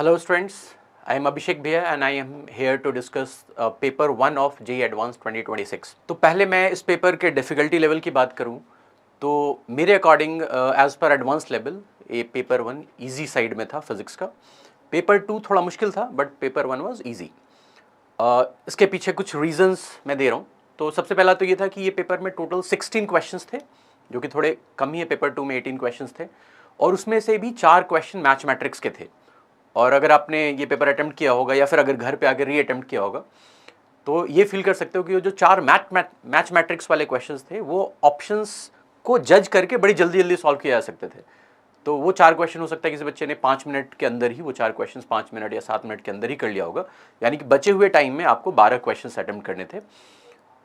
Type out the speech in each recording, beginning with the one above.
Hello students, I am Abhishek Bhaiya and I am here to discuss paper 1 of JEE Advanced 2026। तो पहले मैं इस paper के difficulty level की बात करूं तो मेरे according as per advance level ये पेपर 1 इजी साइड में था फिज़िक्स का। पेपर 2 थोड़ा मुश्किल था बट पेपर 1 वाज इजी। इसके पीछे कुछ रीजंस मैं दे रहा हूँ। तो सबसे पहला तो ये था कि ये पेपर में टोटल 16 क्वेश्चंस थे, जो कि थोड़े कम ही है। पेपर 2 में 18 क्वेश्चंस थे और उसमें से भी 4 क्वेश्चन मैथमेटिक्स के थे। और अगर आपने ये पेपर अटेम्प्ट किया होगा या फिर अगर घर पे आकर री अटेम्प्ट किया होगा तो ये फील कर सकते हो कि वो जो 4 मैथमेटिक्स वाले क्वेश्चंस थे वो ऑप्शंस को जज करके बड़ी जल्दी जल्दी सॉल्व किया जा सकते थे। तो वो 4 क्वेश्चन हो सकता है किसी बच्चे ने 5 मिनट के अंदर ही वो 4 क्वेश्चंस 5 मिनट या 7 मिनट के अंदर ही कर लिया होगा। यानी कि बचे हुए टाइम में आपको 12 क्वेश्चंस अटेम्प्ट करने थे।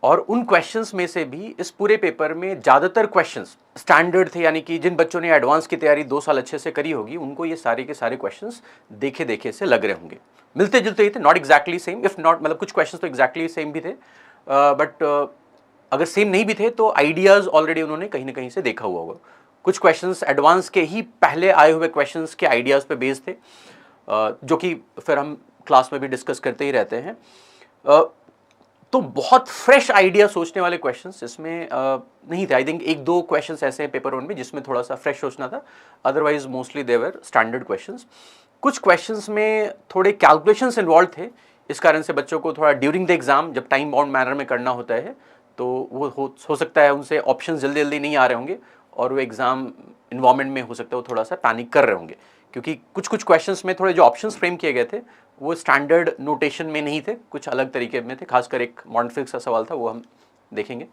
और उन क्वेश्चंस में से भी इस पूरे पेपर में ज़्यादातर क्वेश्चंस स्टैंडर्ड थे, यानी कि जिन बच्चों ने एडवांस की तैयारी 2 साल अच्छे से करी होगी उनको ये सारे के सारे क्वेश्चंस देखे देखे से लग रहे होंगे। मिलते जुलते ही थे, not exactly same, if not मतलब कुछ क्वेश्चंस तो एग्जैक्टली सेम भी थे, बट अगर सेम नहीं भी थे तो आइडियाज़ ऑलरेडी उन्होंने कहीं ना कहीं से देखा हुआ होगा। कुछ क्वेश्चंस एडवांस के ही पहले आए हुए क्वेश्चंस के आइडियाज़ पे बेस्ड थे, जो कि फिर हम क्लास में भी डिस्कस करते ही रहते हैं। तो बहुत फ्रेश आइडिया सोचने वाले क्वेश्चंस इसमें नहीं थे। आई थिंक 1-2 क्वेश्चंस ऐसे हैं पेपर 1 में जिसमें थोड़ा सा फ्रेश सोचना था, अदरवाइज मोस्टली देवर स्टैंडर्ड क्वेश्चंस। कुछ क्वेश्चंस में थोड़े कैलकुलेशंस इन्वॉल्व थे, इस कारण से बच्चों को थोड़ा ड्यूरिंग द एग्जाम जब टाइम बाउंड मैनर में करना होता है तो वो हो सकता है उनसे ऑप्शन जल्दी जल्दी नहीं आ रहे होंगे और वो एग्ज़ाम इन्वायरमेंट में हो सकता है वो थोड़ा सा पैनिक कर रहे होंगे, क्योंकि कुछ कुछ क्वेश्चंस में थोड़े जो ऑप्शंस फ्रेम किए गए थे वो स्टैंडर्ड नोटेशन में नहीं थे, कुछ अलग तरीके में थे। खासकर एक मॉडर्न फिजिक्स का सवाल था, वो हम देखेंगे।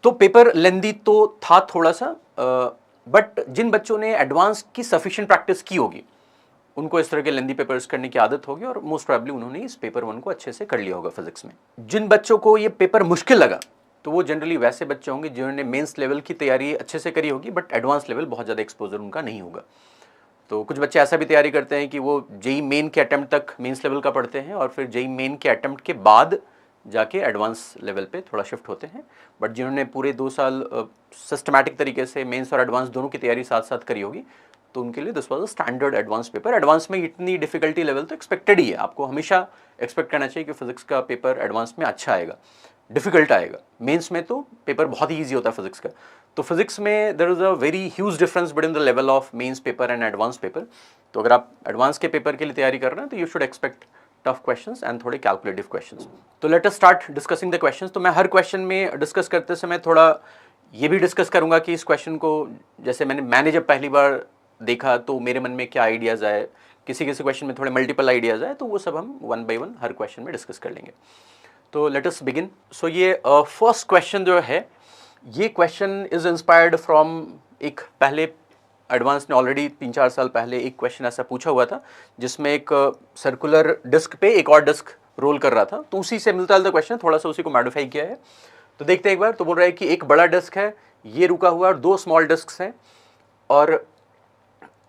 तो पेपर लेंदी तो था थोड़ा सा, बट जिन बच्चों ने एडवांस की सफिशिएंट प्रैक्टिस की होगी उनको इस तरह के लेंदी पेपर्स करने की आदत होगी और मोस्ट प्रोबेबली उन्होंने इस पेपर 1 को अच्छे से कर लिया होगा फिजिक्स में। जिन बच्चों को ये पेपर मुश्किल लगा तो वो जनरली वैसे बच्चे होंगे जिन्होंने मेंस लेवल की तैयारी अच्छे से करी होगी बट एडवांस लेवल बहुत ज़्यादा एक्सपोजर उनका नहीं होगा। तो कुछ बच्चे ऐसा भी तैयारी करते हैं कि वो जेई मेन के अटेम्प्ट तक मेंस लेवल का पढ़ते हैं और फिर जेई मेन के अटेम्प्ट के बाद जाके एडवांस लेवल पे थोड़ा शिफ्ट होते हैं। बट जिन्होंने पूरे 2 साल सिस्टमैटिक तरीके से मेंस और एडवांस दोनों की तैयारी साथ साथ करी होगी तो उनके लिए this was a standard advance paper. Advance में इतनी डिफिकल्टी लेवल तो एक्सपेक्टेड ही है, आपको हमेशा एक्सपेक्ट करना चाहिए कि फिजिक्स का पेपर एडवांस में अच्छा आएगा, डिफिकल्ट आएगा। मेंस में तो पेपर बहुत ही ईजी होता है फिजिक्स का। तो फिजिक्स में there is a very huge difference between the level of mains paper and advance paper. तो अगर आप एडवांस के पेपर के लिए तैयारी कर रहे हैं तो you should expect tough questions and थोड़े कैलकुलेटिव क्वेश्चंस। तो let us start discussing the questions. तो मैं हर क्वेश्चन में डिस्कस करते समय थोड़ा ये भी डिस्कस करूंगा कि इस क्वेश्चन को जैसे मैंने जब पहली बार देखा तो मेरे मन में क्या आइडियाज़ आए, किसी किसी क्वेश्चन में थोड़े मल्टीपल आइडियाज़ आए, तो वो सब हम 1 by 1 हर क्वेश्चन में डिस्कस कर लेंगे। तो लेट अस बिगिन। सो ये फर्स्ट क्वेश्चन जो है ये क्वेश्चन इज़ इंस्पायर्ड फ्रॉम एक पहले एडवांस ने ऑलरेडी 3-4 साल पहले एक क्वेश्चन ऐसा पूछा हुआ था जिसमें एक सर्कुलर डिस्क पे एक और डिस्क रोल कर रहा था, तो उसी से मिलता जुलता क्वेश्चन, थोड़ा सा उसी को मॉडिफाई किया है। तो देखते हैं एक बार। तो बोल रहा है कि एक बड़ा डिस्क है, ये रुका हुआ और 2 स्मॉल डिस्क हैं और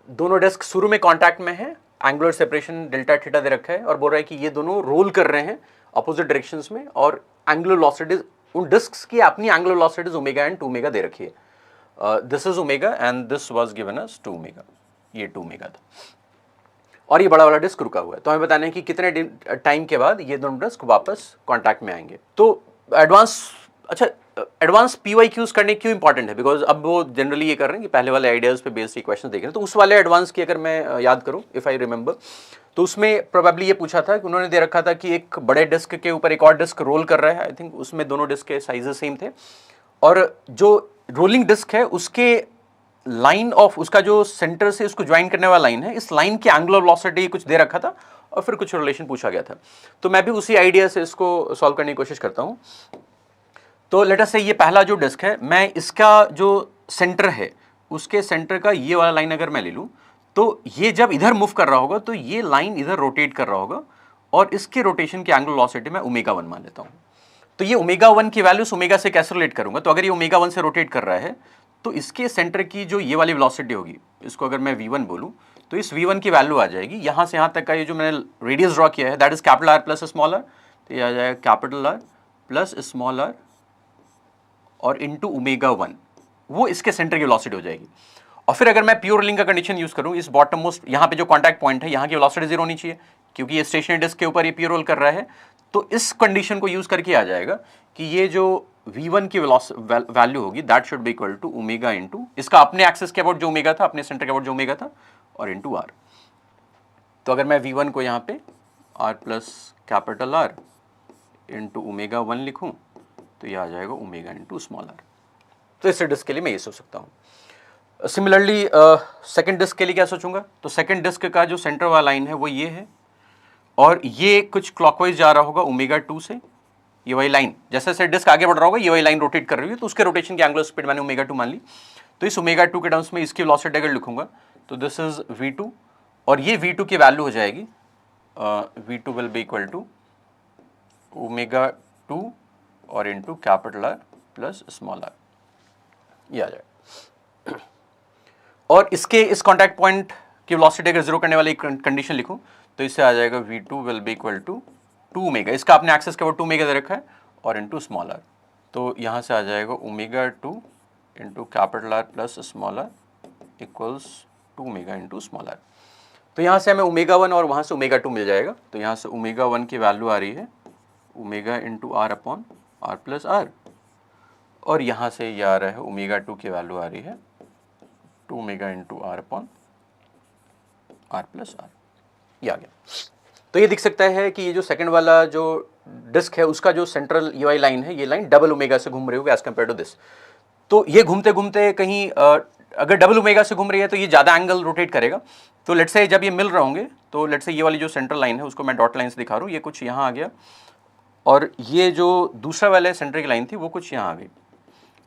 दोनों डिस्क शुरू में कॉन्टैक्ट में है, एंगुलर सेपरेशन डेल्टा थीटा दे रखा है और बोल रहा है कि ये दोनों रोल कर रहे हैं अपोजिट डायरेक्शंस में और एंगुलर वेलोसिटीज उन डिस्क्स की अपनी angular velocities omega and 2 omega दे रखी है। This is omega and this was given us 2 omega, ये 2 ओमेगा था और ये बड़ा वाला डिस्क रुका हुआ है। तो हमें बताना है कि कितने टाइम के बाद ये दोनों डिस्क वापस कांटेक्ट में आएंगे। तो एडवांस पीवाईक्यूज करने क्यों इंपॉर्टेंट है, बिकॉज अब वो जनरली ये कर रहे हैं कि पहले वाले आइडियाज पे बेस्ड क्वेश्चन देख रहे हैं। तो उस वाले एडवांस की अगर मैं याद करूं, इफ आई रिमेंबर, तो उसमें प्रोबेबली ये पूछा था कि उन्होंने दे रखा था कि एक बड़े डिस्क के ऊपर एक और डिस्क रोल कर रहा है। आई थिंक उसमें दोनों डिस्क के साइजेस सेम थे और जो रोलिंग डिस्क है उसके लाइन ऑफ उसका जो सेंटर से उसको ज्वाइन करने वाला लाइन है, इस लाइन की एंगुलर वेलोसिटी कुछ दे रखा था और फिर कुछ रिलेशन पूछा गया था। तो मैं भी उसी आइडिया से इसको सॉल्व करने की कोशिश करता हूँ। तो लेट अस से ये पहला जो डिस्क है, मैं इसका जो सेंटर है उसके सेंटर का ये वाला लाइन अगर मैं ले लूँ तो ये जब इधर मूव कर रहा होगा तो ये लाइन इधर रोटेट कर रहा होगा और इसके रोटेशन की एंगुलर वेलोसिटी मैं ओमेगा 1 मान लेता हूँ। तो ये ओमेगा 1 की वैल्यूज ओमेगा से कैसे रिलेट करूंगा, तो अगर ये ओमेगा 1 से रोटेट कर रहा है तो इसके सेंटर की जो ये वाली वेलोसिटी होगी, इसको अगर मैं v1 बोलूँ तो इस v1 की वैल्यू आ जाएगी यहाँ से यहाँ तक का ये जो मैंने रेडियस ड्रॉ किया है that is capital R plus small r। तो ये आ जाएगा capital R plus small r और इंटू ओमेगा 1, वो इसके सेंटर की वेलोसिटी हो जाएगी। और फिर अगर मैं प्योर रोलिंग का कंडीशन यूज करूं, इस बॉटम मोस्ट यहाँ पे जो कॉन्टैक्ट पॉइंट है यहाँ की वेलोसिटी 0 होनी चाहिए, क्योंकि ये स्टेशनरी डिस्क के ऊपर ये प्योर रोल कर रहा है। तो इस कंडीशन को यूज करके आ जाएगा कि ये जो v1 की वैल्यू होगी that should be equal to omega into इसका अपने एक्सेस के अबाउट जो ओमेगा था, अपने सेंटर के अबाउट जो ओमेगा था, और इंटू आर। तो अगर मैं v1 को यहाँ पे r plus capital R into omega 1 लिखूँ तो ये आ जाएगा ओमेगा इंटू स्मॉल r। तो इस डिस्क के लिए मैं ये सोच सकता हूँ। सिमिलरली सेकंड डिस्क के लिए क्या सोचूंगा, तो सेकंड डिस्क का जो सेंटर वाला लाइन है वो ये है, और ये कुछ क्लॉकवाइज जा रहा होगा ओमेगा 2 से। ये वही लाइन, जैसे जैसे डिस्क आगे बढ़ रहा होगा ये वही लाइन रोटेट कर रही है, तो उसके रोटेशन की एंगुलर स्पीड मैंने ओमेगा 2 मान ली। तो इस ओमेगा 2 के टर्म्स में इसकी वेलोसिटी अगर लिखूंगा तो दिस इज v2, और ये v2 की वैल्यू हो जाएगी v2 will be equal to omega 2 और into capital R plus small r, ये आ जाएगा। और इसके इस कॉन्टैक्ट पॉइंट की वेलोसिटी अगर जीरो करने वाली कंडीशन लिखूं तो इससे आ जाएगा v2 will be equal to 2 omega, इसका अपने एक्सेस के वो 2 ओमेगा दे रखा है, और इंटू स्मॉल r। तो यहाँ से आ जाएगा omega 2 into capital R plus small r equals 2 omega into small r। तो यहाँ से हमें ओमेगा 1 और वहाँ से ओमेगा 2 मिल जाएगा। तो यहाँ से ओमेगा 1 की वैल्यू आ रही है omega into R upon R plus R, और यहाँ से ये आ रहा है ओमेगा 2 की वैल्यू आ रही है 2 omega into R upon R plus R, ये आ गया। तो ये दिख सकता है कि ये जो सेकंड वाला जो डिस्क है उसका जो सेंट्रल ये वाली लाइन है, ये लाइन डबल ओमेगा से घूम रही होगी एज कम्पेयर टू दिस। तो ये घूमते घूमते कहीं अगर डबल ओमेगा से घूम रही है तो ये ज़्यादा एंगल रोटेट करेगा। तो लेट्स से जब ये मिल रहे होंगे तो लेट्स से ये वाली जो सेंट्रल लाइन है उसको मैं डॉट लाइन से दिखा रहा हूँ, ये कुछ यहाँ आ गया, और ये जो दूसरा वाले सेंटर की लाइन थी वो कुछ यहाँ आ गई।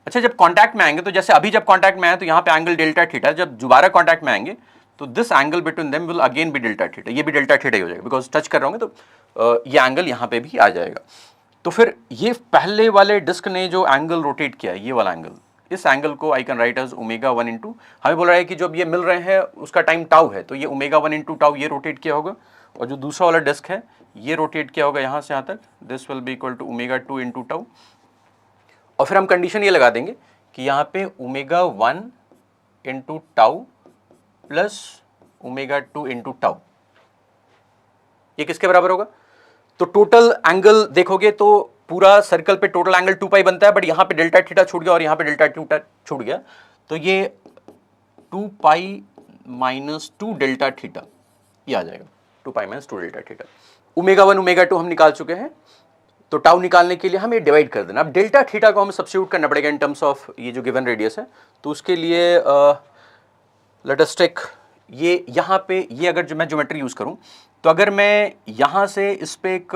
अच्छा, जब कॉन्टैक्ट में आएंगे तो जैसे अभी जब कॉन्टैक्ट में आए तो यहाँ पे एंगल डेल्टा थीटा, जब दोबारा कॉन्टैक्ट में आएंगे तो this angle between them will again be delta theta, ये भी डेल्टा थीटा ही हो जाएगा बिकॉज टच कर रहे होंगे तो ये एंगल यहाँ पे भी आ जाएगा। तो फिर ये पहले वाले डिस्क ने जो एंगल रोटेट किया, ये वाला एंगल, इस एंगल को I can write as omega 1 into, हमें बोल रहा है कि जब ये मिल रहे हैं उसका टाइम टाउ है, तो ये ओमेगा 1 इंटू टाउ ये रोटेट किया होगा, और जो दूसरा वाला डिस्क है ये रोटेट किया होगा यहाँ से यहाँ तक, this will be equal to omega 2 into tau. और फिर हम कंडीशन ये लगा देंगे कि यहाँ पे omega 1 into tau plus omega 2 into tau ये किसके बराबर होगा। तो टोटल एंगल देखोगे तो पूरा सर्कल पे टोटल एंगल 2 पाई बनता है, बट यहाँ पे डेल्टा थीटा छूट गया और यहाँ पे डेल्टा थीटा छूट गया, तो ये 2 पाई माइनस 2 डेल्टा थीटा ये आ जाएगा, 2 pi minus 2 delta theta. Omega 1 omega 2 हम निकाल चुके हैं, तो टाउ निकालने के लिए हम ये डिवाइड कर देना। अब डेल्टा थीटा को हमें सब्स्टिट्यूट करना पड़ेगा इन टर्म्स ऑफ ये जो गिवन रेडियस है, तो उसके लिए लेट अस टेक ये यहाँ पे ये अगर जो मैं ज्योमेट्री यूज करूं तो अगर मैं यहाँ से इस पे एक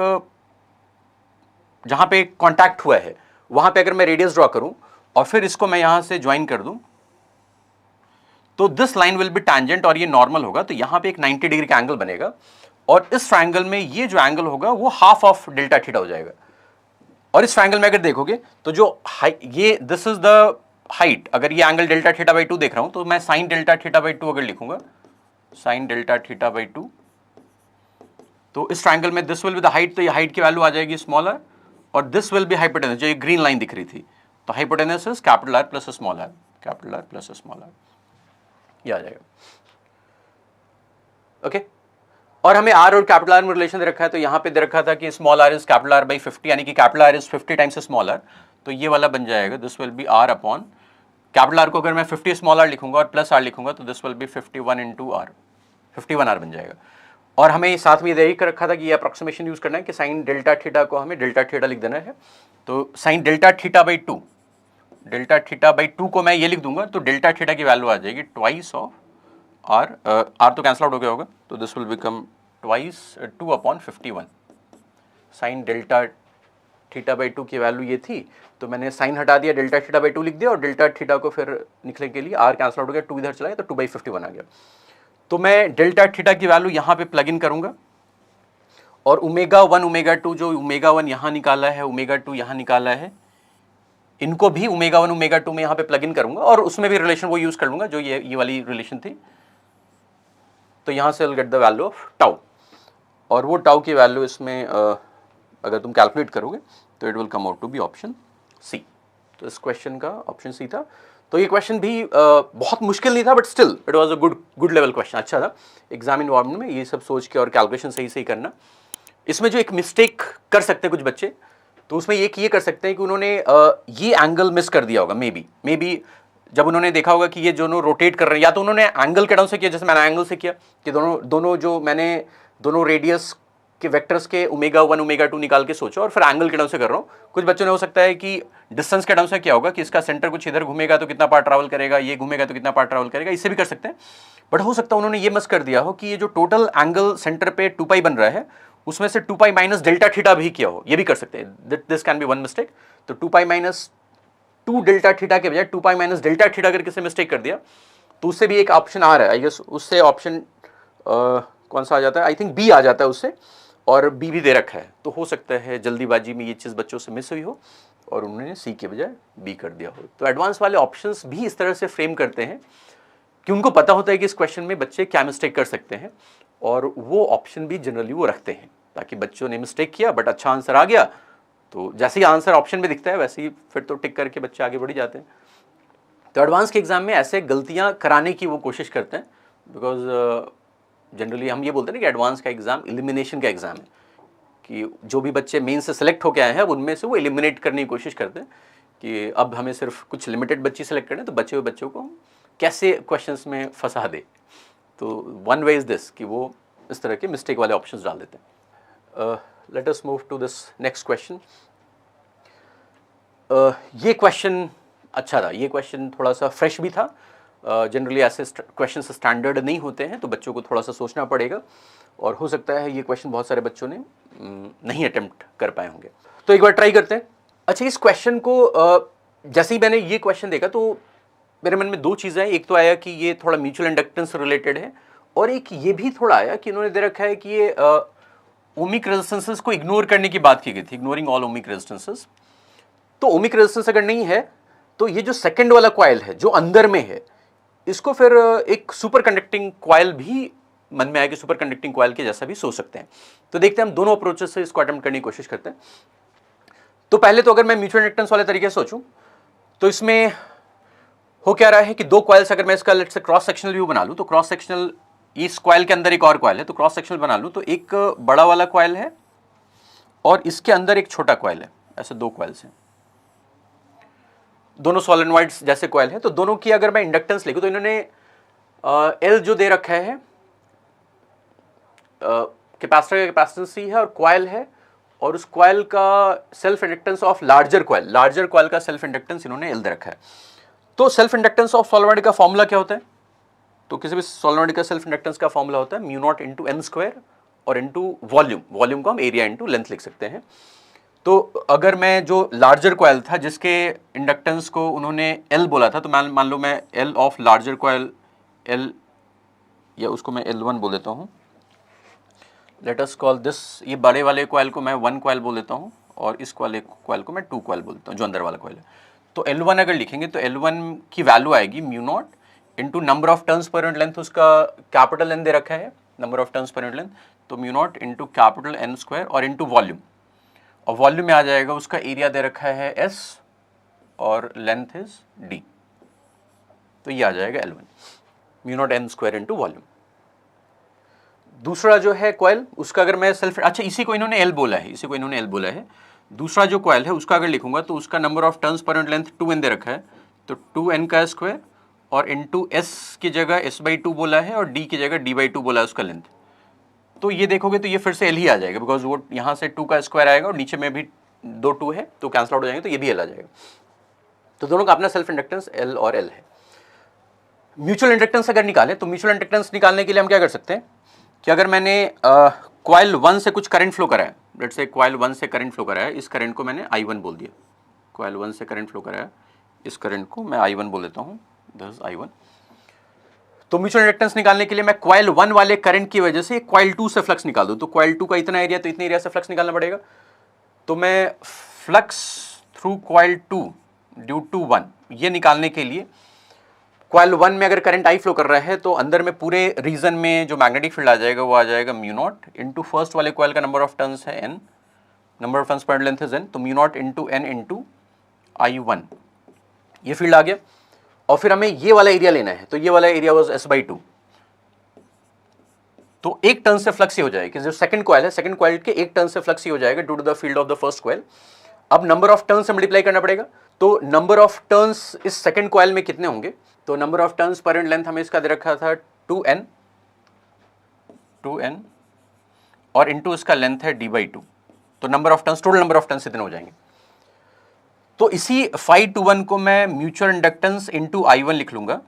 जहाँ पे कांटेक्ट हुआ है वहाँ पे अगर मैं रेडियस ड्रॉ करूं और फिर इसको मैं यहाँ से ज्वाइन कर दूं तो this line will be tangent और ये नॉर्मल होगा, तो यहाँ पे एक 90 डिग्री का एंगल बनेगा, और इस ट्रायंगल में ये जो एंगल होगा वो हाफ ऑफ डेल्टा थीटा हो जाएगा। और इस ट्रायंगल में अगर देखोगे तो जो ये दिस इज द हाइट, अगर ये एंगल डेल्टा थीटा बाई 2 देख रहा हूं तो मैं साइन डेल्टा थीटा बाई 2 अगर लिखूंगा, साइन डेल्टा थीटा बाई 2, तो इस ट्रायंगल में this will be the height, तो ये हाइट की वैल्यू आ जाएगी स्मॉलर, और दिस विल बी हाइपोटेनस, जो ये ग्रीन लाइन दिख रही थी, तो hypotenuse is capital R plus small r, capital R plus small r, ये आ जाएगा। ओके और हमें आर और कैपिटल आर में रिलेशन दे रखा है, तो यहाँ पे दे रखा था कि small r is capital R by 50, यानी कि capital R is 50 times small r, तो ये वाला बन जाएगा this will be r upon capital R को अगर मैं 50 स्मॉल आर लिखूंगा और प्लस आर लिखूंगा तो this will be 51 into r, 51 r बन जाएगा। और हमें साथ में यही कर रखा था कि ये अप्रोक्सीमेशन यूज करना है कि साइन डेल्टा थीटा को हमें डेल्टा थीटा लिख देना है, तो sine delta theta by 2, delta theta by 2 को मैं ये लिख दूंगा, तो डेल्टा थीटा की वैल्यू आ जाएगी ट्वाइस ऑफ आर, आर तो कैंसल आउट हो गया होगा, तो this will become twice 2 upon 51। Sine delta theta by 2 की वैल्यू ये थी, तो मैंने साइन हटा दिया, डेल्टा थीटा बाई 2 लिख दिया, और डेल्टा थीटा को फिर निकलने के लिए आर कैंसल आउट हो गया, 2 इधर चला गया, तो 2/51 आ गया। तो मैं डेल्टा थीटा की वैल्यू यहाँ पे प्लग इन करूंगा, और ओमेगा 1 ओमेगा 2, जो ओमेगा 1 यहाँ निकाला है, ओमेगा 2 यहाँ निकाला है, इनको भी ओमेगा 1 ओमेगा 2 में यहाँ पे प्लग इन करूंगा, और उसमें भी रिलेशन वो यूज कर लूंगा जो ये वाली रिलेशन थी, तो यहाँ से will get the value of tau, और वो टाउ की वैल्यू इसमें अगर तुम कैलकुलेट करोगे तो it will come out to be option C. तो इस क्वेश्चन का ऑप्शन सी था। तो ये क्वेश्चन भी बहुत मुश्किल नहीं था, but still it was a good level question, अच्छा था। एग्जाम इन्वायरमेंट में ये सब सोच के और कैलकुलेशन सही सही करना। इसमें जो एक मिस्टेक कर सकते हैं कुछ बच्चे, तो उसमें ये कर सकते हैं कि उन्होंने ये एंगल मिस कर दिया होगा, मे बी जब उन्होंने देखा होगा कि ये दोनों रोटेट कर रहे हैं, या तो उन्होंने एंगल के डाउन से किया, जैसे मैंने एंगल से किया कि दोनों रेडियस के वेक्टर्स के ओमेगा 1 ओमेगा 2 निकाल के सोचो, और फिर एंगल के डाउन से कर रहा हूँ। कुछ बच्चों ने हो सकता है कि डिस्टेंस के डाउन से क्या होगा कि इसका सेंटर कुछ इधर घूमेगा तो कितना पार्ट ट्रैवल करेगा, ये घूमेगा तो कितना पार्ट ट्रैवल करेगा, इससे भी कर सकते हैं। बट हो सकता है उन्होंने ये मिस कर दिया हो कि ये जो टोटल एंगल सेंटर पे 2 पाई बन रहा है, उसमें से 2 पाई माइनस डेल्टा थीटा भी किया हो, ये भी कर सकते हैं। This can be one mistake. तो 2 पाई माइनस 2 डेल्टा थीटा के बजाय 2 पाई माइनस डेल्टा थीटा करके से मिस्टेक कर दिया, तो उससे भी एक ऑप्शन आ रहा है। आई गेस उससे ऑप्शन कौन सा आ जाता है, आई थिंक बी आ जाता है उससे, और बी भी दे रखा है। तो हो सकता है जल्दीबाजी में ये चीज़ बच्चों से मिस हुई हो और उन्होंने सी के बजाय बी कर दिया हो। तो एडवांस वाले ऑप्शंस भी इस तरह से फ्रेम करते हैं कि उनको पता होता है कि इस क्वेश्चन में बच्चे क्या मिस्टेक कर सकते हैं, और वो ऑप्शन भी जनरली वो रखते हैं, ताकि बच्चों ने मिस्टेक किया बट अच्छा आंसर आ गया, तो जैसे ही आंसर ऑप्शन में दिखता है वैसे ही फिर तो टिक करके बच्चे आगे बढ़ जाते हैं। तो एडवांस के एग्जाम में ऐसे गलतियां कराने की वो कोशिश करते हैं, बिकॉज जनरली हम ये बोलते हैं कि एडवांस का एग्जाम एलिमिनेशन का एग्जाम है, कि जो भी बच्चे मेन से सेलेक्ट होकर आए हैं अब उनमें से वो एलिमिनेट करने की कोशिश करते हैं कि अब हमें सिर्फ कुछ लिमिटेड बच्चे सेलेक्ट करने, तो बचे हुए बच्चों को कैसे क्वेश्चंस में फंसा दे। तो वन वे इज दिस कि वो इस तरह के मिस्टेक वाले ऑप्शंस डाल देते हैं। Let us move to this next question. ये क्वेश्चन अच्छा था, ये क्वेश्चन थोड़ा सा फ्रेश भी था। जनरली ऐसे क्वेश्चन स्टैंडर्ड नहीं होते हैं, तो बच्चों को थोड़ा सा सोचना पड़ेगा, और हो सकता है ये क्वेश्चन बहुत सारे बच्चों ने नहीं अटेम्प्ट कर पाए होंगे। तो एक बार ट्राई करते हैं। अच्छा, इस क्वेश्चन को जैसे ही मैंने ये क्वेश्चन देखा तो मेरे मन में दो चीज़ें हैं। एक तो आया कि ये थोड़ा म्यूचुअल इंडक्टेंस से रिलेटेड है, और एक ये भी थोड़ा आया कि इन्होंने दे रखा है कि ये ओमिक रेजिस्टेंसेस को इग्नोर करने की बात की गई थी, इग्नोरिंग ऑल ओमिक रेजिस्टेंसेस। तो ओमिक रेजिस्टेंस अगर नहीं है तो ये जो सेकंड वाला कॉइल है जो अंदर में है, इसको फिर एक सुपर कंडक्टिंग कॉइल भी मन में आया कि सुपर कंडक्टिंग कॉइल के जैसा भी सोच सकते हैं। तो देखते हैं हम दोनों अप्रोचेस से इसको अटेम्प्ट करने की कोशिश करते हैं। तो पहले तो अगर मैं म्यूचुअल इंडक्टेंस वाले तरीके से सोचूं, तो इसमें हो क्या रहा है कि दो कॉइल्स, अगर मैं इसका let's say cross sectional view बना लूं, तो क्रॉस सेक्शनल, इस कॉइल के अंदर एक और कॉइल है, तो क्रॉस सेक्शनल बना लूं तो एक बड़ा वाला कॉइल है और इसके अंदर एक छोटा कॉइल है। ऐसे दो कॉइल्स हैं, दोनों सोलेनॉइड्स जैसे कॉइल है। तो दोनों की अगर मैं इंडक्टेंस लिखूं तो इन्होंने एल जो दे रखा है, कैपेसिटर का कैपेसिटेंस सी है और कॉइल है, और उस कॉइल का self inductance of larger coil का सेल्फ इंडक्टेंस इन्होंने एल दे रखा है। तो सेल्फ इंडक्टेंस ऑफ सोलेनॉइड का फॉर्मूला क्या होता है? तो किसी भी सोलेनॉइड का सेल्फ इंडक्टेंस का फॉर्मूला होता है mu naught into n square और इंटू वॉल्यूम को हम एरिया इंटू लेंथ लिख सकते हैं। तो अगर मैं जो लार्जर कॉइल था जिसके इंडक्टेंस को उन्होंने एल बोला था, तो मान लो मैं L of larger coil L, या उसको मैं L1 बोल देता हूँ। लेट अस कॉल दिस, ये बड़े वाले कॉइल को मैं 1 कॉइल बोल देता हूँ और इस वाले कॉइल को मैं 2 कॉइल बोल देता हूँ, जो अंदर वाला कॉइल है। तो L1 अगर लिखेंगे तो L1 की वैल्यू आएगी mu naught into number of turns per unit length, उसका कैपिटल एन दे रखा है, number of turns per unit length, तो mu naught into capital N square और इंटू वॉल्यूम, और वॉल्यूम में आ जाएगा उसका एरिया दे रखा है S और लेंथ इज D, तो ये आ जाएगा L1 mu not an square into volume. दूसरा जो है कॉइल, उसका अगर मैं सेल्फ, अच्छा इसी को इन्होंने L बोला है, इसी को इन्होंने L बोला है। दूसरा जो कॉइल है उसका अगर लिखूंगा तो उसका number of turns per unit length 2n दे रखा है, तो 2n का स्क्वायर और इंटू S की जगह S/2 बोला है और D की जगह D/2 बोला है उसका लेंथ। तो ये देखोगे तो ये फिर से L ही आ जाएगा, बिकॉज वो यहाँ से 2 का स्क्वायर आएगा और नीचे में भी 2 2 है तो कैंसिल आउट हो जाएंगे, तो ये भी L आ जाएगा। तो दोनों का अपना सेल्फ इंडक्टेंस L और L है। म्यूचुअल इंडक्टेंस अगर निकालें तो म्यूचुअल इंडक्टेंस निकालने के लिए हम क्या कर सकते हैं कि अगर मैंने कॉइल 1 से कुछ करंट फ्लो कराया, लेट्स से कॉइल 1 से करंट फ्लो कराया, इस करंट को मैंने I1 बोल दिया, कॉइल 1 से करंट फ्लो कराया, इस करंट को मैं I1 बोल देता हूँ, दिस I1। तो म्यूचुअल इंडक्टेंस निकालने के लिए मैं कॉइल 1 वाले करंट की वजह से कॉइल 2 से फ्लक्स निकाल दूँ, तो कॉइल 2 का इतना एरिया, तो इतने एरिया से फ्लक्स निकालना पड़ेगा। तो मैं flux through coil 2 due to 1 ये निकालने के लिए, कॉइल 1 में अगर करंट आई फ्लो कर रहा है तो अंदर में पूरे रीजन में जो मैग्नेटिक फील्ड आ जाएगा वो आ जाएगा म्यू नॉट इंटू फर्स्ट वाले कॉइल का नंबर ऑफ टर्न्स है n, नंबर ऑफ टर्न्स पर लेंथ इज n, तो mu naught into n into I1 ये फील्ड आ गया। और फिर हमें ये वाला एरिया लेना है, तो ये वाला एरिया वाज S/2। तो एक टर्न से फ्लक्स ही हो जाएगा, जो सेकंड कॉइल है, सेकंड कॉइल के एक टर्न से फ्लक्स ही हो जाएगा due to the field of the first coil. अब नंबर ऑफ टर्न से मल्टीप्लाई करना पड़ेगा, तो नंबर ऑफ टर्न्स इस सेकंड कॉइल में कितने होंगे, तो number of turns per unit length हमें इसका दे रखा था 2n, और इनटू इसका लेंथ है d/2, तो number of turns, total number of turns इतने हो जाएंगे। तो इसी φ21 को मैं म्यूचुअल इंडक्टेंस इनटू I1 लिख लूंगा,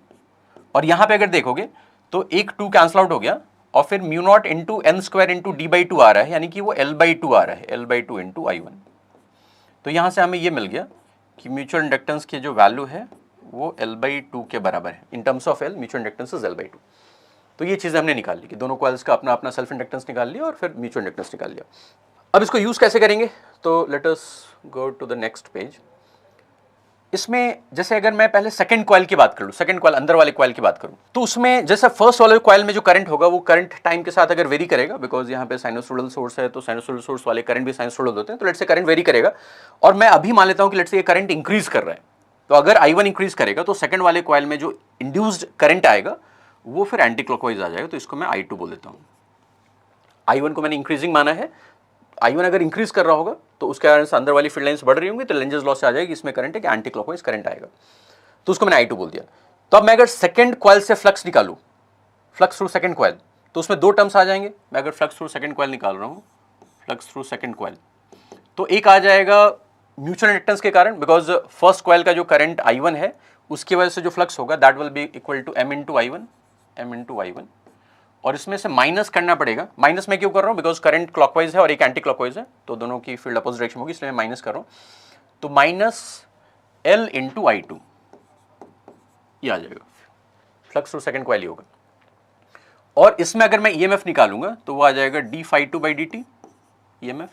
और यहां पे अगर देखोगे तो एक 2 कैंसल आउट हो गया, और फिर mu naught into n square into d/2 आ रहा है, यानी कि वो L/2 आ रहा है, L/2 इंटू I1। तो यहां से हमें ये मिल गया कि म्यूचुअल इंडक्टेंस की जो वैल्यू है वो L/2 के बराबर है। इन terms of L, mutual inductance is L/2। तो ये चीज़ हमने निकाल ली कि दोनों कॉइल्स का अपना अपना सेल्फ इंडक्टेंस निकाल लिया और फिर म्यूचुअल इंडक्टेंस निकाल लिया। अब इसको यूज़ कैसे करेंगे, तो let us go to the next page. इसमें जैसे अगर मैं पहले सेकंड कॉइल की बात कर लूँ, सेकंड कॉइल अंदर वाले कॉइल की बात करूँ, तो उसमें जैसे फर्स्ट वाले कॉइल में जो करंट होगा वो करंट टाइम के साथ अगर वेरी करेगा, बिकॉज यहाँ पे साइनसोइडल सोर्स है, तो साइनसोइडल सोर्स वाले करंट भी साइनसोइडल होते हैं, तो लेट्स से करंट वेरी करेगा। और मैं अभी मान लेता हूँ कि लेट्स से ये करंट इंक्रीज कर रहा है, तो अगर I1 इंक्रीज करेगा तो सेकंड वाले कॉइल में जो इंड्यूस्ड करंट आएगा वो फिर एंटी क्लॉकवाइज आ जाएगा, तो इसको मैं I2 बोल देता हूँ। I1 को मैंने इंक्रीजिंग माना है, I1 अगर इंक्रीज कर रहा होगा तो उसके कारण से अंदर वाली फील्ड लाइंस बढ़ रही होंगी, तो लेंजेस लॉ से आ जाएगी इसमें करंट है कि एंटी क्लॉकवाइज करंट आएगा, तो उसको मैंने I2 बोल दिया। तो अब मैं अगर सेकंड कॉइल से फ्लक्स निकालूं, फ्लक्स थ्रू सेकंड कॉइल, तो उसमें दो टर्म्स आ जाएंगे। मैं अगर फ्लक्स थ्रू सेकंड कॉइल निकाल रहा हूं, फ्लक्स थ्रू सेकंड कॉइल, तो एक आ जाएगा म्यूचुअल इंडक्टेंस के कारण, बिकॉज फर्स्ट कॉइल का जो करंट I1 है उसकी वजह से जो फ्लक्स होगा that will be equal to m into I1, और इसमें से माइनस करना पड़ेगा। माइनस मैं क्यों कर रहा हूँ, बिकॉज करंट क्लॉकवाइज है और एक एंटी क्लॉकवाइज है, तो दोनों की फील्ड अपोजिट डायरेक्शन होगी, इसलिए मैं माइनस कर रहा हूँ। तो माइनस L इंटू I2 ये आ जाएगा, फ्लक्स थ्रू सेकंड कॉइल ही होगा। और इसमें अगर मैं EMF निकालूंगा तो वो आ जाएगा d∅2/dt EMF,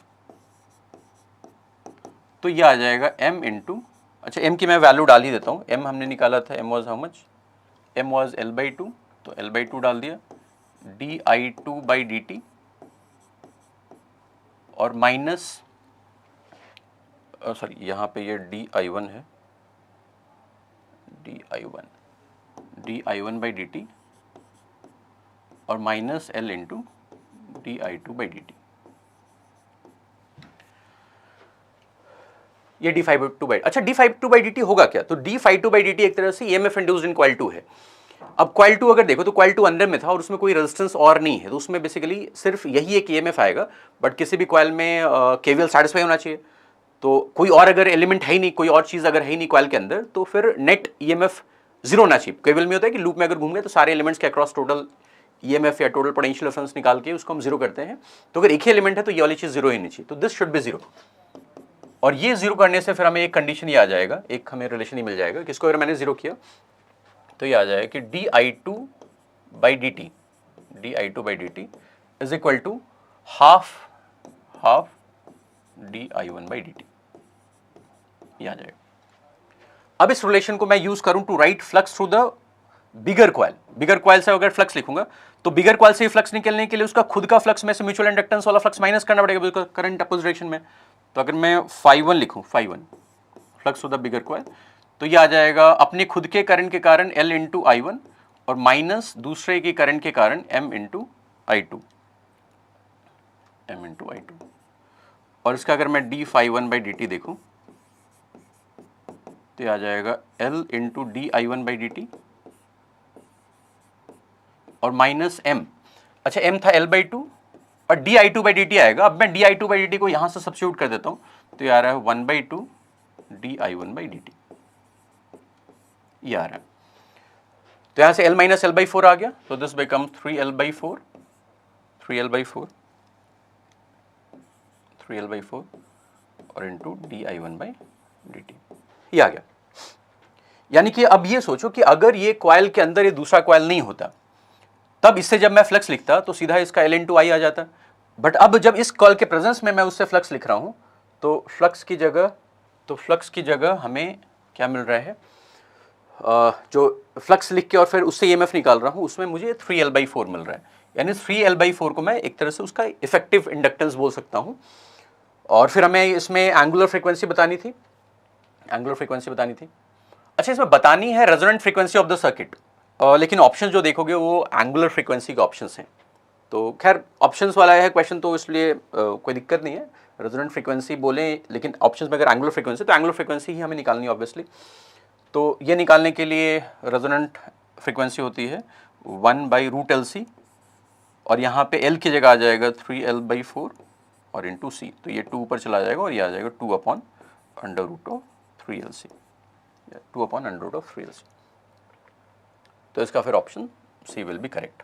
तो ये आ जाएगा m इंटू, अच्छा m की मैं वैल्यू डाल ही देता हूँ। m हमने निकाला था, m was how much, m was L/2, तो L/2 डाल दिया, di2/dt और माइनस, सॉरी यहाँ पे ये di1 है, di1/dt और माइनस L इंटू di2/dt। ये d∅2/, अच्छा d∅2/dt होगा क्या, तो d∅2/dt एक तरह से EMF इंड्यूस्ड इन कॉइल 2 है। अब कॉइल 2 अगर देखो तो कॉइल 2 अंदर में था और उसमें कोई रेजिस्टेंस और नहीं है, तो उसमें बेसिकली सिर्फ यही एक EMF आएगा, बट किसी भी कॉइल में KVL सेटिस्फाई होना चाहिए, तो कोई और अगर एलिमेंट है ही नहीं, कोई और चीज़ अगर है ही नहीं कॉइल के अंदर, तो फिर नेट EMF जीरो होना चाहिए। KVL में होता है कि लूप में अगर घूम गए तो सारे एलिमेंट्स के अक्रॉस टोटल EMF या टोटल पोटेंशियल डिफरेंस निकाल के उसको हम जीरो करते हैं, तो अगर एक ही एलिमेंट है तो ये वाली चीज़ जीरो ही नहीं चाहिए, तो दिस शुड बी जीरो। और ये जीरो करने से फिर हमें एक कंडीशन ही आ जाएगा, एक हमें रिलेशन ही मिल जाएगा, किसको अगर मैंने जीरो किया तो ये आ जाएगा कि di2/dt is equal to half di1/dt, ये आ जाएगा। अब इस रिलेशन को मैं यूज करूं to write flux through the bigger coil. Bigger coil से अगर फ्लक्स लिखूंगा तो बिगर कॉइल से फ्लक्स निकलने के लिए उसका खुद का फ्लक्स में से म्यूचुअल इंडक्टेंस वाला फ्लक्स माइनस करना पड़ेगा, बिकॉज करंट अपोजिट डायरेक्शन में। तो अगर मैं φ1 लिखूं, φ1 flux through the bigger coil, तो ये आ जाएगा अपने खुद के करंट के कारण L इंटू I1 और माइनस दूसरे के करंट के कारण M इंटू I2, और इसका अगर मैं d∅1/dt देखूं तो ये आ जाएगा L इंटू di1/dt और माइनस M, अच्छा M था L/2 और di2/dt आएगा। अब मैं di2/dt को यहां से सब्स्टिट्यूट कर देता हूं, तो ये आ रहा है 1/2 di1/dt, ये आ रहा है। तो यहां से L माइनस L/4 आ गया, तो दिस बिकम 3L/4 और इंटू di1/dt, ये आ गया। यानी कि अब ये सोचो कि अगर ये कॉइल के अंदर ये दूसरा कॉइल नहीं होता, तब इससे जब मैं फ्लक्स लिखता तो सीधा इसका L इंटू I आ जाता। बट अब जब इस कॉइल के प्रेजेंस में मैं उससे फ्लक्स लिख रहा हूं, तो फ्लक्स की जगह हमें क्या मिल रहा है, जो फ्लक्स लिख के और फिर उससे EMF निकाल रहा हूं, उसमें मुझे 3L/4 मिल रहा है। यानी 3L/4 को मैं एक तरह से उसका इफेक्टिव इंडक्टेंस बोल सकता हूं। और फिर हमें इसमें एंगुलर फ्रीक्वेंसी बतानी थी, अच्छा, इसमें बतानी है resonant frequency of the circuit, लेकिन ऑप्शन जो देखोगे वो एंगुलर फ्रीक्वेंसी के ऑप्शंस हैं। तो खैर ऑप्शंस वाला है क्वेश्चन, तो इसलिए कोई दिक्कत नहीं है। रेजोनेंट फ्रीक्वेंसी बोलें, लेकिन ऑप्शंस में अगर एंगुलर फ्रीक्वेंसी, तो एंगुलर फ्रीक्वेंसी ही हमें निकालनी है ऑब्वियसली। तो ये निकालने के लिए रेजोनेंट फ्रीक्वेंसी होती है 1/√LC, और यहाँ पे L की जगह आ जाएगा 3L/4 और इंटू C, तो ये 2 ऊपर चला जाएगा और ये आ जाएगा 2/√3LC, 2/√3LC। तो इसका फिर option C will be correct.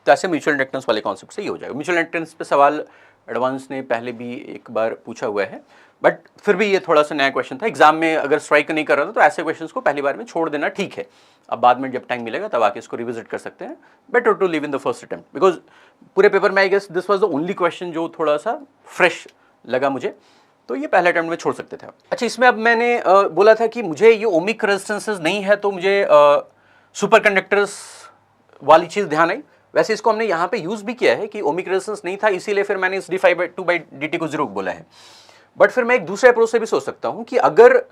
तो ऐसे म्यूचुअल इंडक्टेंस वाले कॉन्सेप्ट से ये हो जाएगा। म्यूचुअल इंडक्टेंस पे सवाल एडवांस ने पहले भी एक बार पूछा हुआ है, बट फिर भी ये थोड़ा सा नया क्वेश्चन था। एग्जाम में अगर स्ट्राइक नहीं कर रहा था तो ऐसे क्वेश्चंस को पहली बार में छोड़ देना ठीक है। अब बाद में जब टाइम मिलेगा तब आके इसको रिविजिट कर सकते हैं। Better to leave in the first attempt, because पूरे पेपर में I guess this was the only question जो थोड़ा सा फ्रेश लगा मुझे, तो ये पहले अटेम्प्ट में छोड़ सकते थे। अच्छा, इसमें अब मैंने बोला था कि मुझे ये ओमिक रेजिस्टेंसेस नहीं है तो मुझे सुपर कंडक्टर्स वाली चीज़ ध्यान आई। वैसे इसको हमने यहाँ पे यूज़ भी किया है कि ओमिक रेजिस्टेंस नहीं था, इसीलिए फिर मैंने इस d5/2/dt को 0 बोला है। बट फिर मैं एक दूसरे अप्रोच से भी सोच सकता हूँ कि अगर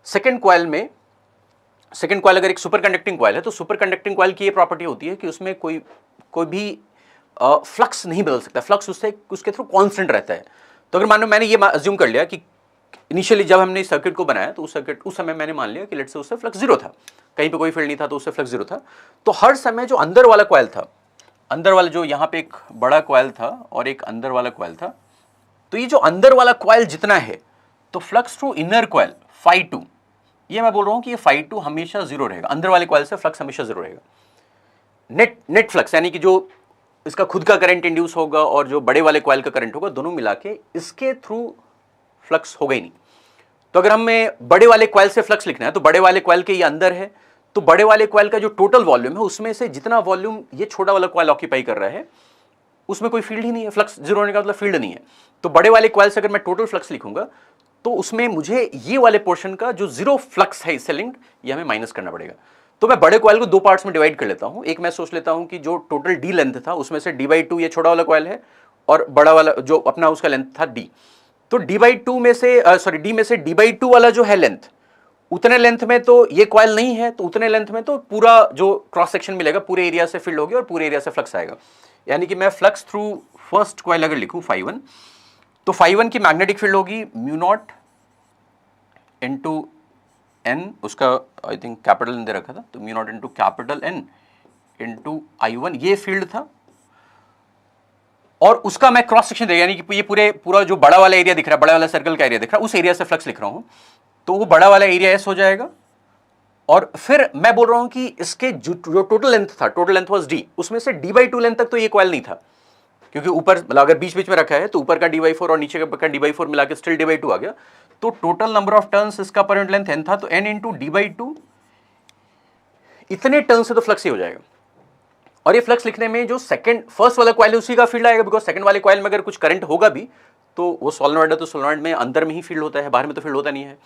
सेकेंड कॉइल अगर एक सुपर कंडक्टिंग कॉइल है, तो सुपर कंडक्टिंग कॉइल की ये प्रॉपर्टी होती है कि उसमें कोई भी फ्लक्स नहीं बदल सकता, फ्लक्स उसके थ्रू कांस्टेंट रहता है। तो अगर मान लो मैंने ये अज्यूम कर लिया कि इनिशियली जब हमने इस सर्किट को बनाया तो उस समय मैंने मान लिया कि लेट्स से उससे फ्लक्स 0 था, कहीं पे कोई फील्ड नहीं था, तो उससे फ्लक्स 0 था। तो हर समय जो अंदर वाला कॉइल था, अंदर वाला जो यहाँ पे एक बड़ा कॉइल था और एक अंदर वाला कॉइल था, तो ये जो अंदर वाला कॉइल जितना है, तो फ्लक्स थ्रू इनर कॉइल φ2, ये मैं बोल रहा हूँ कि ये φ2 हमेशा 0 रहेगा। अंदर वाले कॉइल से फ्लक्स हमेशा 0 रहेगा। नेट फ्लक्स यानी कि जो इसका खुद का करंट इंड्यूस होगा और जो बड़े वाले कॉइल का करंट होगा, दोनों मिला के इसके थ्रू फ्लक्स होगा ही नहीं। तो अगर हमें बड़े वाले कॉइल से फ्लक्स लिखना है, तो बड़े वाले कॉइल के ये अंदर है, तो बड़े वाले कॉइल का जो टोटल वॉल्यूम है उसमें से जितना वॉल्यूम ये छोटा वाला कॉइल ऑक्यूपाई कर रहा है, उसमें कोई फील्ड ही नहीं है। फ्लक्स 0 होने का मतलब फील्ड नहीं है। तो बड़े वाले कॉइल से अगर मैं टोटल फ्लक्स लिखूंगा, तो उसमें मुझे ये वाले पोर्शन का जो 0 फ्लक्स है इससे लिंक्ड, ये हमें माइनस करना पड़ेगा। तो मैं बड़े कॉइल को 2 पार्ट्स में डिवाइड कर लेता हूं। एक मैं सोच लेता हूं कि जो टोटल डी लेंथ था उसमें से d/2 ये छोटा वाला कॉइल है, और बड़ा वाला जो अपना उसका लेंथ था d। तो d/2 में से d में से d/2 वाला जो है लेंथ, उतने लेंथ में तो ये कॉइल नहीं है, तो उतने लेंथ में तो पूरा जो क्रॉस सेक्शन मिलेगा पूरे एरिया से फील्ड होगी और पूरे एरिया से फ्लक्स आएगा। यानी कि मैं फ्लक्स थ्रू फर्स्ट कॉइल अगर लिखूं φ1, तो φ1 की मैग्नेटिक फील्ड होगी μ0 इंटू n, उसका आई थिंक कैपिटल N दे रखा था, तो μ0 into capital N into I1, ये फील्ड था। और उसका मैं क्रॉस सेक्शन दे, यानी कि ये पूरा जो बड़ा वाला एरिया दिख रहा है, बड़ा वाला सर्कल का एरिया दिख रहा है, उस एरिया से फ्लक्स लिख रहा हूं, तो वो बड़ा वाला एरिया S हो जाएगा। और फिर मैं बोल रहा हूं कि इसके जो टोटल लेंथ था, टोटल लेंथ वाज d, उसमें से d/2 लेंथ तक तो ये कॉइल नहीं था, क्योंकि ऊपर मतलब अगर बीच बीच में रखा है तो ऊपर का d/4 और नीचे का d/4 मिला के स्टिल d/2 आ गया। तो टोटल नंबर ऑफ टर्न्स इसका पर यूनिट लेंथ n था, तो n इंटू d/2, इतने टर्न से तो फ्लक्स ही हो जाएगा। और ये फ्लक्स लिखने में जो फर्स्ट वाला कॉइल है उसी का फील्ड आएगा, बिकॉज सेकंड वाले कॉइल में अगर कुछ करंट होगा भी तो वो सोलेनॉइड है, तो सोलेनॉइड में अंदर में ही फील्ड होता है, बाहर में तो फील्ड होता नहीं है।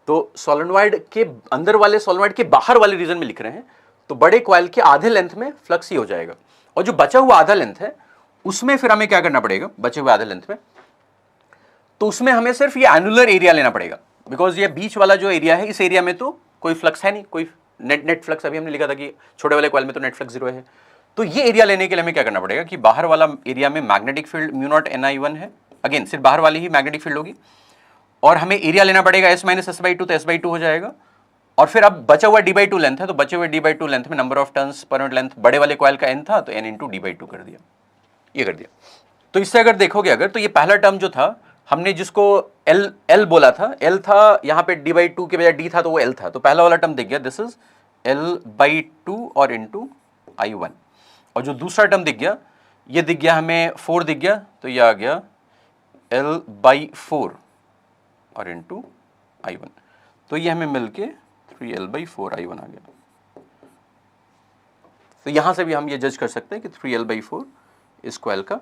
तो सोलेनॉइड के अंदर वाले सोलेनॉइड के बाहर वाले रीजन में लिख रहे हैं, तो बड़े कॉइल के आधे लेंथ में फ्लक्स ही हो जाएगा। और जो बचा हुआ आधा लेंथ है उसमें फिर हमें क्या करना पड़ेगा, बचे हुए आधे लेंथ में, तो उसमें हमें सिर्फ ये एनुलर एरिया लेना पड़ेगा, बिकॉज ये बीच वाला जो एरिया है, इस एरिया में तो कोई फ्लक्स है नहीं, कोई नेट फ्लक्स अभी हमने लिखा था कि छोटे वाले कॉइल में तो नेट फ्लक्स 0 है। तो ये एरिया लेने के लिए हमें क्या करना पड़ेगा कि बाहर वाला एरिया में मैग्नेटिक फील्ड μ0 NI1 है, अगेन सिर्फ बाहर वाली ही मैग्नेटिक फील्ड होगी, और हमें एरिया लेना पड़ेगा S - S/2, तो S/2 हो जाएगा। और फिर अब बचा हुआ d/2 लेंथ है, तो बचे हुए d/2 लेंथ में number of turns per unit length बड़े वाले कॉइल का n था, तो n इंटू d/2 कर दिया, ये कर दिया। तो इससे अगर देखोगे अगर, तो ये पहला टर्म जो था हमने जिसको L बोला था, L था यहाँ पे d/2 के बजाय d था, तो वो L था, तो पहला वाला टर्म दिख गया, दिस इज L/2 और इंटू I1। और जो दूसरा टर्म दिख गया, ये दिख गया हमें 4 दिख गया, तो ये आ गया L/4 और इंटू I1, तो ये हमें मिलके 3L/4 I1 आ गया। तो यहां से भी हम ये जज कर सकते हैं कि 3L/4 इस कॉइल का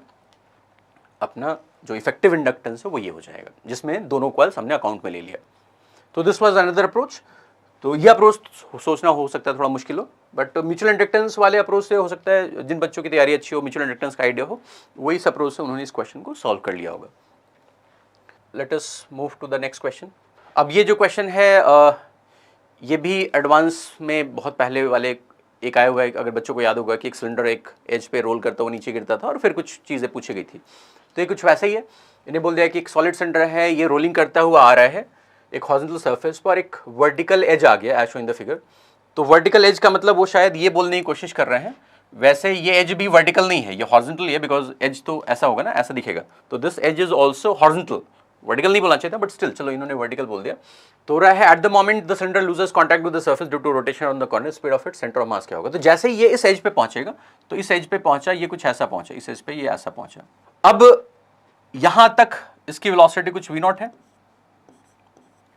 अपना जो इफेक्टिव इंडक्टेंस है वो ये हो जाएगा, जिसमें दोनों कॉइल्स हमने अकाउंट में ले लिया। तो दिस वाज अनदर अप्रोच। तो ये अप्रोच सोचना हो सकता है थोड़ा मुश्किल हो, बट म्यूचुअल इंडक्टेंस वाले अप्रोच से हो सकता है जिन बच्चों की तैयारी अच्छी हो, म्यूचुअल इंडक्टेंस का आइडिया हो, वही इस अप्रोच से उन्होंने इस क्वेश्चन को सॉल्व कर लिया होगा। Let us move to the next question. अब ये जो क्वेश्चन है ये भी एडवांस में बहुत पहले वाले एक आया हुआ है, अगर बच्चों को याद होगा कि एक सिलेंडर एक एज पे रोल करता हुआ नीचे गिरता था और फिर कुछ चीज़ें पूछी गई थी। तो ये कुछ वैसा ही है, इन्हें बोल दिया कि एक सॉलिड सिलेंडर है, ये रोलिंग करता हुआ आ रहा है एक हॉरिजॉन्टल सरफेस पर, एक वर्टिकल एज आ गया edge shown in the figure. तो वर्टिकल एज का मतलब वो शायद ये बोलने की कोशिश कर रहे हैं, वैसे ये एज भी वर्टिकल नहीं है, ये हॉरिजॉन्टल है, बिकॉज एज तो ऐसा होगा ना, ऐसा दिखेगा, तो this edge is also horizontal. Vertical नहीं बोलना चाहिए था, बट स्टिल चलो इन्होंने वर्टिकल बोल दिया। तो रहा है at the moment the cylinder loses contact with the surface due to rotation on the corner, speed of it centre of mass क्या होगा। तो जैसे ही ये इस एज पे पहुंचेगा, तो इस एज पे पहुंचा, ये कुछ ऐसा पहुंचा, इस एज पे ये ऐसा पहुंचा। अब यहां तक इसकी वेलोसिटी कुछ v0 है,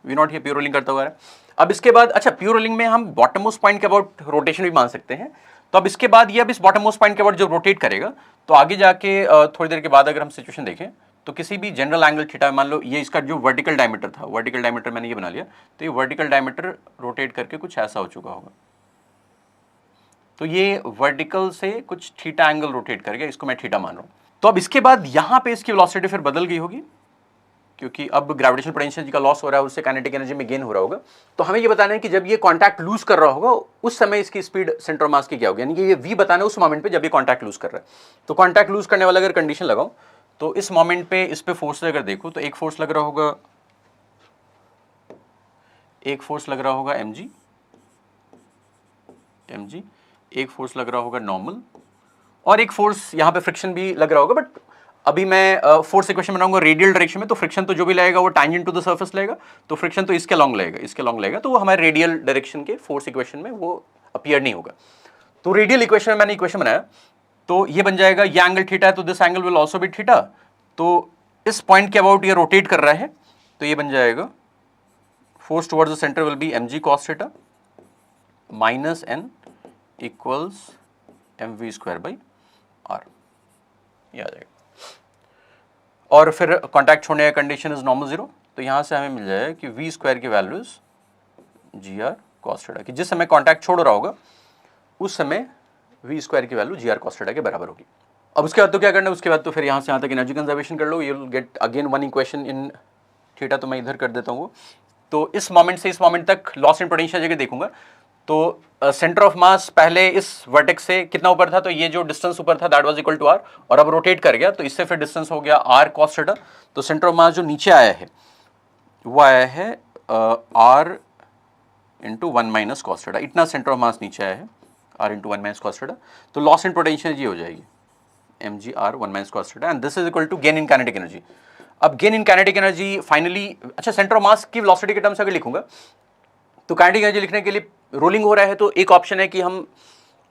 v0 ये प्योर रोलिंग करता हुआ है। अब इसके बाद अच्छा, प्योर रोलिंग में हम बॉटम मोस्ट पॉइंट के अबाउट रोटेशन भी मान सकते हैं। तो अब इसके बाद ये अब इस बॉटम मोस्ट पॉइंट के अबाउट जो रोटेट करेगा, तो आगे जाके थोड़ी देर के बाद अगर हम सिचुएशन देखें, तो किसी भी जनरल एंगल थीटा, मान लो ये इसका जो वर्टिकल डायमीटर था, वर्टिकल डायमीटर मैंने ये बना लिया, तो ये वर्टिकल डायमीटर रोटेट करके कुछ ऐसा हो चुका होगा। तो ये वर्टिकल से कुछ थीटा एंगल रोटेट कर गया, इसको मैं थीटा मान रहा हूं। तो अब इसके बाद यहां पे इसकी वेलोसिटी फिर बदल गई होगी, क्योंकि अब ग्रेविटेशनल पोटेंशियल का लॉस हो रहा है, उससे काइनेटिक एनर्जी में गेन हो रहा होगा। तो हमें ये बताना है कि जब ये कांटेक्ट लूज कर रहा होगा, उस समय इसकी स्पीड सेंटर ऑफ मास की क्या होगी, यानी कि ये v बताना है उस मोमेंट पे जब ये कांटेक्ट लूज कर रहा है। तो कांटेक्ट लूज करने वाला अगर कंडीशन लगाऊं, तो इस मोमेंट पे इस पे फोर्स अगर देखो, तो एक फोर्स लग रहा होगा, एक फोर्स लग रहा होगा mg, एक फोर्स लग रहा होगा नॉर्मल, और एक फोर्स यहाँ पे फ्रिक्शन भी लग रहा होगा। बट अभी मैं फोर्स इक्वेशन बनाऊंगा रेडियल डायरेक्शन में, तो फ्रिक्शन तो जो भी लगेगा वो टैंजेंट टू द सरफेस लगेगा, तो फ्रिक्शन तो इसके लॉन्ग लगेगा, इसके लॉन्ग लगेगा, तो वो हमारे रेडियल डायरेक्शन के फोर्स इक्वेशन में वो अपीयर नहीं होगा। तो रेडियल इक्वेशन में मैंने इक्वेशन बनाया, तो ये बन जाएगा, ये एंगल थीटा है तो this angle will also be theta. तो इस पॉइंट के अबाउट ये रोटेट कर रहा है, तो ये बन जाएगा force towards the centre will be mg cos theta minus n equals mv square by r, ये आ जाएगा। और फिर कांटेक्ट छोड़ने का कंडीशन इज नॉर्मल जीरो, तो यहां से हमें मिल जाएगा कि v स्क्वायर की value is gr cos theta, कि जिस समय कांटेक्ट छोड़ रहा होगा उस समय v स्क्वायर की वैल्यू gr cos थीटा के बराबर होगी। अब उसके बाद तो क्या करना है, उसके बाद तो फिर यहाँ से यहाँ तक एनर्जी कंजर्वेशन कर लो, you will get again one equation in theta, तो मैं इधर कर देता हूँ। तो इस मोमेंट से इस मोमेंट तक लॉस इन पोटेंशियल जगह देखूंगा, तो सेंटर ऑफ मास पहले इस वर्टेक्स से कितना ऊपर था, तो ये जो डिस्टेंस ऊपर था that was equal to r, और अब रोटेट कर गया तो इससे फिर डिस्टेंस हो गया r cos थीटा। तो सेंटर ऑफ मास जो नीचे आया है वो आया है r into 1 minus cos theta, इतना सेंटर ऑफ मास नीचे आया है r into 1 minus cos theta. तो लॉस इन पोटेंशियल ये हो जाएगी mg r 1 minus cos theta, and this is equal to gain in kinetic energy. अब gain in kinetic energy finally, अच्छा सेंटर ऑफ मास की वेलोसिटी के terms अगर लिखूंगा, तो काइनेटिक एनर्जी लिखने के लिए रोलिंग हो रहा है, तो एक ऑप्शन है कि हम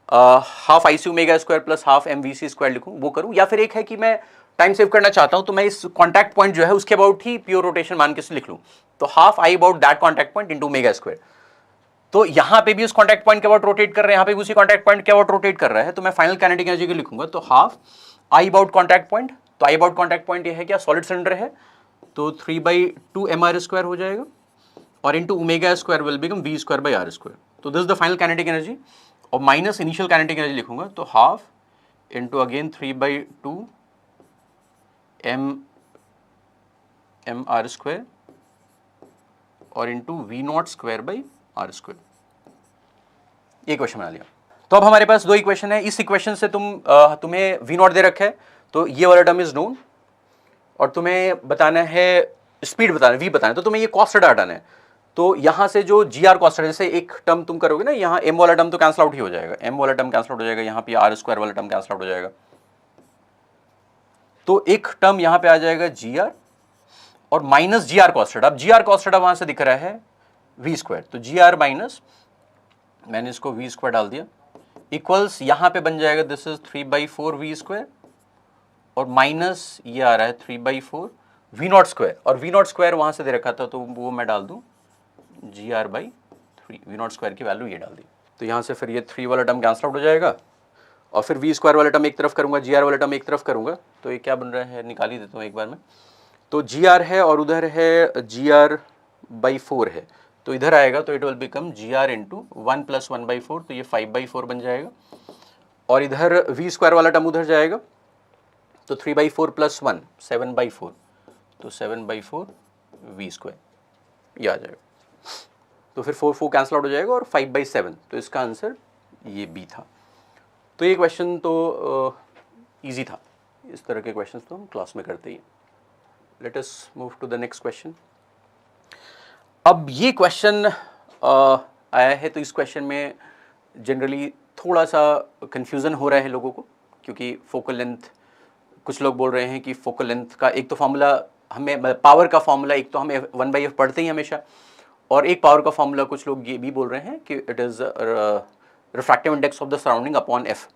half I C omega square plus half M V C square लिखूँ, वो करूँ, या फिर एक है कि मैं टाइम सेव करना चाहता हूँ, तो मैं इस कॉन्टैक्ट पॉइंट जो है उसके अबाउट ही प्योर रोटेशन मान के लिख लूँ, तो half I about that contact point into omega square. तो यहाँ पे भी उस कॉन्टैक्ट पॉइंट के अबाउट रोटेट कर रहे हैं, यहाँ पे भी उसी कॉन्टैक्ट पॉइंट के अबाउट रोटेट कर रहा है, तो मैं फाइनल काइनेटिक एनर्जी को लिखूंगा, तो half I about contact point, तो आई अबाउट कॉन्टैक्ट पॉइंट ये है क्या, सॉलिड सिलेंडर है, तो 3/2 mr स्क्वायर हो जाएगा, और into omega square will become v square by r square. तो this the final kinetic energy, और माइनस इनिशियल काइनेटिक एनर्जी लिखूंगा, तो half into again 3/2 mr square और into v naught square by r square. ये question बना लिया। तो अब हमारे पास दो इक्वेशन है, इस इक्वेशन से तुम्हें v नॉट दे रखा है, तो ये वाला टर्म इज नोन, और तुम्हें बताना है स्पीड बताना है, v बताना है, तो तुम्हें ये कॉस थीटा हटाना है। तो यहाँ से जो जी आर कॉस थीटा, जैसे एक टर्म तुम करोगे ना, यहाँ m वाला टर्म तो कैंसल आउट ही हो जाएगा, m वाला टर्म कैंसल आउट हो जाएगा, यहाँ पे r स्क्वायर वाला टर्म कैंसल आउट हो जाएगा, तो एक टर्म यहाँ पे आ जाएगा जी आर और minus G R cos theta. अब जी आर कॉस थीटा वहां से दिख रहा है v स्क्वायर, तो जी आर माइनस, मैंने इसको v स्क्वायर डाल दिया, इक्वल्स यहाँ पे बन जाएगा दिस इज 3/4 v स्क्वायर, और माइनस ये आ रहा है 3/4 v नॉट स्क्वायर, और v नॉट स्क्वायर वहां से दे रखा था, तो वो मैं डाल दूं gr/3, v नॉट स्क्वायर की वैल्यू ये डाल दी। तो यहाँ से फिर ये 3 वाला टर्म कैंसल आउट हो जाएगा, और फिर v स्क्वायर वाला टर्म एक तरफ करूंगा, gr वाला टर्म एक तरफ करूंगा, तो ये क्या बन रहा है, निकाल ही देता हूँ एक बार में। तो gr है और उधर है gr/4 है, तो इधर आएगा, तो it will become gr into 1 + 1/4, तो ये 5/4 बन जाएगा, और इधर v स्क्वायर वाला टर्म उधर जाएगा, तो 3/4 + 1 7/4, तो 7/4 v स्क्वायर, ये आ जाएगा। तो फिर 4 4 कैंसिल आउट हो जाएगा और 5/7, तो इसका आंसर ये बी था। तो ये क्वेश्चन तो इजी था, इस तरह के क्वेश्चन तो हम क्लास में करते ही। Let us move to the next question. अब ये क्वेश्चन आया है, तो इस क्वेश्चन में जनरली थोड़ा सा कन्फ्यूज़न हो रहा है लोगों को, क्योंकि फोकल लेंथ, कुछ लोग बोल रहे हैं कि फोकल लेंथ का एक तो फॉर्मूला हमें, पावर का फॉर्मूला एक तो हमें 1/f पढ़ते ही हमेशा, और एक पावर का फॉर्मूला कुछ लोग ये भी बोल रहे हैं कि it is refractive index of the surrounding upon F.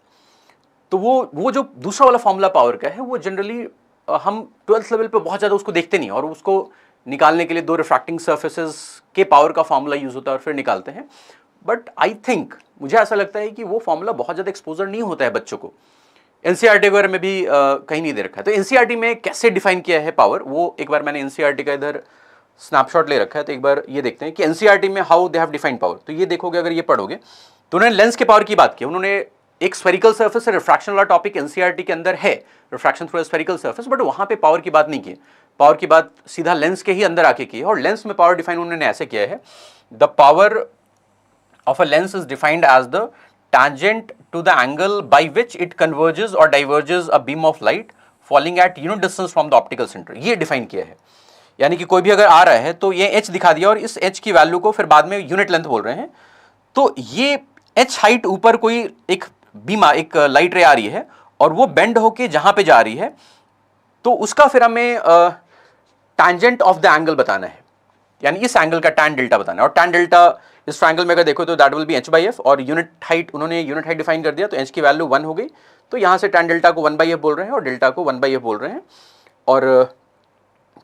तो वो जो दूसरा वाला फॉर्मूला पावर का है, वो जनरली हम 12th लेवल पे बहुत ज़्यादा उसको देखते नहीं, और उसको निकालने के लिए 2 रिफ्रैक्टिंग सर्फेसेस के पावर का फॉर्मूला यूज़ होता है और फिर निकालते हैं। बट आई थिंक, मुझे ऐसा लगता है कि वो फॉर्मूला बहुत ज़्यादा एक्सपोजर नहीं होता है बच्चों को। एनसीईआरटी वगैरह में भी कहीं नहीं दे रखा है। तो एनसीईआरटी में कैसे डिफाइन किया है पावर, वो एक बार मैंने एनसीईआरटी का इधर स्नैपशॉट ले रखा है, तो एक बार ये देखते हैं कि एनसीईआरटी में how they have defined power. तो ये देखोगे, अगर ये पढ़ोगे तो उन्होंने लेंस के पावर की बात की। उन्होंने एक स्फेरिकल सर्फेस से रिफ्रैक्शन वाला टॉपिक एनसीईआरटी के अंदर है, refraction through spherical surface, but वहां पे पावर की बात नहीं की। पावर की बात सीधा लेंस के ही अंदर आके की है, और लेंस में पावर डिफाइन उन्होंने ऐसे किया है, the power of a lens is defined as the tangent to the angle by which it converges or diverges a beam of light falling at unit distance from the optical center। ये define किया है, यानी कि कोई भी अगर आ रहा है तो ये h दिखा दिया, और इस h की वैल्यू को फिर बाद में यूनिट लेंथ बोल रहे हैं। तो ये h हाइट ऊपर कोई एक बीमा, एक लाइट रे आ रही है, और वो बेंड होके जहां पे जा रही है, तो उसका फिर हमें टैंजेंट ऑफ द एंगल बताना है, यानी इस एंगल का टैन डेल्टा बताना है। और टैन डेल्टा इस ट्रायंगल में अगर देखो तो दैट विल बी h/f, और यूनिट हाइट, उन्होंने यूनिट हाइट डिफाइन कर दिया, तो h की वैल्यू 1 हो गई। तो यहाँ से टैन डेल्टा को 1/f बोल रहे हैं और डेल्टा को 1/f बोल रहे हैं, और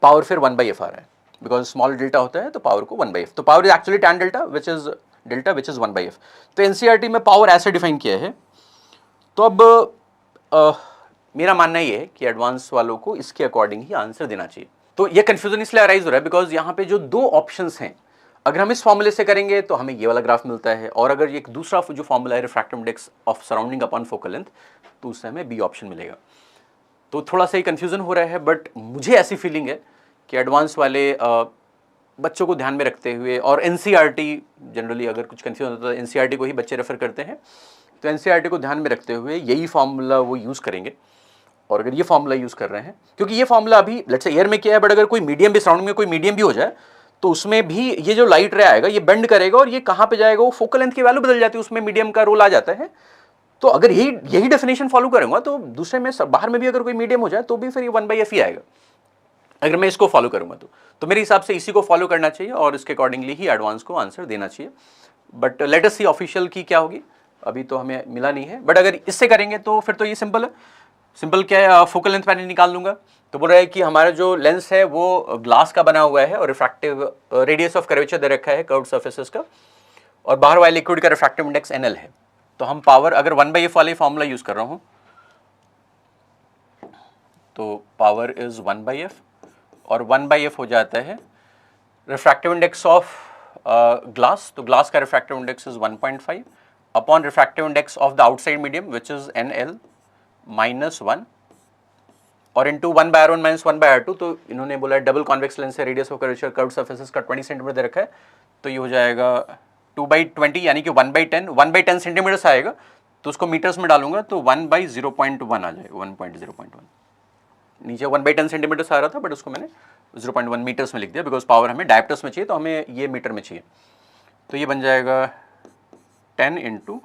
पावर फिर 1/f आ रहा है, बिकॉज स्मॉल डेल्टा होता है तो पावर को 1/f। तो power is actually tan delta which is delta which is 1/f। तो एनसीईआरटी में पावर ऐसे डिफाइन किया है। तो अब मेरा मानना ये है कि एडवांस वालों को इसके अकॉर्डिंग ही आंसर देना चाहिए। तो ये कंफ्यूजन इसलिए अराइज हो रहा है बिकॉज यहाँ पे जो 2 ऑप्शंस हैं, अगर हम इस फॉर्मूले से करेंगे तो हमें ये वाला ग्राफ मिलता है, और अगर ये एक दूसरा जो फॉर्मूला है refractive index of surrounding upon focal length, तो उससे हमें बी ऑप्शन मिलेगा। तो थोड़ा सा ही कंफ्यूजन हो रहा है, बट मुझे ऐसी फीलिंग है कि एडवांस वाले बच्चों को ध्यान में रखते हुए, और एनसीईआरटी जनरली अगर कुछ कंफ्यूजन होता है एनसीईआरटी को ही बच्चे रेफर करते हैं, तो एनसीईआरटी को ध्यान में रखते हुए यही फॉर्मूला वो यूज़ करेंगे। और अगर ये फॉर्मूला यूज़ कर रहे हैं, क्योंकि ये फॉर्मूला अभी लेट्स से एयर में किया है, बट अगर कोई मीडियम भी, सराउंडिंग में कोई मीडियम भी हो जाए, तो उसमें भी ये जो लाइट रे आएगा ये बेंड करेगा, और ये कहाँ पे जाएगा, वो फोकल लेंथ की वैल्यू बदल जाती है, उसमें मीडियम का रोल आ जाता है। तो अगर यही डेफिनेशन फॉलो करूंगा, तो दूसरे में बाहर में भी अगर कोई मीडियम हो जाए तो भी फिर ये 1/f ही आएगा, अगर मैं इसको फॉलो करूंगा तो मेरे हिसाब से इसी को फॉलो करना चाहिए, और इसके अकॉर्डिंगली ही एडवांस को आंसर देना चाहिए। But let us see official key क्या होगी, अभी तो हमें मिला नहीं है। बट अगर इससे करेंगे तो फिर तो ये सिंपल है। सिंपल क्या है, फोकल लेंथ मैंने निकाल लूंगा। तो बोल रहा है कि हमारा जो लेंस है वो ग्लास का बना हुआ है, और रिफ्रैक्टिव रेडियस ऑफ कर्वेचर दे रखा है कर्व्ड सर्फेसेस का, और बाहर वाले लिक्विड का रिफ्रैक्टिव इंडेक्स NL है। तो हम पावर, अगर 1/f वाले फॉर्मूला यूज कर रहा हूं, तो पावर इज 1/f, और 1/f हो जाता है रिफ्रैक्टिव इंडेक्स ऑफ ग्लास। तो ग्लास का refractive index is 1.5 upon refractive index of the outside medium which is NL -1, और इंटू 1/r1 - 1/r2। तो इन्होंने बोला डबल कॉन्वेक्स लेंस है, radius of curvature curved surfaces का 20 सेंटीमीटर दे रखा है, तो ये हो जाएगा 2/20, यानी कि 1/10 सेंटीमीटर आएगा। तो उसको मीटर्स में डालूंगा तो 1/0.1 आ जाएगा, 1.0.1। नीचे 1/10 सेंटीमीटर आ रहा था, बट उसको मैंने 0.1 मीटर्स में लिख दिया, बिकॉज पावर हमें डायप्टर्स में चाहिए, तो हमें ये मीटर में चाहिए। तो ये बन जाएगा 10 ×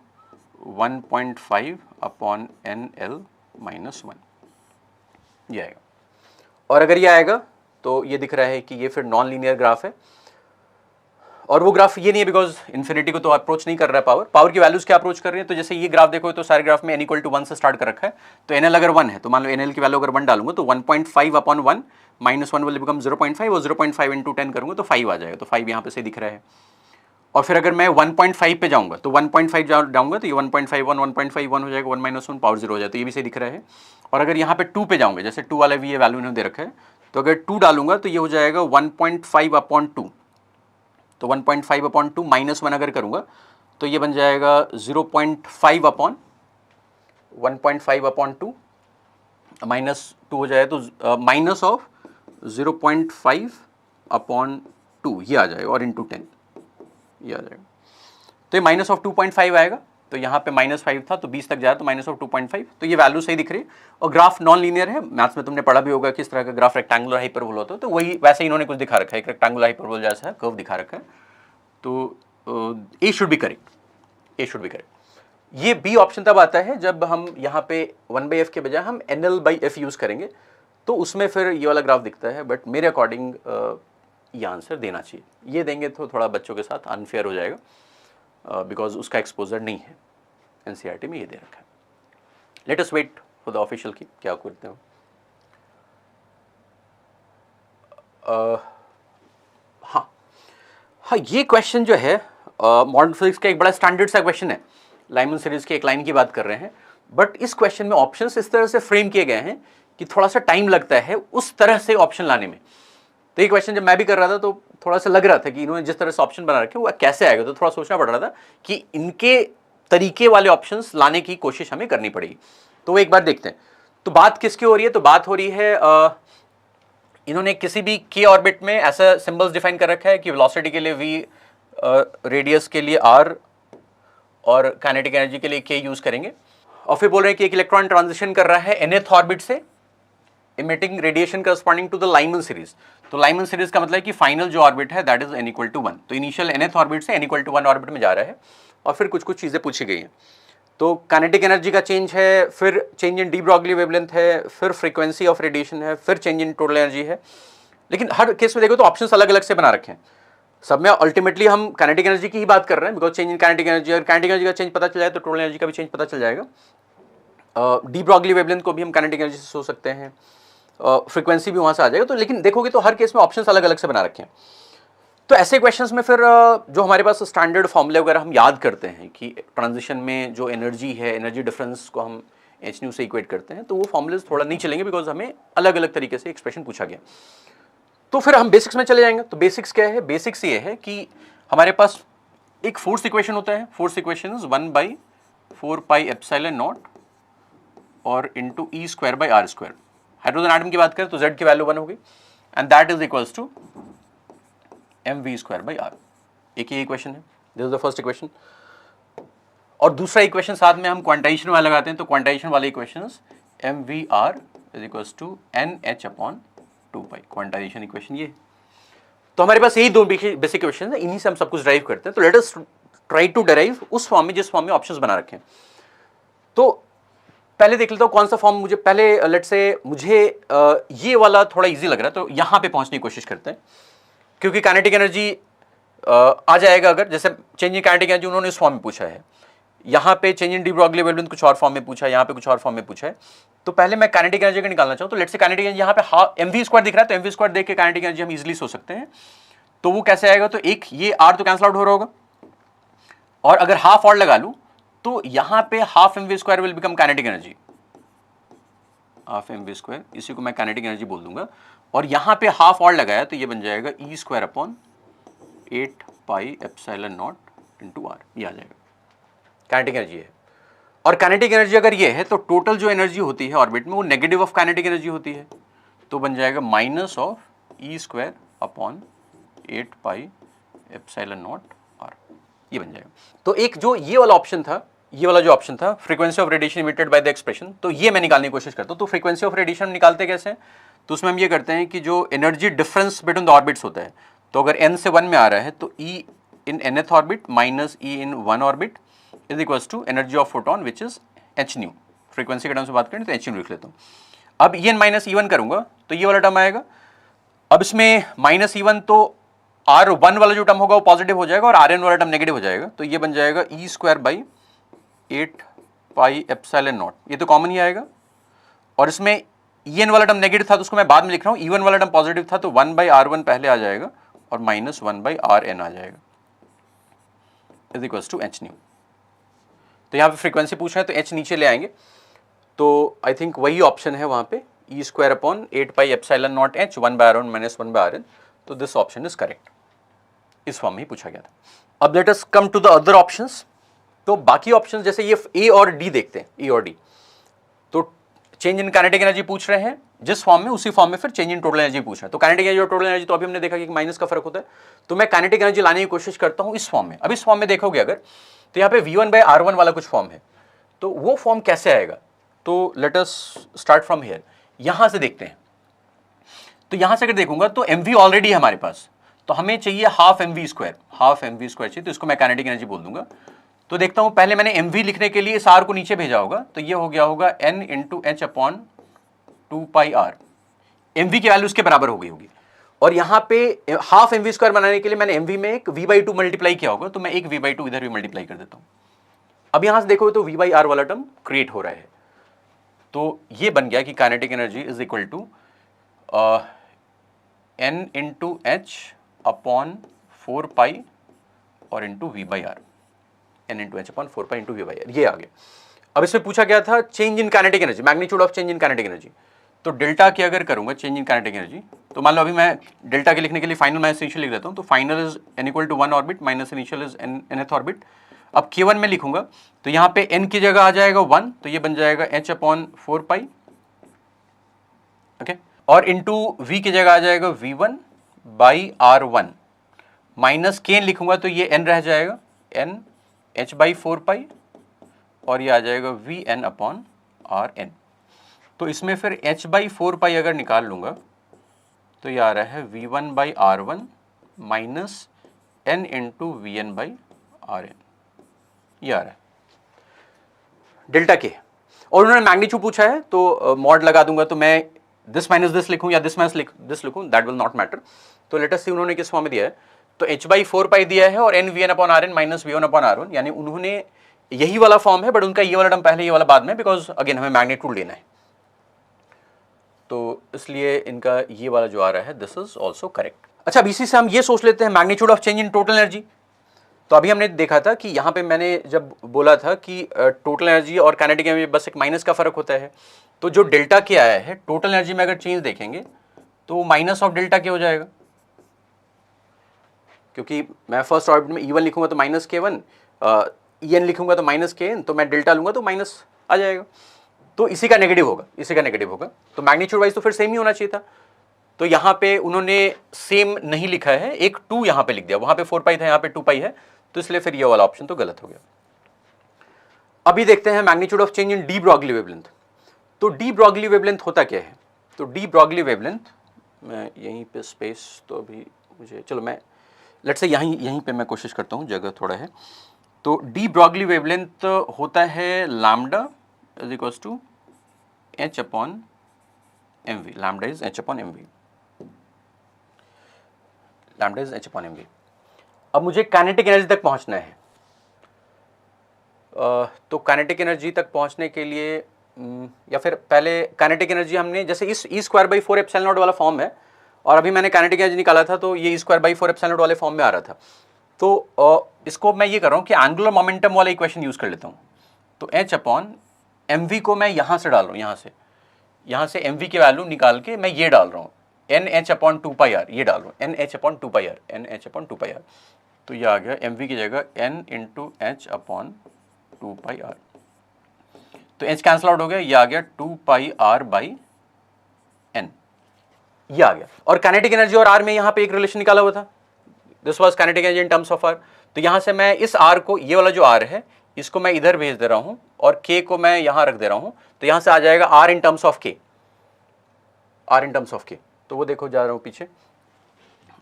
1.5 अपॉन NL -1, ये आएगा। और अगर ये आएगा तो ये दिख रहा है कि ये फिर नॉन लीनियर ग्राफ है, और वो ग्राफ ये नहीं है बिकॉज इन्फिनिटी को तो अप्रोच नहीं कर रहा है, पावर की वैल्यूज क्या अप्रोच कर रही है। तो जैसे ये ग्राफ देखो तो सारे ग्राफ में n = 1 से स्टार्ट कर रखा है, तो NL अगर 1 है तो मान लो NL की वैल्यू अगर 1 डालूंगा तो 1.5 अपॉन 1 -1 विल बिकम 0.5, और 0.5 × 10 करूंगा तो 5 आ जाएगा। तो 5 यहाँ पे से दिख रहा है। और फिर अगर मैं 1.5 पे जाऊंगा तो 1.5 जाऊंगा तो ये 1.51 1.51 हो जाएगा, 1 - 1 पावर 0 हो जाए, तो ये भी सही दिख रहा है। और अगर यहाँ पे 2 पे जाऊंगा, जैसे 2 वाला भी ये वैल्यू इन्होंने दे रखा है, तो अगर 2 डालूंगा तो ये हो जाएगा 1.5 अपॉन 2। तो 1.5 अपॉन 2 -1 अगर करूंगा तो ये बन जाएगा 0.5 अपॉन 1.5 अपॉन 2 -2 हो जाए, तो माइनस ऑफ 0.5 अपॉन 2 ये आ जाएगा, और इंटू 10। ये आ जाएगा। तो ये माइनस ऑफ 2.5 आएगा, तो यहाँ पे -5 था तो 20 तक जा रहा है, तो माइनस ऑफ 2.5, तो ये वैल्यू सही दिख रही है। और ग्राफ नॉन लीनियर है, मैथ्स में तुमने पढ़ा भी होगा किस तरह का ग्राफ रेक्टेंगुलर हाइपरबोल होता है, तो वही वैसे इन्होंने कुछ दिखा रखा है, एक रेक्टेंगुलर हाइपरबोल जैसा कर्व दिखा रखा है। तो A should be correct, A should be correct. ये बी ऑप्शन तब आता है जब हम यहाँ पे 1/f के बजाय हम NL/f यूज़ करेंगे, तो उसमें फिर ये वाला ग्राफ दिखता है। बट मेरे अकॉर्डिंग ये आंसर देना चाहिए, ये देंगे तो थोड़ा बच्चों के साथ अनफेयर हो जाएगा, बिकॉज उसका एक्सपोजर नहीं है, NCERT में ये दे रखा है। Let us wait for the official key क्या करते हो। हाँ, ये क्वेश्चन जो है मॉडर्न फिजिक्स का एक बड़ा स्टैंडर्ड सा क्वेश्चन है, लाइमन सीरीज के एक लाइन की बात कर रहे हैं, बट इस क्वेश्चन में ऑप्शंस इस तरह से फ्रेम किए गए हैं कि थोड़ा सा टाइम लगता है उस तरह से ऑप्शन लाने में। तो ये क्वेश्चन जब मैं भी कर रहा था तो थोड़ा सा लग रहा था कि इन्होंने जिस तरह से ऑप्शन बना रखे वो कैसे आएगा, तो थोड़ा सोचना पड़ रहा था कि इनके तरीके वाले ऑप्शंस लाने की कोशिश हमें करनी पड़ेगी। तो वो एक बार देखते हैं। तो बात किसकी हो रही है, तो बात हो रही है इन्होंने किसी भी k ऑर्बिट में ऐसा सिंबल्स डिफाइन कर रखा है कि वेलोसिटी के लिए v, रेडियस के लिए r और काइनेटिक एनर्जी के लिए k यूज करेंगे। और फिर बोल रहे हैं कि एक इलेक्ट्रॉन ट्रांजिशन कर रहा है nth ऑर्बिट से emitting radiation corresponding to the Lyman series. तो लाइमन सीरीज का मतलब है कि फाइनल जो ऑर्बिट है दैट इज n=1। तो इनिशियल nth ऑर्बिट से n=1 ऑर्बिट में जा रहा है, और फिर कुछ कुछ चीज़ें पूछी गई हैं। तो काइनेटिक एनर्जी का चेंज है, फिर change in de Broglie wavelength है, फिर फ्रीक्वेंसी ऑफ रेडिएशन है, फिर चेंज इन टोटल एनर्जी है। लेकिन हर केस में देखो तो ऑप्शंस अलग अलग से बना रखे हैं, सब में अल्टीमेटली हम काइनेटिक एनर्जी की ही बात कर रहे हैं, because change in kinetic energy, और काइनेटिक एनर्जी का चेंज पता चल जाए तो टोटल एनर्जी का भी चेंज पता चल जाएगा। डी ब्रॉगली वेवलेंथ को भी हम काइनेटिक एनर्जी से सोच सकते हैं, फ्रीक्वेंसी भी वहाँ से आ जाएगा। तो लेकिन देखोगे तो हर केस में ऑप्शंस अलग अलग से बना रखे हैं। तो ऐसे क्वेश्चंस में फिर जो हमारे पास स्टैंडर्ड फॉर्मूले वगैरह हम याद करते हैं कि ट्रांजिशन में जो एनर्जी है, एनर्जी डिफरेंस को हम h से इक्वेट करते हैं, तो वो फॉर्मूलेज थोड़ा नहीं चलेंगे बिकॉज हमें अलग अलग तरीके से एक्सप्रेशन पूछा गया। तो फिर हम बेसिक्स में चले जाएंगे। तो बेसिक्स क्या है, बेसिक्स ये है कि हमारे पास एक फोर्स इक्वेशन होता है, फोर्स इक्वेशन 1/4πε0 और इंटू E²/r²। हाइड्रोजन एटम की बात करें तो Z की वैल्यू 1 होगी, and that is equals to mv²/r। एक ही इक्वेशन है, this is the first equation. और दूसरा इक्वेशन साथ में हम क्वांटाइजेशन वाला लगाते हैं, तो क्वांटाइजेशन वाले equations mvr is equals to nh/2π, quantization equation ये। तो हमारे पास यही दो बेसिक इक्वेशन है, इन्हीं से हम सब कुछ ड्राइव करते हैं। तो let us try to derive उस फॉर्म में जिस फॉर्म में ऑप्शंस बना रखे हैं। तो पहले देख लेता हूँ कौन सा फॉर्म मुझे पहले, लेट से मुझे ये वाला थोड़ा इजी लग रहा है, तो यहाँ पे पहुँचने की कोशिश करते हैं, क्योंकि काइनेटिक एनर्जी आ जाएगा अगर, जैसे चेंज इन काइनेटिक एनर्जी उन्होंने इस फॉर्म में पूछा है, यहाँ पे change in de Broglie wavelength कुछ और फॉर्म में पूछा है, यहाँ पे कुछ और फॉर्म में पूछा है। तो पहले मैं काइनेटिक एनर्जी का निकालना चाहूँ, तो लेट्स से काइनेटिक एनर्जी यहाँ पे mv² दिख रहा है, तो mv² देख के काइनेटिक एनर्जी हम इजीली सोच सकते हैं। तो वो कैसे आएगा, तो एक ये r तो कैंसल आउट हो रहा होगा, और अगर हाफ और लगा लूँ तो यहाँ पे half mv² will become kinetic energy, half mv², इसी को मैं काइनेटिक एनर्जी बोल दूंगा। और यहाँ पे हाफ और लगाया तो ये बन जाएगा E²/8πε0 इंटू r, ये आ जाएगा काइनेटिक एनर्जी है। और काइनेटिक एनर्जी अगर ये है तो टोटल जो एनर्जी होती है ऑर्बिट में वो नेगेटिव ऑफ काइनेटिक एनर्जी होती है, तो बन जाएगा -of E²/8πε0r, ये बन जाएगा। तो एक जो ये वाला ऑप्शन था, ये वाला जो ऑप्शन था frequency of radiation emitted by the expression, तो ये मैं निकालने की कोशिश करता हूँ। तो फ्रीक्वेंसी ऑफ रेडिएशन निकालते कैसे हैं, तो उसमें हम ये करते हैं कि जो energy difference between the orbits होता है, तो अगर n से 1 में आ रहा है तो E in nth orbit minus E in 1 orbit is equals to energy of photon which is hν। Frequency के टर्म से बात करें तो hν लिख लेता हूँ। अब En माइनस E1 करूँगा तो ये वाला टर्म आएगा। अब इसमें -E1 तो R1 वाला जो टर्म होगा वो पॉजिटिव हो जाएगा और Rn वाला टर्म नेगेटिव हो जाएगा, तो ये बन जाएगा E²/8πε0, ये तो कॉमन ही आएगा। और इसमें En वाला टर्म नेगेटिव था तो उसको मैं बाद में लिख रहा हूँ, E1 वाला टर्म पॉजिटिव था तो 1/R1 पहले आ जाएगा और -1/Rn आ जाएगा इज इक्वल्स टू hν। तो यहाँ पे फ्रीक्वेंसी पूछ रहे हैं तो h नीचे ले आएंगे, तो आई थिंक वही ऑप्शन है वहाँ पे E²/8πε0h 1/R1 -1/Rn, तो दिस ऑप्शन इज करेक्ट, इस फॉर्म में ही पूछा गया था। अब let us come to the other options. तो बाकी ऑप्शंस जैसे ये A और D देखते हैं, E और D। तो चेंज इन काइनेटिक एनर्जी पूछ रहे हैं, जिस फॉर्म में उसी फॉर्म में फिर चेंज इन टोटल एनर्जी पूछ रहा है। तो काइनेटिक एनर्जी और टोटल एनर्जी तो अभी हमने देखा कि माइनस का फर्क होता है, तो मैं काइनेटिक एनर्जी लाने की कोशिश करता हूं इस फॉर्म में। अब इस फॉर्म में देखोगे अगर, तो यहाँ पे V1/R1 वाला कुछ फॉर्म है, तो वो फॉर्म कैसे आएगा? तो let us start from here, यहां से देखते हैं। तो यहां से अगर देखूंगा तो mv ऑलरेडी है हमारे पास, तो हमें चाहिए हाफ mv स्क्वायर चाहिए, तो इसको मैं काइनेटिक एनर्जी बोल दूंगा। तो देखता हूं, पहले मैंने mv लिखने के लिए इस r को नीचे भेजा होगा, तो ये हो गया होगा n into H upon 2πr, mv की वैल्यू उसके बराबर हो गई होगी। और यहां पे हाफ mv स्क्वायर बनाने के लिए मैंने mv में एक v/2 मल्टीप्लाई किया होगा, तो मैं एक v/2 इधर भी मल्टीप्लाई कर देता हूं। अब यहां से देखो तो v/r वाला टर्म क्रिएट हो रहा है, तो ये बन गया कि kinetic energy is equal to n into H upon 4π और into v/r, n into H upon 4π into v/r, ये आ गया। अब इसमें पूछा गया था change in kinetic energy, magnitude of change in kinetic energy. तो डेल्टा की अगर करूंगा चेंज इन काइनेटिक एनर्जी, तो मान लो अभी मैं डेल्टा के लिखने के लिए फाइनल माइनस इनिशियल लिख देता हूं, तो final is n equal to 1 orbit minus initial is nth orbit. अब k1 में लिखूंगा तो यहाँ पे n की जगह आ जाएगा 1, तो ये बन जाएगा h अपॉन 4π, ओके, और इंटू v की जगह आ जाएगा v1/r1 माइनस k लिखूंगा तो ये n रह जाएगा n h/4π, और ये आ जाएगा vn अपॉन rn। तो इसमें फिर h/4π अगर निकाल लूंगा तो ये आ रहा है v1/r1 minus n into vn/rn, ये आ रहा है डेल्टा के। और उन्होंने मैग्नीट्यूड पूछा है, तो मॉड लगा दूंगा, तो मैं दिस माइनस दिस लिखूं या दिस माइनस दिस लिखूं, दैट विल नॉट मैटर। तो लेट अस सी उन्होंने किस फॉर्म में दिया है, तो h/4π दिया है और n vn upon rn minus v1 upon r1, यानी उन्होंने यही वाला फॉर्म है, बट उनका ये वाला टर्म पहले, ये वाला बाद में, बिकॉज अगेन हमें मैग्नीट्यूड लेना है, तो इसलिए इनका ये वाला जो आ रहा है दिस इज ऑल्सो करेक्ट। अच्छा, अब इसी से हम ये सोच लेते हैं magnitude of change in total energy. तो अभी हमने देखा था कि यहाँ पे मैंने जब बोला था कि टोटल एनर्जी और काइनेटिक एनर्जी बस एक माइनस का फर्क होता है, तो जो डेल्टा के आया है टोटल एनर्जी में अगर चेंज देखेंगे तो माइनस ऑफ डेल्टा के हो जाएगा, क्योंकि मैं फर्स्ट ऑर्बिट में E1 लिखूंगा तो माइनस k1, En लिखूंगा तो माइनस kn, तो मैं डेल्टा लूंगा तो माइनस आ जाएगा, तो इसी का नेगेटिव होगा, इसी का नेगेटिव होगा। तो मैग्नीट्यूड वाइज तो फिर सेम ही होना चाहिए था, तो यहाँ पे उन्होंने सेम नहीं लिखा है, एक 2 यहाँ पे लिख दिया, वहां पे 4π था, यहाँ पे 2π है, तो इसलिए फिर ये वाला ऑप्शन तो गलत हो गया। अभी देखते हैं magnitude of change in de Broglie wavelength. तो डी ब्रॉगली वेवलेंथ होता क्या है? तो डी ब्रॉगली वेवलेंथ, मैं यहीं पे स्पेस, तो अभी मुझे, चलो मैं लेट्स से यहीं पे मैं कोशिश करता हूँ, जगह थोड़ा है। तो डी ब्रॉगली वेवलेंथ होता है lambda is equals to h upon mv, lambda is h upon mv, lambda is h upon mv। अब मुझे काइनेटिक एनर्जी तक पहुंचना है, तो काइनेटिक एनर्जी तक पहुंचने के लिए या फिर पहले काइनेटिक एनर्जी हमने जैसे इस E²/4 एप्सिलॉन नॉट वाला फॉर्म है, और अभी मैंने काइनेटिक एनर्जी निकाला था तो ये E²/4 एप्सिलॉन नॉट वाले फॉर्म में आ रहा था। तो इसको मैं ये कर रहा हूँ कि एंगुलर मोमेंटम वाला इक्वेशन यूज़ कर लेता हूँ। तो h अपॉन mv को मैं यहाँ से डाल रहा हूँ, यहाँ से mv की वैल्यू निकाल के मैं ये डाल रहा हूँ, nh अपॉन 2πr, ये डाल रहा हूँ nh upon 2πr, nh upon 2πr, तो ये आ गया mv की जगह n into h upon 2πr, तो h कैंसल आउट हो गया, ये आ गया 2πr/n, ये आ गया। और काइनेटिक एनर्जी और r में यहाँ पे एक रिलेशन निकाला हुआ था, this was kinetic energy in terms of r। तो यहाँ से मैं इस r को, ये वाला जो r है, इसको मैं इधर भेज दे रहा हूँ और k को मैं यहाँ रख दे रहा हूँ, तो यहाँ से आ जाएगा r in terms of k, r in terms of k। तो वो देखो, जा रहा हूँ पीछे,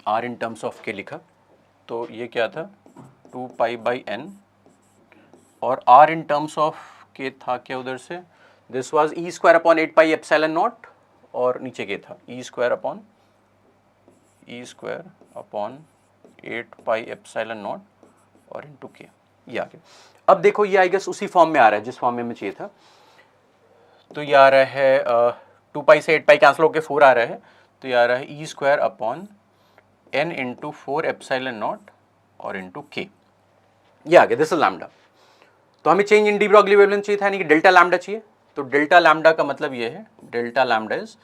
r in terms of k लिखा, तो ये क्या था 2π/n, और r in terms of k था क्या उधर से, this was E² upon 8π epsilon naught, और नीचे k था E² अपॉन 8π एप्सिलॉन नॉट और इंटू k, ये आ गया। अब देखो ये आई गेस उसी फॉर्म में आ रहा है जिस फॉर्म में हमें चाहिए था, तो ये आ रहा है 2π से 8π कैंसिल होकर 4 आ रहा है, तो ये आ रहा है E² upon n into 4 epsilon naught और इंटू k, ये आ गया, दिस इज लैम्डा। तो हमें change in de Broglie wavelength चाहिए था, यानी कि डेल्टा लैम्डा चाहिए। तो डेल्टा लैम्डा का मतलब ये है, डेल्टा लैम्डा इज,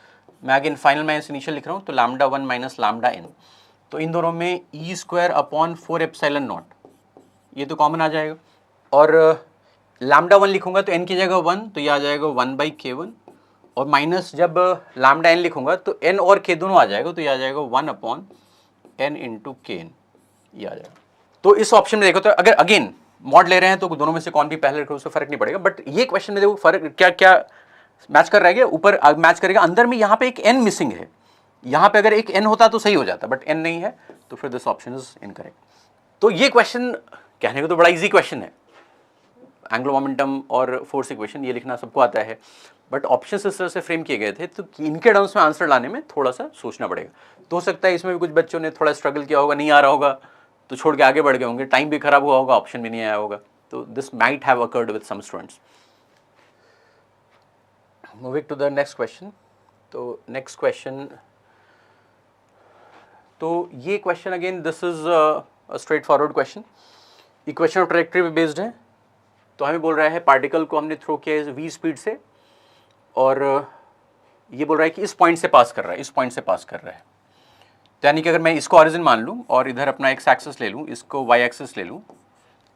मैं अगेन फाइनल माइनस इनिशियल लिख रहा हूँ, तो लैम्डा 1 माइनस लैम्डा n, तो इन दोनों में E² अपॉन 4 एप्सिलॉन नॉट, ये तो कॉमन आ जाएगा, और लैम्डा 1 लिखूंगा तो n की जगह 1, तो ये आ जाएगा 1/k1, और माइनस जब लैम्डा एन लिखूंगा तो एन और के दोनों आ जाएगा, तो ये आ जाएगा 1/n इंटू के एन, ये आ जाएगा। तो इस ऑप्शन में देखो तो अगर अगेन मॉड ले रहे हैं तो दोनों में से कौन भी पहले रखो उससे फर्क नहीं पड़ेगा, बट ये क्वेश्चन में देखो फर्क क्या क्या मैच कर रहा है, ऊपर मैच करेगा, अंदर में यहाँ पे एक एन मिसिंग है, यहाँ पे अगर एक एन होता तो सही हो जाता, बट एन नहीं है, तो फिर दिस ऑप्शन इज इनकरेक्ट। तो ये क्वेश्चन कहने को तो बड़ा इजी क्वेश्चन है, एंग्लो मोमेंटम और फोर्स इक्वेशन ये लिखना सबको आता है, बट ऑप्शन इस तरह से फ्रेम किए गए थे तो इनके टर्म्स में आंसर लाने में थोड़ा सा सोचना पड़ेगा। तो हो सकता है इसमें भी कुछ बच्चों ने थोड़ा स्ट्रगल किया होगा, नहीं आ रहा होगा तो छोड़ के आगे बढ़ गए होंगे, टाइम भी खराब हुआ होगा, ऑप्शन भी नहीं आया होगा, तो this might have occurred with some students. Moving to the next question. तो नेक्स्ट क्वेश्चन, तो ये question again this is a straight forward question, equation of trajectory पे बेस्ड है। तो हमें बोल रहा है पार्टिकल को हमने थ्रो किया है v स्पीड से, और ये बोल रहा है कि इस पॉइंट से पास कर रहा है, इस पॉइंट से पास कर रहा है। तो यानी कि अगर मैं इसको ऑरिजिन मान लूँ और इधर अपना एक्स एक्सिस ले लूँ, इसको वाई एक्सिस ले लूँ,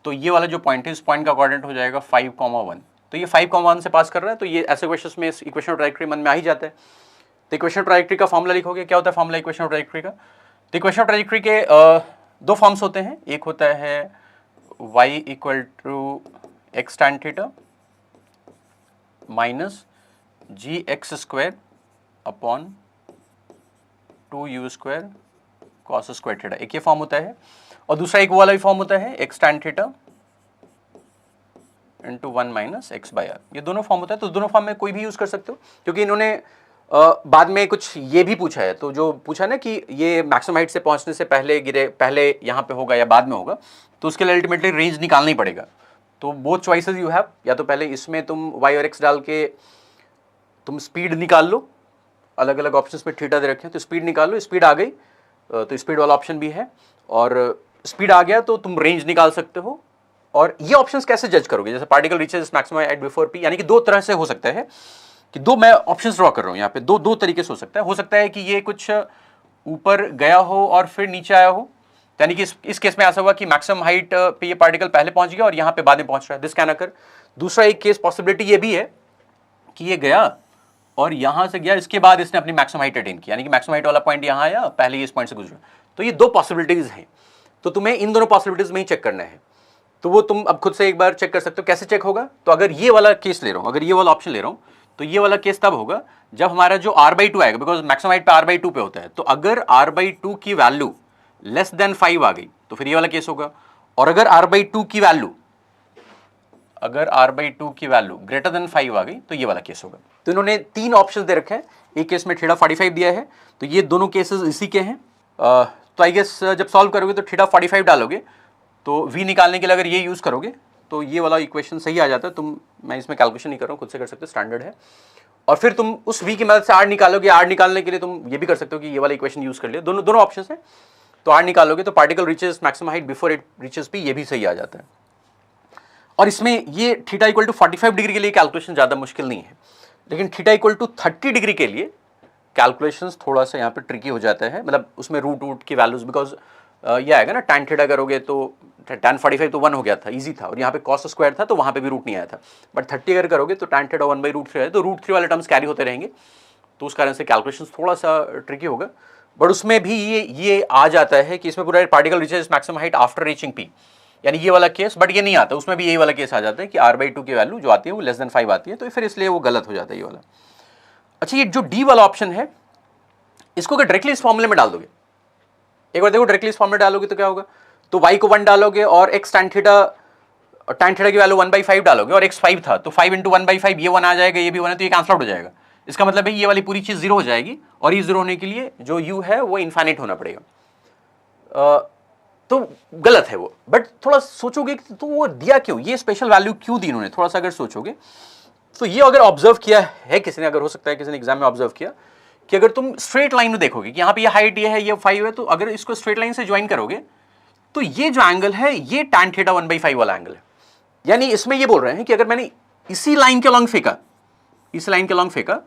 तो ये वाला जो पॉइंट है इस पॉइंट का कोऑर्डिनेट हो जाएगा 5,1। तो ये 5,1 से पास कर रहा है, तो ये ऐसे क्वेश्चन में इक्वेशन ऑफ ट्रैजेक्टरी मन में आ ही जाता है। तो इक्वेशन ऑफ ट्रैजेक्टरी का फॉर्मूला लिखोगे, क्या होता है फॉर्मूला इक्वेशन ऑफ ट्रैजेक्टरी का? तो इक्वेशन ऑफ ट्रैजेक्टरी के दो फॉर्म्स होते हैं, एक होता है y equal to X tan theta minus G X square upon 2u square cos square theta, एक ये फॉर्म होता है, और दूसरा एक वो वाला भी फॉर्म होता है X tan theta into 1 minus X by R, ये दोनों फॉर्म होता है। तो दोनों फॉर्म में कोई भी यूज़ कर सकते हो, क्योंकि इन्होंने बाद में कुछ ये भी पूछा है, तो जो पूछा ना कि ये मैक्सिमम हाइट से पहुंचने से पहले गिरे, पहले यहाँ पे होगा या बाद में होगा, तो उसके लिए अल्टीमेटली रेंज निकालना ही पड़ेगा। तो बोथ चॉइसेस यू हैव, या तो पहले इसमें तुम y और x डाल के तुम स्पीड निकाल लो, अलग अलग ऑप्शंस में थीटा दे रखे हैं, तो स्पीड निकाल लो, स्पीड आ गई तो स्पीड वाला ऑप्शन भी है, और स्पीड आ गया तो तुम रेंज निकाल सकते हो। और ये ऑप्शंस कैसे जज करोगे, जैसे particle reaches maximum height before p, यानी कि दो तरह से हो सकता है कि दो मैं ऑप्शंस ड्रॉ कर रहा हूँ यहाँ पे, दो तरीके से हो सकता है कि ये कुछ ऊपर गया हो और फिर नीचे आया हो, यानी कि इस केस में ऐसा हुआ कि मैक्सिमम हाइट पे ये पार्टिकल पहले पहुंच गया और यहाँ पे बाद में पहुंच रहा है, दिस कैन अकर। दूसरा एक केस पॉसिबिलिटी ये भी है कि ये गया और यहाँ से गया, इसके बाद इसने अपनी मैक्सिमम हाइट अटेन की, यानी कि मैक्सिमम हाइट वाला पॉइंट यहाँ आया, पहले इस पॉइंट से गुजरा। तो ये दो पॉसिबिलिटीज हैं, तो तुम्हें इन दोनों पॉसिबिलिटीज में ही चेक करना है। तो वो तुम अब खुद से एक बार चेक कर सकते हो, कैसे चेक होगा? तो अगर ये वाला केस ले रहा हूँ, अगर ये वाला ऑप्शन ले रहा हूँ, तो ये वाला केस तब होगा जब हमारा जो r/2 आएगा, बिकॉज मैक्सिमम हाइट पे r/2 पे होता है, तो अगर r/2 की वैल्यू लेस देन 5 आ गई तो फिर ये वाला केस होगा, और अगर r/2 की वैल्यू ग्रेटर देन 5 आ गई तो ये वाला केस होगा। तो इन्होंने तीन ऑप्शन दे रखे हैं, एक केस में थीटा 45 दिया है, तो ये दोनों केसेस इसी के हैं। तो आई गेस जब सॉल्व करोगे तो थीटा 45 डालोगे, तो v निकालने के लिए अगर ये यूज़ करोगे तो ये वाला इक्वेशन सही आ जाता है। मैं इसमें कैलकुलेशन नहीं कर रहा हूँ, खुद से कर सकते हो, स्टैंडर्ड है। और फिर तुम उस v की मदद से r निकालोगे, r निकालने के लिए तुम ये भी कर सकते हो कि ये वाला इक्वेशन यूज़ कर लिया, दोनों ऑप्शन है। तो r निकालोगे तो particle reaches maximum height before it reaches p, ये भी सही आ जाता है। और इसमें ये थीटा इक्वल टू 45 डिग्री के लिए कैलकुलेशन ज़्यादा मुश्किल नहीं है, लेकिन थीटा इक्वल टू 30 डिग्री के लिए कैलकुलेशंस थोड़ा सा यहाँ पे ट्रिकी हो जाता है, मतलब उसमें रूट की वैल्यूज, बिकॉज ये आएगा ना tan थीटा करोगे तो tan 45 तो 1 हो गया था, इजी था, और यहाँ पे cos स्क्वायर था तो वहाँ पे भी रूट नहीं आया था, बट 30 अगर करोगे तो tan थीटा 1/√3 है, तो √3 वाले टर्म्स कैरी होते रहेंगे, तो उस कारण से कैलकुलेशंस थोड़ा सा ट्रिकी होगा। बट उसमें भी ये आ जाता है कि इसमें पूरा particle reaches maximum height after reaching p, यानी ये वाला केस, बट ये नहीं आता, उसमें भी यही वाला केस आ जाता है कि r/2 की वैल्यू जो आती है वो लेस देन 5 आती है, तो फिर इसलिए वो गलत हो जाता है ये वाला। अच्छा, ये जो डी वाला ऑप्शन है, इसको अगर डायरेक्टली इस फॉर्मूले में डाल दोगे, एक बार देखो डायरेक्टली इस फॉर्मूले डालोगे तो क्या होगा, तो y को 1 डालोगे और x tan थीटा की वैल्यू 1/5 डालोगे, और x 5 था तो 5 × 1/5, ये 1 आ जाएगा, ये भी 1 है, तो ये कैंसल आउट हो जाएगा। इसका मतलब है ये वाली पूरी चीज़ 0 हो जाएगी, और ये 0 होने के लिए जो u है वो इनफाइनाइट होना पड़ेगा, तो गलत है वो। बट थोड़ा सोचोगे तो वो दिया क्यों, ये स्पेशल वैल्यू क्यों दी इन्होंने, थोड़ा सा अगर सोचोगे तो ये अगर ऑब्जर्व किया है किसी ने, अगर हो सकता है किसी ने एग्जाम में ऑब्जर्व किया कि अगर तुम स्ट्रेट लाइन में देखोगे कि यहाँ पे ये हाइट ये है, ये 5 है, तो अगर इसको स्ट्रेट लाइन से ज्वाइन करोगे तो ये जो एंगल है ये tan थीटा 1/5 वाला एंगल है। यानी इसमें ये बोल रहे हैं कि अगर मैंने इसी लाइन के लॉन्ग फेंका, इस लाइन के लॉन्ग फेंका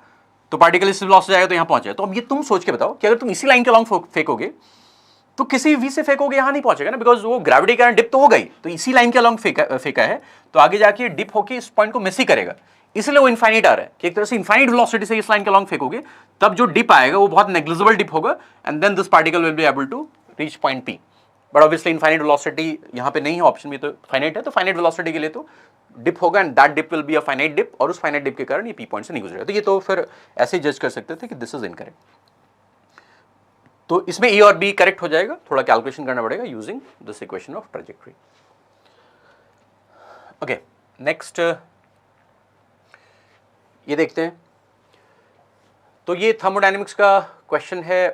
तो पार्टिकल इससे लॉस हो जाएगा, तो यहाँ पहुंच जाए। तो अब ये तुम सोच के बताओ कि अगर तुम इसी लाइन के लॉन्ग फेंकोगे तो किसी v से फेंकोगे यहाँ नहीं पहुंचेगा ना, बिकॉज वो ग्रेविटी के कारण डिप तो हो गई, तो इसी लाइन के लॉन्ग फेंका है तो आगे जाके डिप होके इस पॉइंट को मिस ही करेगा, इसलिए वो इनफाइनाइट आ रहा है कि एक तरह से इनफाइनाइट वेलोसिटी से इस लाइन के अलॉन्ग फेंकोगे तब जो डिप आएगा वो बहुत नेग्लिजिबल डिप होगा and then this particle will be able to reach point P. But obviously infinite velocity यहाँ पे नहीं है, ऑप्शन में तो फाइनाइट है, तो फाइनाइट वेलोसिटी के लिए तो डिप होगा and that dip will be a finite dip, और उस फाइनाइट डिप के कारण ये पी पॉइंट से नहीं गुजरेगा। तो ये तो फिर ऐसे जज कर सकते थे कि दिस इज इनकरेक्ट। तो इसमें ए और बी करेक्ट हो जाएगा, थोड़ा कैलकुलेशन करना पड़ेगा using this equation of trajectory. Okay, next ये देखते हैं। तो ये थर्मोडायनेमिक्स का क्वेश्चन है,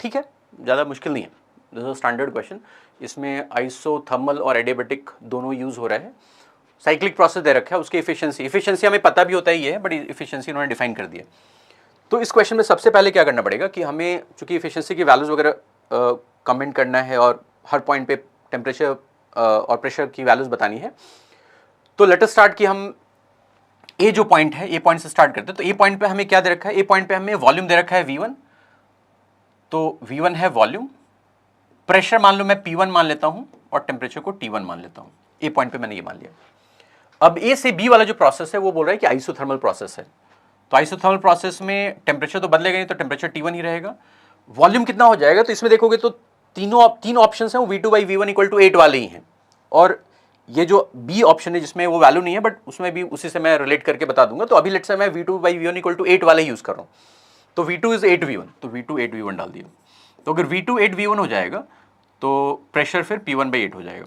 ठीक है, ज़्यादा मुश्किल नहीं है, दिस इज स्टैंडर्ड क्वेश्चन। इसमें आइसोथर्मल और एडियाबेटिक दोनों यूज हो रहे हैं। साइक्लिक प्रोसेस दे रखा है, उसकी इफिशिएंसी हमें पता भी होता ही है, बट इफिशिएंसी उन्होंने डिफाइन कर दिया। तो इस क्वेश्चन में सबसे पहले क्या करना पड़ेगा कि हमें चूंकि इफिशिएंसी की वैल्यूज वगैरह कमेंट करना है और हर पॉइंट पे टेम्परेचर और प्रेशर की वैल्यूज बतानी है। तो लेट अस स्टार्ट कि हम ए जो पॉइंट है, ए पॉइंट से स्टार्ट करते हैं। तो ए पॉइंट पे हमें क्या दे रखा है, ए पॉइंट पे हमें वॉल्यूम दे रखा है V1, तो V1 है वॉल्यूम, प्रेशर मान लो मैं P1 मान लेता हूं और टेम्परेचर को T1 मान लेता हूं। ए पॉइंट पे मैंने ये मान लिया। अब ए से बी वाला जो प्रोसेस है वो बोल रहा है कि आइसोथर्मल प्रोसेस है। तो आइसोथर्मल प्रोसेस में टेम्परेचर तो बदलेगा नहीं, तो टेम्परेचर T1 ही रहेगा। वॉल्यूम कितना हो जाएगा, तो इसमें देखोगे तो तीन ऑप्शन है, वो V2/V1 इक्वल टू 8 वाले ही हैं, और ये जो बी ऑप्शन है जिसमें वो वैल्यू नहीं है, बट उसमें भी उसी से मैं रिलेट करके बता दूंगा। तो अभी लेट्स से मैं V2/V1 इक्वल टू 8 वाले ही यूज कर रहा हूँ। तो V2 इज 8V1, तो V2 8V1 डाल दिया। तो अगर V2 8V1 हो जाएगा तो प्रेशर फिर P1/8 हो जाएगा।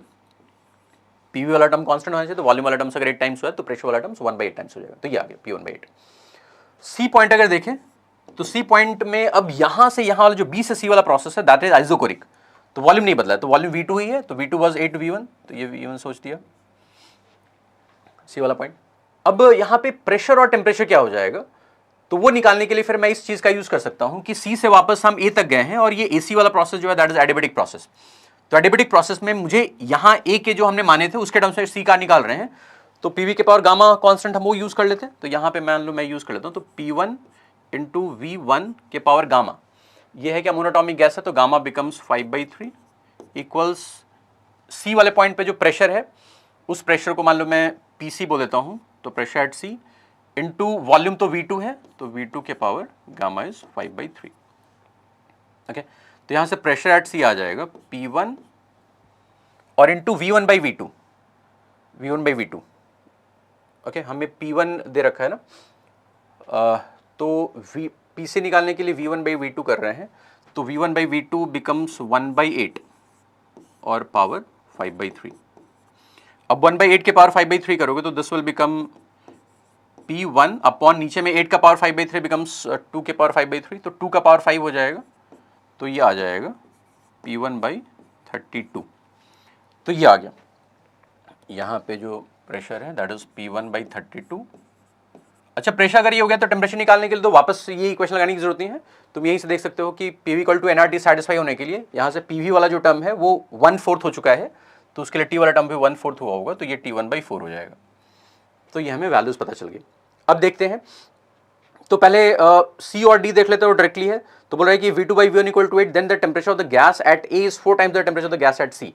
PV वाला टर्म कांस्टेंट होना चाहिए, तो वॉल्यूम वाला टर्म अगर 8 टाइम्स हुआ तो प्रेशर वाला टर्म 1/8 टाइम्स हो जाएगा। तो ये आ गया P1/8। सी पॉइंट अगर देखें तो सी पॉइंट में अब यहां से यहां वाला जो बी से सी वाला प्रोसेस है दैट इज आइसोकोरिक, तो वॉल्यूम नहीं बदला है, तो वॉल्यूम V2 ही है, तो V2 वाज 8V1, तो ये V1 सोच दिया सी वाला पॉइंट। अब यहां पे प्रेशर और टेम्परेचर क्या हो जाएगा, तो वो निकालने के लिए फिर मैं इस चीज का यूज कर सकता हूं कि सी से वापस हम ए तक गए हैं और ये एसी वाला प्रोसेस जो है दैट इज एडियाबेटिक प्रोसेस। तो एडियाबेटिक प्रोसेस में मुझे यहां ए के जो हमने माने थे उसके टर्म से सी का निकाल रहे हैं, तो पीवी के पावर गामा कांस्टेंट हम वो यूज कर लेते हैं। तो यहां पे मान लो मैं यूज कर लेता हूं, तो P1 इंटू V1 के पावर गामा, ये है क्या मोनोटॉमिक गैस है, तो गामा बिकम्स 5/3 इक्वल्स सी वाले पॉइंट पे जो प्रेशर है उस प्रेशर को मान लो मैं PC बोल देता हूं, तो pressure at C into volume तो V2 है, तो V2 के पावर गामा इज 5/3। ओके, तो यहां से प्रेशर एट सी आ जाएगा P1 और इंटू V1/V2, V1/V2। ओके, हमें P1 दे रखा है ना, तो P से निकालने के लिए V1/V2 कर रहे हैं, तो V1/V2 बिकम्स 1/8 और पावर 5/3। अब 1/8 के पावर 5/3 करोगे तो this will become P1 upon नीचे में 8 का पावर 5/3 बिकम्स 2 के पावर 5/3, तो 2 का पावर 5 हो जाएगा, तो ये आ जाएगा P1/32। तो ये आ गया, यहाँ पे जो प्रेशर है दैट इज P1/32। अच्छा, प्रेशर अगर ये हो गया तो टेम्परेचर निकालने के लिए तो वापस ये इक्वेशन लगाने की जरूरत नहीं है। तुम यहीं से देख सकते हो कि PV equal to nRT satisfy होने के लिए यहाँ से PV वाला जो टर्म है वो 1/4 हो चुका है, तो उसके लिए T वाला टर्म भी 1/4 हुआ होगा, तो ये T1/4 हो जाएगा। तो ये हमें वैल्यूज पता चल गई। अब देखते हैं, तो पहले सी और डी देख लेते हो डायरेक्टली है, तो बोल रहा है कि V2/V1 equal to 8, then the temperature of the gas at A is 4 times the temperature of the gas at C.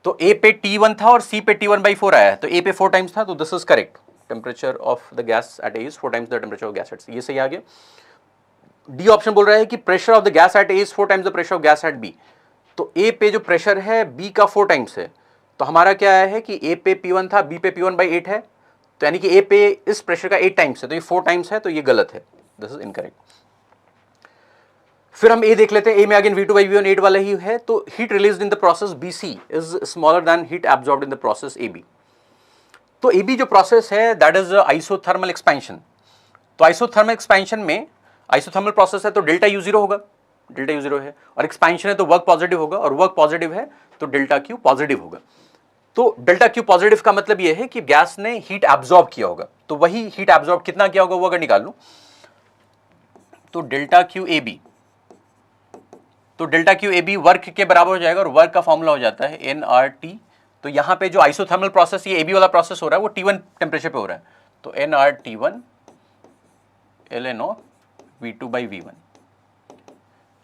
तो ए पे T1 था और सी पे T1/4 आया है, तो ए पे 4 टाइम्स था, तो this is correct. Temperature of the gas at A is 4 times the temperature of gas at C, ये सही आ गया। डी ऑप्शन बोल रहा है कि pressure of the gas at A is 4 times the pressure of gas at B. तो A पे जो प्रेशर है बी का 4 टाइम्स है, तो हमारा क्या है कि ए पे P1 था, बी पे P1/8 है, तो यानी कि ए पे इस प्रेशर का 8 टाइम्स है, तो ये 4 टाइम्स है, तो ये गलत है, दिस इज इनकरेक्ट। फिर हम ए देख लेते हैं, ए में अगेन V2/V1 8 वाला ही है, तो heat released in the process BC is smaller than heat absorbed in the process AB। तो AB जो प्रोसेस है दैट इज आइसोथर्मल एक्सपेंशन। तो आइसोथर्मल एक्सपेंशन में आइसोथर्मल प्रोसेस है तो डेल्टा U0 होगा, डेल्टा U0 है, और एक्सपेंशन है तो वर्क पॉजिटिव होगा, और वर्क पॉजिटिव है तो डेल्टा Q पॉजिटिव होगा। तो डेल्टा Q पॉजिटिव का मतलब यह है कि गैस ने हीट एब्जॉर्ब किया होगा, तो वही हीट एब्जॉर्ब कितना किया होगा वो अगर निकाल लूं, तो डेल्टा QAB, तो डेल्टा QAB वर्क के बराबर हो जाएगा, और वर्क का फॉर्मूला हो जाता है nRT। तो यहां पे जो आइसोथर्मल प्रोसेस ये AB वाला प्रोसेस हो रहा है वो T1 टेम्परेचर पे हो रहा है, तो nRT1 ln V2/V1।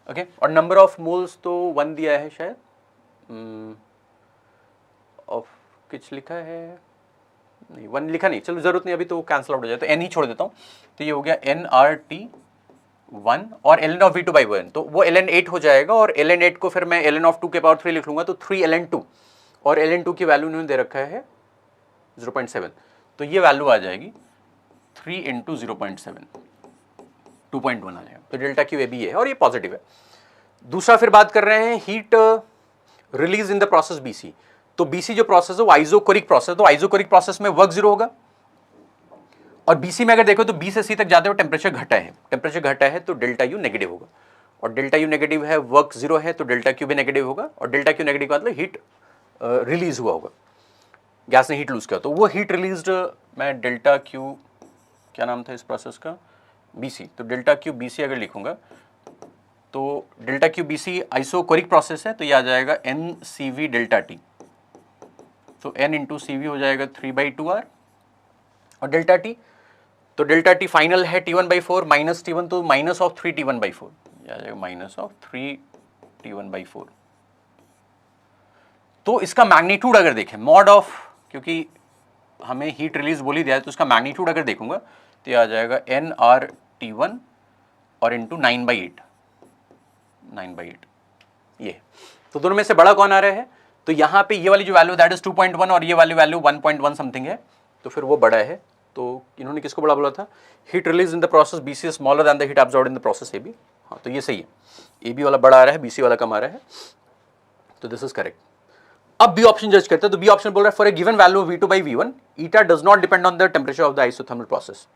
ओके, और नंबर ऑफ मोल्स तो 1 दिया है शायद, ऑफ किच लिखा है, नहीं 1 लिखा नहीं, चलो जरूरत नहीं, अभी तो कैंसिल आउट हो जाए, तो n ही छोड़ देता हूँ। तो ये हो गया nRT1 और ln ऑफ v2 बाई 1, तो वो ln 8 हो जाएगा, और ln 8 को फिर मैं ln ऑफ 2 के पावर 3 लिख लूँगा, तो 3 ln 2, और ln 2 की वैल्यू इन्होंने दे रखा है 0.7, तो ये वैल्यू आ जाएगी 3 इंटू 0.7, 2.1 आ जाएगा। तो डेल्टा क्यू ए बी है और ये पॉजिटिव है। दूसरा फिर बात कर रहे हैं heat release in the process BC. तो बीसी जो प्रोसेस है वो आइसोकोरिक प्रोसेस, तो आइसोकोरिक प्रोसेस में वर्क जीरो होगा, और बीसी में अगर देखो तो बी से सी तक जाते हुए टेम्परेचर घटा है, टेम्परेचर घटा है तो डेल्टा यू नेगेटिव होगा, और डेल्टा यू नेगेटिव है, वर्क जीरो है, तो डेल्टा क्यू भी नेगेटिव होगा, और डेल्टा क्यू नेगेटिव का मतलब हीट रिलीज हुआ होगा, गैस ने हीट लूज किया, तो वो हीट रिलीज्ड मैं डेल्टा क्यू, क्या नाम था इस प्रोसेस का, बीसी, तो डेल्टा क्यू बीसी अगर लिखूंगा तो delta Q BC isochoric process है, तो ये आ जाएगा N C V delta T, तो एन इंटू सी वी हो जाएगा 3/2R, और डेल्टा टी, तो डेल्टा टी फाइनल है T1/4 माइनस T1, तो माइनस ऑफ 3 T1/4, ये आ जाएगा माइनस ऑफ 3 T1/4। तो इसका मैग्नीट्यूड अगर देखें मॉड ऑफ, क्योंकि हमें हीट रिलीज बोल ही दिया है, तो इसका मैग्नीट्यूड अगर देखूंगा तो ये आ जाएगा nRT1 और इंटू 9/8, 9/8 ये, तो दोनों में से बड़ा कौन आ रहा है, तो यहाँ पे ये वाली जो वैल्यू दैट इज 2.1 और ये वाली वैल्यू 1.1 समथिंग है, तो फिर वो बड़ा है। तो इन्होंने किसको बड़ा बोला था, heat release in the process BC smaller than the heat absorbed in the process AB, हाँ तो ये सही है, एबी वाला बड़ा आ रहा है, बीसी वाला कम आ रहा है, तो दिस इज करेक्ट। अब बी ऑप्शन जज करते हैं, तो बी ऑप्शन बोल रहा है for a given value of V2 by V1 eta does not depend on the temperature of the isothermal process.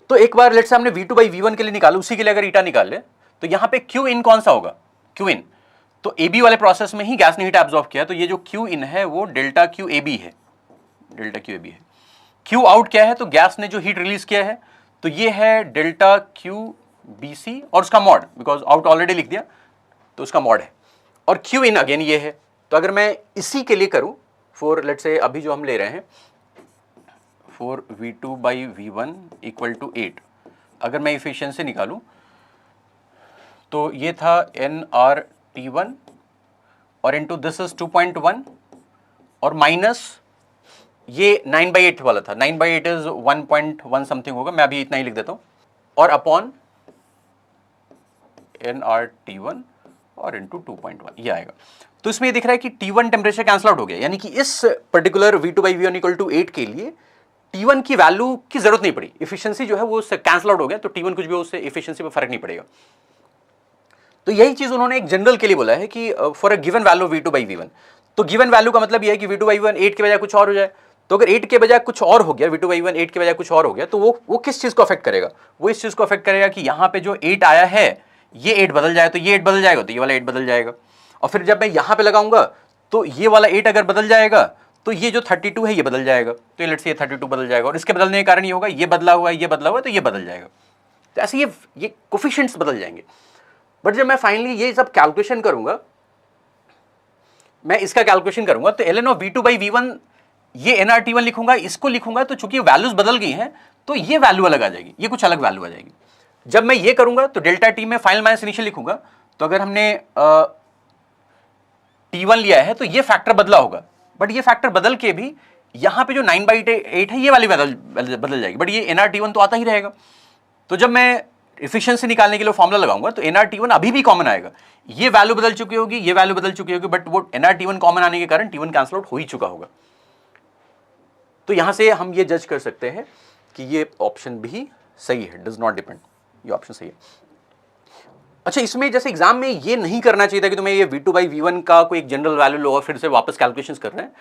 तो एक बार लेट्स से हमने V2 by V1 के लिए निकाला, उसी के लिए अगर ईटा निकाल ले, तो यहाँ पे Q इन कौन सा होगा, Q इन, तो AB वाले प्रोसेस में ही गैस ने हीट एब्जॉर्ब किया, तो ये जो Q इन है वो डेल्टा क्यू ए बी है, डेल्टा क्यू ए बी है। Q आउट क्या है, तो गैस ने जो हीट रिलीज किया है, तो ये है डेल्टा क्यू बी सी और उसका मॉड, बिकॉज आउट ऑलरेडी लिख दिया तो उसका मॉड है, और Q इन अगेन ये है। तो अगर मैं इसी के लिए करूं फॉर लेट्स से अभी जो हम ले रहे हैं for V2 by V1 equal to 8, अगर मैं इफिशिएंसी निकालूं तो ये था nRT1 और इंटू दिस इज 2.1 और माइनस ये 9/8 वाला था, 9/8 इज 1.1 समथिंग होगा, मैं अभी इतना ही लिख देता हूं, और अपॉन nRT1 और इंटू 2.1 ये आएगा। तो इसमें ये दिख रहा है कि T1 टेम्परेचर कैंसल आउट हो गया, यानी कि इस particular V2 by V1 equal to 8 के लिए T1 की वैल्यू की जरूरत नहीं पड़ी, इफिशिएंसी जो है वो उससे कैंसल आउट हो गया, तो T1 कुछ भी उससे इफिशिएंसी पे फर्क नहीं पड़ेगा। तो यही चीज उन्होंने एक जनरल के लिए बोला है कि for a given value V2 by V1, तो गिवन वैल्यू का मतलब ये है कि V2 by V1 8 के बजाय कुछ और हो जाए, तो अगर 8 के बजाय कुछ और हो गया, V2 by V1 8 के बजाय कुछ और हो गया, तो वो किस चीज को अफेक्ट करेगा, वो इस चीज को अफेक्ट करेगा कि यहाँ पे जो 8 आया है ये 8 बदल जाए, तो ये 8 बदल जाएगा, तो ये वाला 8 बदल जाएगा, और फिर जब मैं यहाँ पे लगाऊंगा तो ये वाला 8 अगर बदल जाएगा तो ये जो 32 है ये बदल जाएगा, तो लेट्स से ये 32 बदल जाएगा, और इसके बदलने के कारण ये होगा ये बदला हुआ है, ये बदला हुआ है, तो ये बदल जाएगा, तो ऐसे ये कोफिशिएंट्स बदल जाएंगे। बट जब मैं फाइनली ये सब कैलकुलेशन करूंगा, मैं इसका कैलकुलेशन करूंगा, तो ln of V2 by V1 ये nRT1 लिखूंगा, इसको लिखूंगा, तो चूंकि वैल्यूज बदल गई हैं तो ये वैल्यू अलग आ जाएगी, ये कुछ अलग वैल्यू आ जाएगी। जब मैं ये करूंगा तो डेल्टा टी में फाइनल माइनस इनिशियल लिखूंगा, तो अगर हमने T1 लिया है तो ये फैक्टर बदला होगा, बट ये फैक्टर बदल के भी यहाँ पे जो 9/8 है ये वाली बदल जाएगी, बट ये nRT1 तो आता ही रहेगा। तो जब मैं एफिशिएंसी निकालने के लिए फॉर्मूला लगाऊंगा तो nRT1 अभी भी कॉमन आएगा, ये वैल्यू बदल चुकी होगी, ये वैल्यू बदल चुकी होगी, बट वो nRT1 कॉमन आने के कारण T1 कैंसल आउट हो ही चुका होगा। तो यहां से हम ये जज कर सकते हैं कि ये ऑप्शन भी सही है, डज नॉट डिपेंड, ये ऑप्शन सही है। अच्छा, इसमें जैसे एग्जाम में ये नहीं करना चाहिए था कि तुम्हें ये V2 by V1 का कोई एक जनरल वैल्यू लो और फिर से वापस कैलकुलेशंस कर रहे हैं,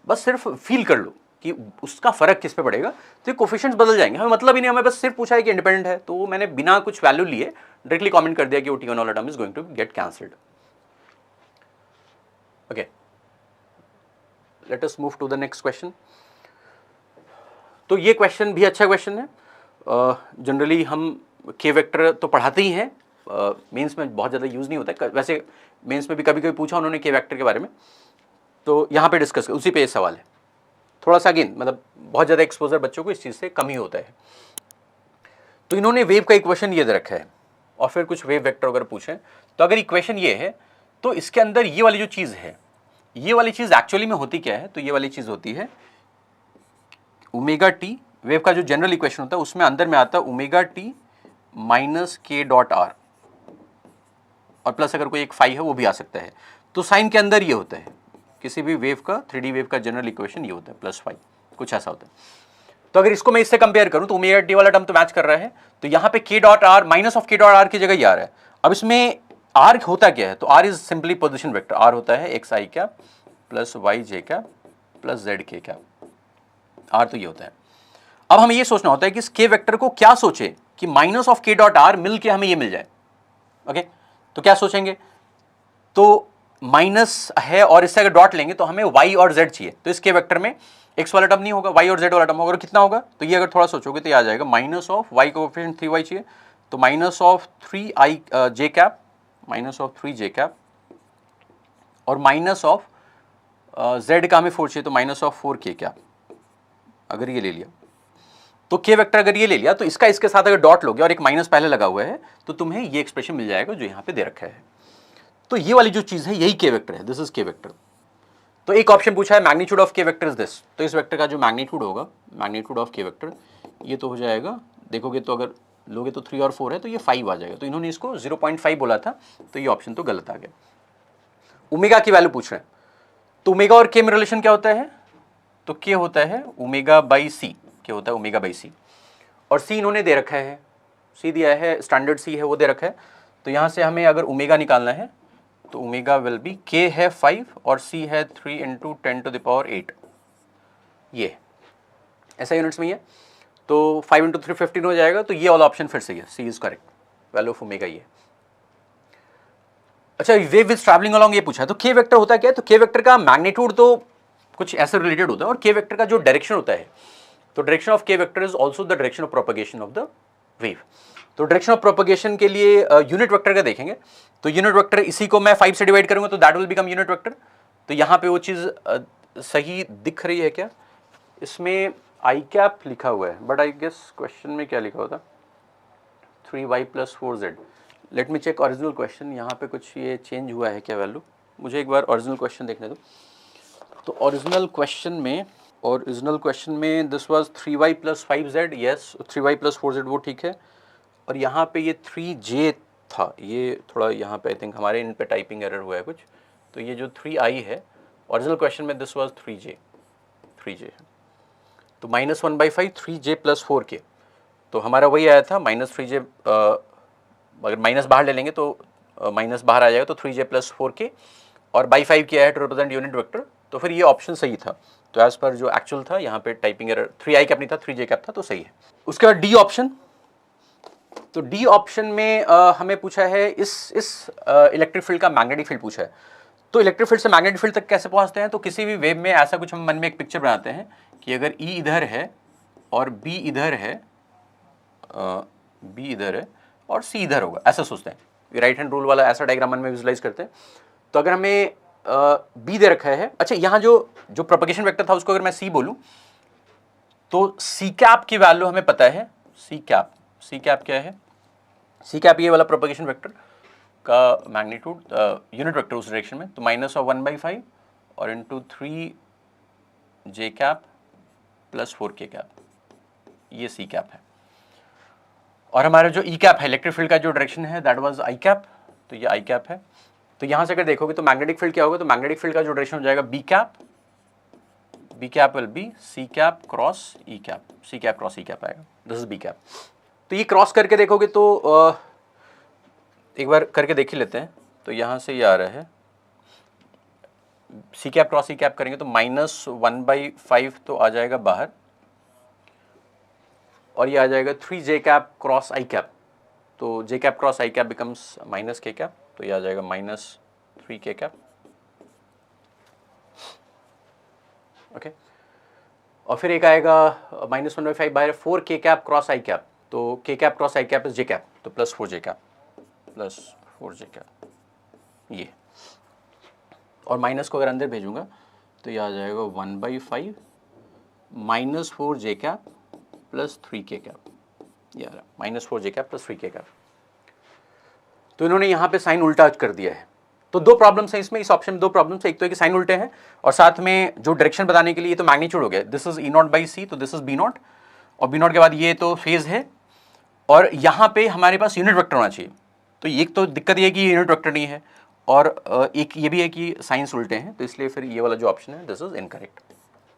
बस सिर्फ फील कर लो कि उसका फर्क किस पे पड़ेगा, तो ये कोफिशिएंट्स बदल जाएंगे, हमें मतलब ही नहीं, हमें बस सिर्फ पूछा है कि इंडिपेंडेंट है, तो मैंने बिना कुछ वैल्यू लिए डायरेक्टली कमेंट कर दिया कि वो T1 वाला term is going to get cancelled. Okay, let us move to the next question. तो ये क्वेश्चन भी अच्छा क्वेश्चन है, जनरली हम के वेक्टर तो पढ़ाते ही हैं, मेंस में बहुत ज़्यादा यूज़ नहीं होता है, वैसे मेंस में भी कभी कभी पूछा उन्होंने के वेक्टर के बारे में, तो यहाँ पे डिस्कस कर, उसी पे ये सवाल है। थोड़ा सा अगेन मतलब बहुत ज़्यादा एक्सपोजर बच्चों को इस चीज़ से कम ही होता है। तो इन्होंने वेव का इक्वेशन ये दे रखा है और फिर कुछ वेव वेक्टर अगर पूछें, तो अगर इक्वेशन ये है तो इसके अंदर ये वाली जो चीज़ है, ये वाली चीज़ एक्चुअली में होती क्या है, तो ये वाली चीज़ होती है ओमेगा टी वेव का जो जनरल इक्वेशन होता है उसमें अंदर में आता है ओमेगा टी माइनस के डॉट आर, और प्लस अगर कोई एक फाई है वो भी आ सकता है। तो साइन के अंदर ये होता है, किसी भी वेव का 3D वेव का जनरल इक्वेशन ये होता है प्लस फाई, कुछ ऐसा होता है। तो अगर इसको मैं इससे कंपेयर करूं तो ओमेगा टी वाला टर्म तो मैच कर रहा है, तो यहाँ पे के डॉट आर माइनस ऑफ के डॉट आर की जगह ये आ रहा है। अब इसमें आर होता क्या है, तो R is simply position vector, R होता है X I cap plus Y J cap plus Z K cap, R तो ये होता है। अब हमें ये सोचना होता है कि इस के वेक्टर को क्या सोचे कि माइनस ऑफ के डॉट आर मिल के हमें ये मिल जाए। ओके, तो क्या सोचेंगे, तो माइनस है और इससे अगर डॉट लेंगे तो हमें y और z चाहिए, तो इसके वेक्टर में x वाला टर्म नहीं होगा, y और z वाला टर्म होगा, और कितना होगा, तो ये अगर थोड़ा सोचोगे तो ये आ जाएगा minus of y coefficient 3y चाहिए, तो minus of 3i j cap, minus of 3j cap, और माइनस ऑफ z का हमें 4 चाहिए, तो माइनस ऑफ 4k कैप। अगर ये ले लिया तो k वेक्टर अगर ये ले लिया तो इसका इसके साथ अगर डॉट लोगे और एक माइनस पहले लगा हुआ है तो तुम्हें ये एक्सप्रेशन मिल जाएगा जो यहाँ पे दे रखा है। तो ये वाली जो चीज है यही के वेक्टर है, दिस इज के वेक्टर। तो एक ऑप्शन पूछा है मैग्नीट्यूड ऑफ के वेक्टर इज दिस, तो इस वेक्टर का जो मैग्नीट्यूड होगा, मैग्नीट्यूड ऑफ के वेक्टर, ये तो हो जाएगा, देखोगे तो अगर लोगे तो 3 और 4 है तो ये 5 आ जाएगा, तो इन्होंने इसको 0.5 बोला था, तो ये ऑप्शन तो गलत आ गया। ओमेगा की वैल्यू पूछ रहे हैं, तो ओमेगा और के में रिलेशन क्या होता है, तो के होता है ओमेगा बाई सी, के होता है ओमेगा बाई सी, और सी इन्होंने दे रखा है, सी दिया है, स्टैंडर्ड सी है वो दे रखा है। तो यहाँ से हमें अगर ओमेगा निकालना है तो ओमेगा विल बी, के है 5 और सी है 3 × 10⁸, ये ऐसा यूनिट्स में ही है, तो 5 × 3 15 हो जाएगा, तो ये वाला ऑप्शन फिर से है, C is correct, value of omega ये। अच्छा, वेव विद ट्रैवलिंग अलोंग ये पूछा है, तो के वेक्टर होता क्या है, तो के वेक्टर का मैग्नीट्यूड तो कुछ ऐसे रिलेटेड होता है, और के वेक्टर का जो डायरेक्शन होता है, तो डायरेक्शन ऑफ के vector is also the direction of propagation of the wave. तो डायरेक्शन ऑफ प्रोपगेशन के लिए यूनिट वेक्टर का देखेंगे, तो यूनिट वेक्टर इसी को मैं 5 से डिवाइड करूंगा तो that will become unit vector. तो यहाँ पे वो चीज़ सही दिख रही है क्या, इसमें आई कैप लिखा हुआ है, बट आई गेस क्वेश्चन में क्या लिखा होता, 3y + 4z। Let me check original question, यहाँ पे कुछ ये चेंज हुआ है क्या वैल्यू, मुझे एक बार ओरिजिनल क्वेश्चन देखने दो। तो ओरिजिनल क्वेश्चन में this was 3y + 5z, yes 3y + 4z वो ठीक है, और यहाँ पे ये 3j था, ये थोड़ा यहाँ पे आई थिंक हमारे इन पे टाइपिंग एरर हुआ है कुछ, तो ये जो 3i है ओरिजिनल क्वेश्चन में दिस वाज 3j है, तो -1/5 3j + 4k, तो हमारा वही आया था -3j, अगर माइनस बाहर ले लेंगे तो माइनस बाहर आ जाएगा, तो 3j + 4k, और बाई 5 किया है टू रिप्रेजेंट यूनिट वेक्टर, तो फिर ये ऑप्शन सही था। तो एज पर जो एक्चुअल था यहाँ पे टाइपिंग एरर 3i कैप नहीं था, 3j कैप था, तो सही है। उसके बाद डी ऑप्शन, तो डी ऑप्शन में हमें पूछा है इस इलेक्ट्रिक फील्ड का मैग्नेटिक फील्ड पूछा है। तो इलेक्ट्रिक फील्ड से मैग्नेटिक फील्ड तक कैसे पहुंचते हैं, तो किसी भी वेव में ऐसा कुछ हम मन में एक पिक्चर बनाते हैं कि अगर ई इधर है और बी इधर है, और सी इधर होगा, ऐसा सोचते हैं, राइट हैंड रूल वाला ऐसा डायग्राम मन में विजुलाइज करते हैं। तो अगर हमें बी दे रखा है, अच्छा यहाँ जो प्रोपगेशन वेक्टर था उसको अगर मैं सी बोलूँ तो सी कैप की वैल्यू हमें पता है, सी कैप क्या है, सी कैप ये वाला प्रोपगेशन वेक्टर का मैग्नीट्यूड यूनिट वेक्टर उस डायरेक्शन में, तो -1/5 और into 3j cap + 4k cap, ये सी कैप है। और हमारा जो ई कैप है इलेक्ट्रिक फील्ड का जो डायरेक्शन है दैट वाज आई कैप, तो ये आई कैप है। तो यहाँ से अगर देखोगे तो मैग्नेटिक फील्ड क्या होगा, तो मैग्नेटिक फील्ड का जो डायरेक्शन हो जाएगा B cap will be C cap cross E cap, C cap cross E cap आएगा, दिस इज बी कैप। तो ये क्रॉस करके देखोगे तो एक बार करके देख ही लेते हैं, तो यहाँ से ये आ रहा है सी कैप क्रॉस ई कैप करेंगे तो -1/5 तो आ जाएगा बाहर, और ये आ जाएगा 3j कैप क्रॉस आई कैप, तो j कैप क्रॉस आई कैप बिकम्स -k कैप, तो ये आ जाएगा -3k कैप, ओके। और फिर एक आएगा -1/5 बाहर 4k कैप क्रॉस आई कैप, तो k cap cross I cap is j cap, तो +4j कैप, ये, और माइनस को अगर अंदर भेजूंगा तो ये आ जाएगा 1/5 -4j कैप + 3k कैप, ये आ रहा -4j कैप + 3k कैप। तो इन्होंने यहाँ पे साइन उल्टा कर दिया है, तो दो प्रॉब्लम्स हैं इसमें, इस ऑप्शन में दो प्रॉब्लम्स है, एक तो है कि साइन उल्टे हैं और साथ में जो डायरेक्शन बताने के लिए तो मैग्नीट्यूड हो गया, दिस इज E0/c, तो दिस इज B0 और B0 के बाद ये तो फेज है और यहाँ पे हमारे पास यूनिट वेक्टर होना चाहिए। तो एक तो दिक्कत ये है कि यूनिट वेक्टर नहीं है और एक ये भी है कि साइंस उल्टे हैं, तो इसलिए फिर ये वाला जो ऑप्शन है दिस इज इनकरेक्ट।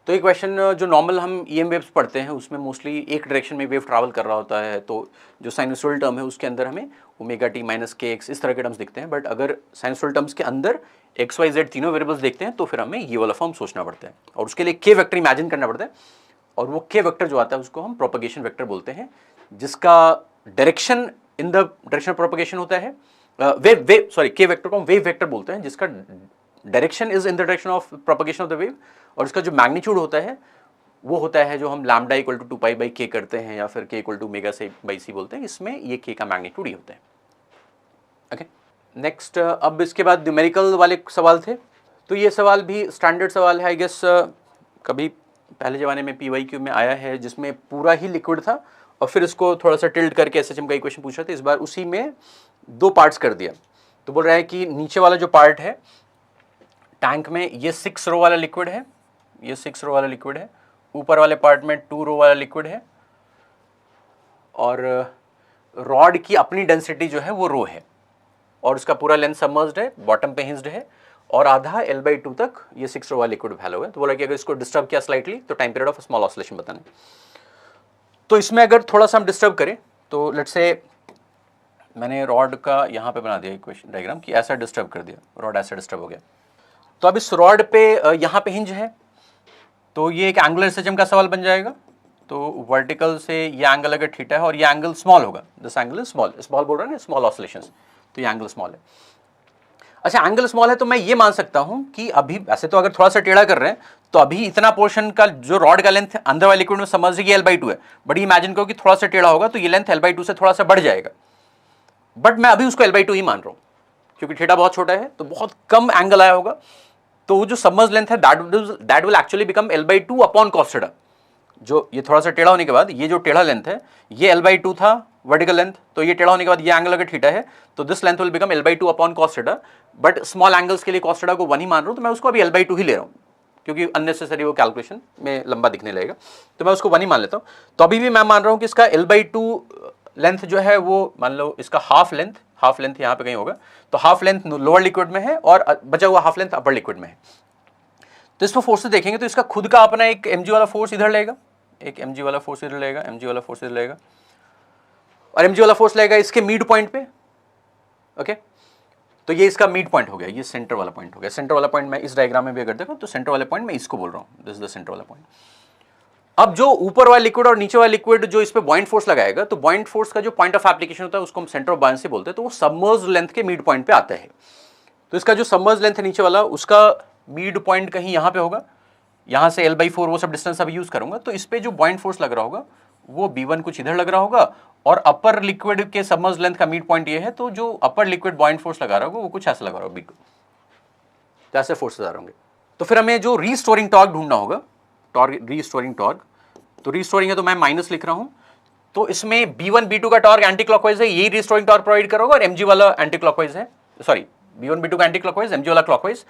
तो एक क्वेश्चन जो नॉर्मल हम EM वेव्स पढ़ते हैं उसमें मोस्टली एक डायरेक्शन में वेव ट्रैवल कर रहा होता है, तो जो साइनसोइडल टर्म है उसके अंदर हमें ओमेगा टी माइनस के एक्स इस तरह के टर्म्स दिखते हैं, बट अगर साइनसोइडल टर्म्स के अंदर एक्स वाई जेड तीनों वेरिएबल्स देखते हैं तो फिर हमें ये वाला फॉर्म सोचना पड़ता है और उसके लिए के वेक्टर इमेजिन करना पड़ता है और वो के वेक्टर जो आता है उसको हम प्रोपगेशन वेक्टर बोलते हैं, जिसका direction in the direction of propagation होता है, के वेक्टर को हम वेव वेक्टर बोलते हैं, जिसका direction is in the direction of propagation of the wave और इसका जो मैग्नीट्यूड होता है वो होता है जो हम लैम्डा इक्वल टू 2π/k करते हैं या फिर k इक्वल टू ओमेगा/c बोलते हैं, इसमें ये k का मैग्नीट्यूड ही होता है। ओके, नेक्स्ट अब इसके बाद न्यूमेरिकल वाले सवाल थे, तो ये सवाल भी स्टैंडर्ड सवाल है, आई गेस कभी पहले ज़माने में PYQ में आया है जिसमें पूरा ही लिक्विड था और फिर इसको थोड़ा सा टिल्ट करके SHM का इक्वेशन पूछ रहे थे, इस बार उसी में दो पार्ट्स कर दिया। तो बोल रहा है कि नीचे वाला जो पार्ट है टैंक में ये 6 रो वाला लिक्विड है, ये 6 रो वाला लिक्विड है, ऊपर वाले पार्ट में 2 रो वाला लिक्विड है और रॉड की अपनी डेंसिटी जो है वो रो है और उसका पूरा लेंथ सबमर्ज्ड है, बॉटम पे हिंज्ड है और आधा L/2 तक ये 6 रो वाला लिक्विड फैला हुआ है। तो बोला कि अगर इसको डिस्टर्ब किया स्लाइटली तो time period of small oscillation बताना। तो इसमें अगर थोड़ा सा हम डिस्टर्ब करें तो लेट्स से मैंने रॉड का यहाँ पे बना दिया इक्वेशन डायग्राम कि ऐसा डिस्टर्ब कर दिया, रॉड ऐसा डिस्टर्ब हो गया, तो अब इस रॉड पे यहाँ पे हिंज है तो ये एक एंगुलर SHM का सवाल बन जाएगा। तो वर्टिकल से ये एंगल अगर थीटा है और ये एंगल स्मॉल होगा, this angle is small, small बोल रहा है ना, स्मॉल ऑसिलेशंस, तो ये एंगल स्मॉल है। अच्छा एंगल स्मॉल है तो मैं ये मान सकता हूँ कि अभी ऐसे तो अगर थोड़ा सा टेढ़ा कर रहे हैं तो अभी इतना पोर्शन का जो रॉड का लेंथ अंदर वाले लिक्विड में समझ कि L/2 है, बट इमेजिन करो कि थोड़ा सा टेढ़ा होगा तो ये लेंथ L/2 से थोड़ा सा बढ़ जाएगा, बट मैं अभी उसको L/2 ही मान रहा हूँ क्योंकि थीटा बहुत छोटा है तो बहुत कम एंगल आया होगा, तो वो जो सबमर्ज लेंथ है that will actually become L/2 upon cos theta. जो ये थोड़ा सा टेढ़ा होने के बाद ये जो टेढ़ा लेंथ है ये L/2 था वर्टिकल लेंथ, तो ये टेढ़ा होने के बाद ये एंगल अगर थीटा है तो this length will become L/2 upon cos theta, but small angles के लिए cos थीटा को 1 ही मान रहा हूँ तो मैं उसको अभी L/2 ही ले रहा हूँ क्योंकि अननेसेसरी वो कैलकुलेशन में लंबा दिखने लगेगा, तो मैं उसको 1 ही मान लेता हूँ। तो अभी भी मैं मान रहा हूँ कि इसका L/2 लेंथ जो है वो मान लो इसका हाफ लेंथ यहाँ पे कहीं होगा, तो हाफ लेंथ लोअर लिक्विड में है और बचा हुआ हाफ लेंथ अपर लिक्विड में है। तो इसमें फोर्सेस देखेंगे तो इसका खुद का अपना एक mg वाला फोर्स इधर लगेगा, एक mg वाला फोर्स इधर लगेगा, mg वाला फोर्स इधर लगेगा और mg वाला फोर्स लगेगा इसके मिड पॉइंट पे। ओके, तो ये इसका मिड पॉइंट हो गया, ये सेंटर वाला पॉइंट हो गया। सेंटर वाला पॉइंट मैं इस डायग्राम में भी अगर देखो तो सेंटर वाला पॉइंट मैं इसको बोल रहा हूँ, दिस इज द सेंटर वाला पॉइंट। अब जो ऊपर वाला लिक्विड और नीचे वाला लिक्विड जो इस पे बॉइंट फोर्स लगाएगा, तो बॉइंट फोर्स का जो पॉइंट ऑफ एप्लीकेशन होता है उसको हम सेंटर ऑफ बायन्सी बोलते हैं, तो वो सबमर्ज्ड लेंथ के मिड पॉइंट पे आता है। तो इसका जो सबमर्ज्ड लेंथ है नीचे वाला उसका मिड पॉइंट कहीं यहाँ पे होगा, यहाँ से L/4 वो सब डिस्टेंस अभी यूज करूंगा, तो इस पे जो बॉइंट फोर्स लग रहा होगा वो B1 कुछ इधर लग रहा होगा और अपर लिक्विड के सबमर्ज्ड लेंथ का मिड पॉइंट ये है, तो जो अपर लिक्विड बॉइंट फोर्स लगा रहा होगा वो कुछ ऐसा लगा रहा होगा B2, तो ऐसे फोर्सेस आ रहे होंगे। तो फिर हमें जो रीस्टोरिंग टॉर्क ढूंढना होगा, रीस्टोरिंग टॉर्क, तो रीस्टोरिंग है तो मैं माइनस लिख रहा हूं, तो इसमें B1 B2 का टॉर्क एंटी क्लॉकवाइज है, यही रीस्टोरिंग टॉर्क प्रोवाइड करोगे और mg वाला एंटी क्लॉकवाइज है, सॉरी B1 B2 का एंटी क्लॉकवाइज, mg वाला क्लॉकवाइज,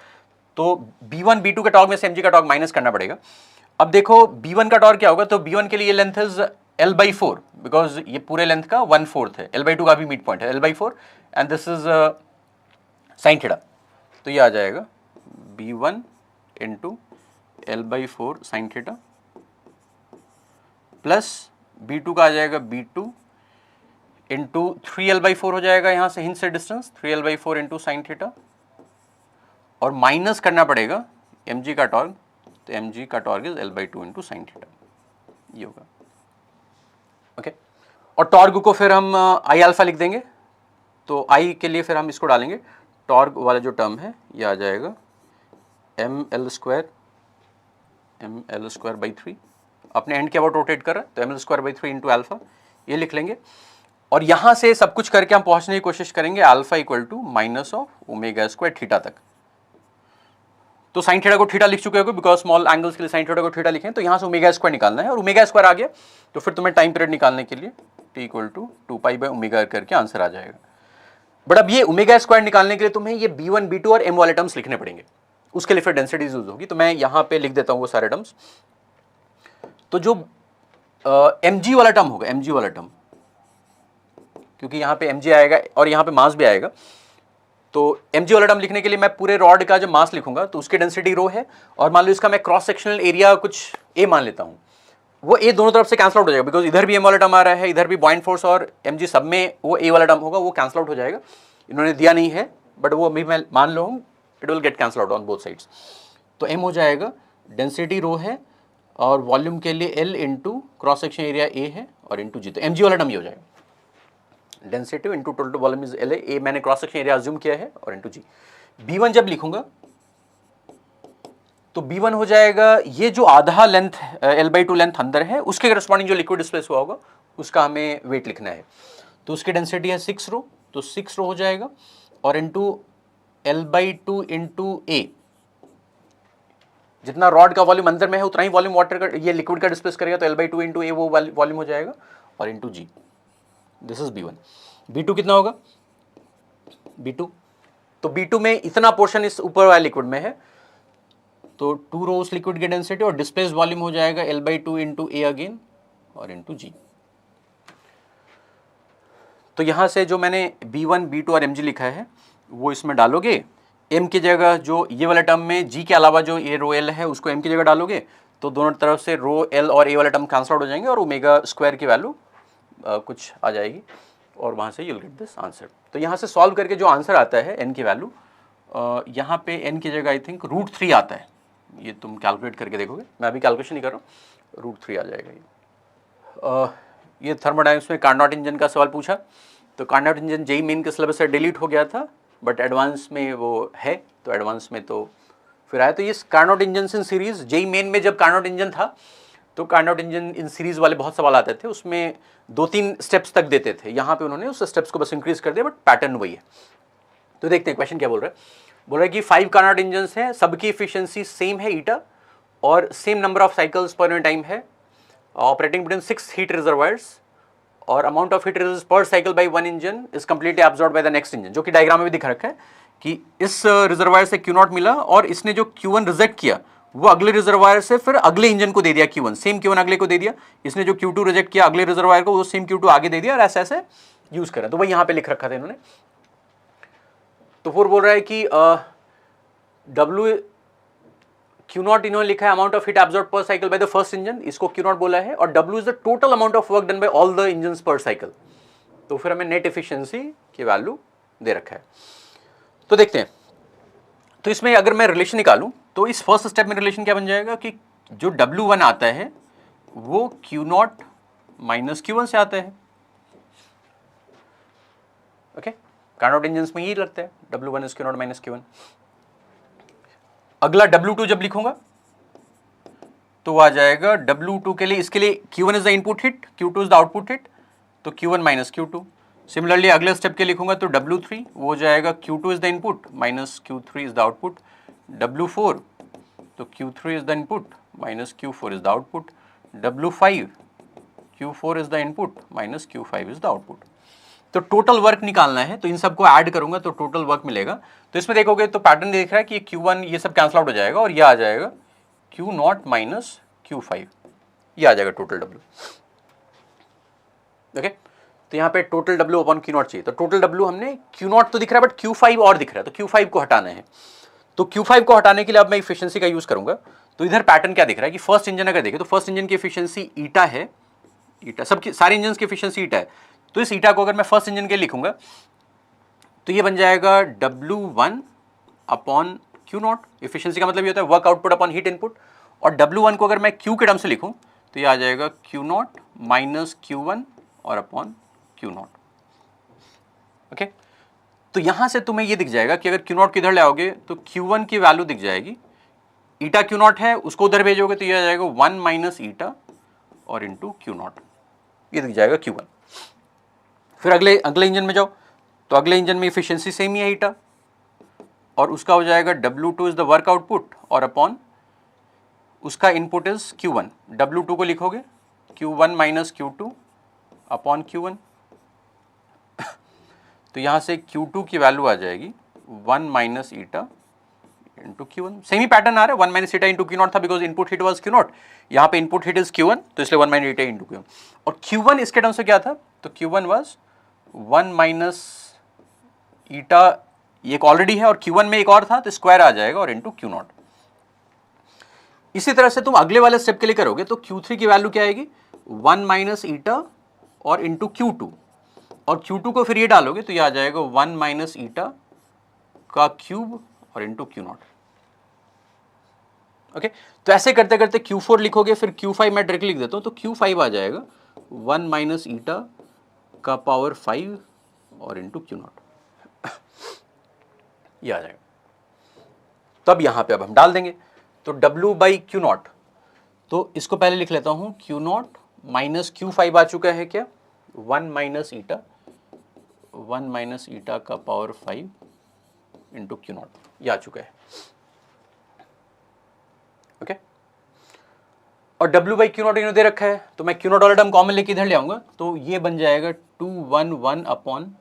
तो B1 B2 का टॉर्क में से mg का टॉर्क माइनस करना पड़ेगा। अब देखो B1 का टॉर्क क्या होगा, तो B1 के लिए लेंथ इज L/4 बिकॉज ये पूरे लेंथ का 1/4 है, L/2 का भी मिड पॉइंट है L/4 and this is sine theta, तो ये आ जाएगा B1 into L/4 sine theta plus B2 का आ जाएगा B2 इंटू 3L/4 हो जाएगा यहाँ से हिंज से distance 3L/4 into sine theta और माइनस करना पड़ेगा mg का टॉर्क, तो mg का torque is L/2 into sine theta, ये होगा। ओके, और टॉर्क को फिर हम आई अल्फा लिख देंगे, तो आई के लिए फिर हम इसको डालेंगे, टॉर्क वाला जो टर्म है ये आ जाएगा ml² by 3, अपने एंड के अबाउट रोटेट कर रहा है तो ml² by 3 इंटू अल्फा, ये लिख लेंगे और यहाँ से सब कुछ करके हम पहुँचने की कोशिश करेंगे alpha equal to minus of omega theta तक। तो साइन थीटा को थीटा लिख चुके हो बिकॉज स्मॉल एंगल्स के लिए साइन थीटा को थीटा लिखें, तो यहाँ से ओमेगा² निकालना है और ओमेगा² आ गया तो फिर तुम्हें टाइम पीरियड निकालने के लिए t इक्वल टू 2π/ω करके आंसर आ जाएगा। बट अब ये ओमेगा स्क्वायर निकालने के लिए तुम्हें ये B1 B2 और M वाले टर्म्स लिखने पड़ेंगे, उसके लिए फिर डेंसिटीज यूज होगी। तो मैं यहां पे लिख देता हूं वो सारे टर्म्स। तो जो mg वाला टर्म होगा, mg वाला टर्म, क्योंकि यहां पे mg आएगा और यहां पे मास भी आएगा, तो mg वाला टर्म लिखने के लिए मैं पूरे रॉड का जब मास लिखूंगा तो उसकी डेंसिटी रो है, और मान लो इसका मैं क्रॉस सेक्शनल एरिया कुछ a मान लेता हूं, वो a दोनों तरफ से कैंसल आउट हो जाएगा, बिकॉज इधर भी m वाला टर्म आ रहा है, इधर भी बॉइंट फोर्स और mg सब में वो a वाला टर्म होगा, वो कैंसल आउट हो जाएगा। इन्होंने दिया नहीं है बट वो अभी मैं मान लो हूँ, it will get cancel out on both sides. तो m हो जाएगा, डेंसिटी रो है और वॉल्यूम के लिए L into cross section area A है और इंटू जी, तो mg वाला टर्म ये हो जाएगा, density into total volume is L है, A मैंने क्रॉस सेक्शन एरिया अज्यूम किया है और इंटू जी। B1 जब लिखूंगा तो B1 हो जाएगा ये जो आधा लेंथ L/2 लेंथ अंदर है उसके करस्पॉन्डिंग जो लिक्विड डिस्प्लेस हुआ होगा उसका हमें वेट लिखना है। तो उसकी डेंसिटी है 6 रो, तो 6 रो हो जाएगा और इंटू L/2 इंटू A, जितना रॉड का वॉल्यूम अंदर में है उतना ही वॉल्यूम वाटर का ये लिक्विड का डिस्प्लेस करेगा, तो L/2 इंटू A वो वॉल्यूम हो जाएगा और into ji. This is B1। B2 कितना होगा, B2, तो B2 में इतना पोर्शन इस ऊपर वाले लिक्विड में है, तो 2 रोज लिक्विड की डेंसिटी और डिस्प्लेस वॉल्यूम हो जाएगा L/2 इंटू A अगेन और इंटू जी। तो यहां से जो मैंने B1 B2 और mg लिखा है वो इसमें डालोगे, m की जगह जो ये वाला टर्म में g के अलावा जो ये रो l है उसको m की जगह डालोगे, तो दोनों तरफ से रो l और a वाला टर्म कैंसल आउट हो जाएंगे और ओमेगा स्क्वायर की वैल्यू कुछ आ जाएगी और वहां से यूल गेट दिस आंसर। तो यहाँ से सॉल्व करके जो आंसर आता है n की वैल्यू, यहाँ पे n की जगह आई थिंक √3 आता है, ये तुम कैलकुलेट करके देखोगे, मैं अभी कैलकुलेशन नहीं कर रहा हूँ, √3 आ जाएगा ये थर्मोडायनेमिक्स में कार्नोट इंजन का सवाल पूछा, तो कार्नोट इंजन जेईई मेन के सिलेबस से डिलीट हो गया था बट एडवांस में वो है, तो एडवांस में तो फिर आया। तो ये Carnot engine in series, JEE main में जब कार्नोट इंजन था तो कार्नोट इंजन इन सीरीज वाले बहुत सवाल आते थे, उसमें 2-3 स्टेप्स तक देते थे, यहाँ पे उन्होंने उस स्टेप्स को बस इंक्रीज कर दिया बट पैटर्न वही है। तो देखते हैं क्वेश्चन क्या बोल रहा है। बोल रहा है कि 5 कार्नोट इंजन हैं, सबकी इफिशियंसी सेम है ईटा और सेम नंबर ऑफ साइकिल्स पर टाइम है, ऑपरेटिंग बिटवीन 6 हीट रिजर्वायर्स और अमाउंट ऑफ हीट रिजर्व पर cycle by one engine is completely absorb by the next engine, जो कि डायग्राम में भी दिख रखा है कि इस रिजर्वायर से Q0 मिला और इसने जो Q1 रिजेक्ट किया वो अगले रिजर्वायर से फिर अगले इंजन को दे दिया Q1, सेम Q1 अगले को दे दिया, इसने जो Q2 रिजेक्ट किया अगले रिजर्वायर को वो सेम Q2 आगे दे दिया और ऐसे ऐसे यूज करा। तो वही यहाँ पे लिख रखा था इन्होंने। तो फिर बोल रहा है कि Q0 इन्होंने लिखा है अमाउंट ऑफ हीट एब्जॉर्ब पर cycle by the first engine, इसको Q0 बोला है, और W is the total amount of work done by all the engines पर साइकिल। तो फिर हमें नेट एफिशिएंसी की वैल्यू दे रखा है। तो देखते हैं, तो इसमें अगर मैं रिलेशन निकालूं तो इस फर्स्ट स्टेप में रिलेशन क्या बन जाएगा कि जो W1 आता है वो Q0 माइनस Q1 से आता है। ओके, कार्नोट इंजन में यही लगता है, W1 is Q0 minus Q1। अगला W2 जब लिखूंगा तो आ जाएगा W2 के लिए, इसके लिए Q1 is the input hit, Q2 is the output hit, तो Q1 माइनस Q2। सिमिलरली अगले स्टेप के लिखूंगा तो W3 वो हो जाएगा Q2 is the input minus Q3 is the output, W4 तो Q3 is the input minus Q4 is the output, W5 Q4 is the input minus Q5 is the output. तो total work निकालना है, तो इन सबको add करूंगा तो total work मिलेगा। तो इसमें देखोगे तो पैटर्न देख रहा है कि Q1 ये सब कैंसल आउट हो जाएगा और ये आ जाएगा Q0 माइनस Q5, ये आ जाएगा टोटल W। ओके, तो यहाँ पे टोटल W अपॉन Q0 चाहिए, तो टोटल W हमने Q0 तो दिख रहा है बट Q5 और दिख रहा है, तो Q5 को हटाना है। तो Q5 को हटाने के लिए अब मैं इफिशियंसी का यूज करूंगा। तो इधर पैटर्न क्या दिख रहा है कि फर्स्ट इंजन अगर देखें तो फर्स्ट इंजन की इफिशियंसी ईटा है, ईटा सबकी सारे इंजन की इफिशियंसी ईटा है, तो इस ईटा को अगर मैं फर्स्ट इंजन के लिखूंगा तो ये बन जाएगा W1 अपॉन Q0। इफिशियंसी का मतलब ये होता है work output upon heat input, और W1 को अगर मैं Q के टर्म से लिखूं तो ये आ जाएगा Q0 माइनस Q1 और अपॉन Q0। ओके, तो यहां से तुम्हें ये दिख जाएगा कि अगर Q0 किधर ले आओगे तो Q1 की वैल्यू दिख जाएगी, ईटा Q0 है उसको उधर भेजोगे तो ये आ जाएगा 1 माइनस ईटा और इंटू Q0, ये दिख जाएगा Q1। फिर अगले इंजन में जाओ तो अगले इंजन में इफिशियंसी सेम ही है ईटा, और उसका हो जाएगा W2 is the work output और अपॉन उसका इनपुट इज Q1। W2 को लिखोगे Q1 minus Q2 upon Q1। तो यहाँ से Q2 की वैल्यू आ जाएगी 1 minus eta into Q1। Semi pattern आ रहा है, 1 माइनस ईटा इंटू Q0 था because input heat was Q0, यहाँ पे इनपुट हीट इज Q1, तो इसलिए 1 माइनस ईटा इंटू Q1। और Q1 इसके टर्म से क्या था, तो Q1 वाज 1 माइनस ईटा, एक ऑलरेडी है और Q1 में एक और था तो स्क्वायर आ जाएगा और इंटू Q0। इसी तरह से तुम अगले वाले स्टेप के लिए करोगे तो Q3 की वैल्यू क्या आएगी, 1 माइनस ईटा और इंटू Q2, और Q2 को फिर ये डालोगे तो ये आ जाएगा 1 माइनस ईटा का क्यूब और इंटू Q0। ओके, तो ऐसे करते करते Q4 लिखोगे, फिर Q5 मैं डायरेक्टली लिख देता हूं, तो Q5 आ जाएगा 1 माइनस ईटा का पावर 5 और इंटू Q0, ये आ जाएगा। तब यहां पे अब हम डाल देंगे, तो W बाई Q0, तो इसको पहले लिख लेता हूं, Q0 माइनस Q5 आ चुका है क्या, 1 माइनस ईटा का पावर 5 इंटू Q0, ये आ चुका है। ओके, और W बाई Q0 इन्होंने दे रखा है, तो मैं Q0 वाला टर्म कॉमन लेके इधर ले आऊंगा, तो ये बन जाएगा 211 अपॉन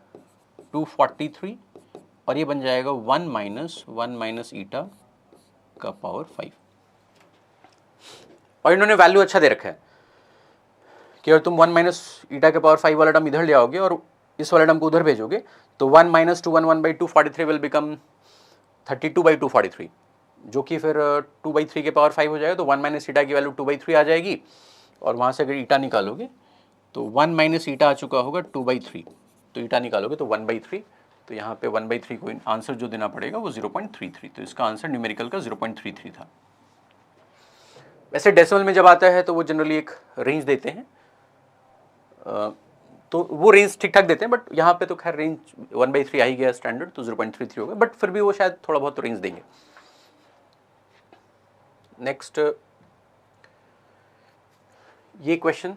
243, और ये बन जाएगा 1 माइनस ईटा का पावर 5। और इन्होंने वैल्यू अच्छा दे रखा है कि अगर तुम 1 माइनस ईटा के पावर 5 वाला टर्म इधर ले आओगे और इस वाले टर्म को उधर भेजोगे, तो 1 minus 211 by 243 will become 32 by 243, जो कि फिर 2/3 के पावर 5 हो जाएगा, तो 1 माइनस ईटा की वैल्यू 2/3 आ जाएगी, और वहाँ से अगर ईटा निकालोगे तो 1 माइनस ईटा आ चुका होगा 2/3, तो ईटा निकालोगे तो 1/3, तो यहाँ पे 1/3 को आंसर जो देना पड़ेगा वो 0.33, तो इसका आंसर न्यूमेरिकल का 0.33 था। वैसे डेसिमल में जब आता है तो वो जनरली एक रेंज देते हैं, तो वो रेंज ठीक ठाक देते हैं, बट यहाँ पे तो खैर रेंज 1/3 आ ही गया स्टैंडर्ड, तो 0.33 होगा, बट फिर भी वो शायद थोड़ा बहुत तो रेंज देंगे। नेक्स्ट ये क्वेश्चन,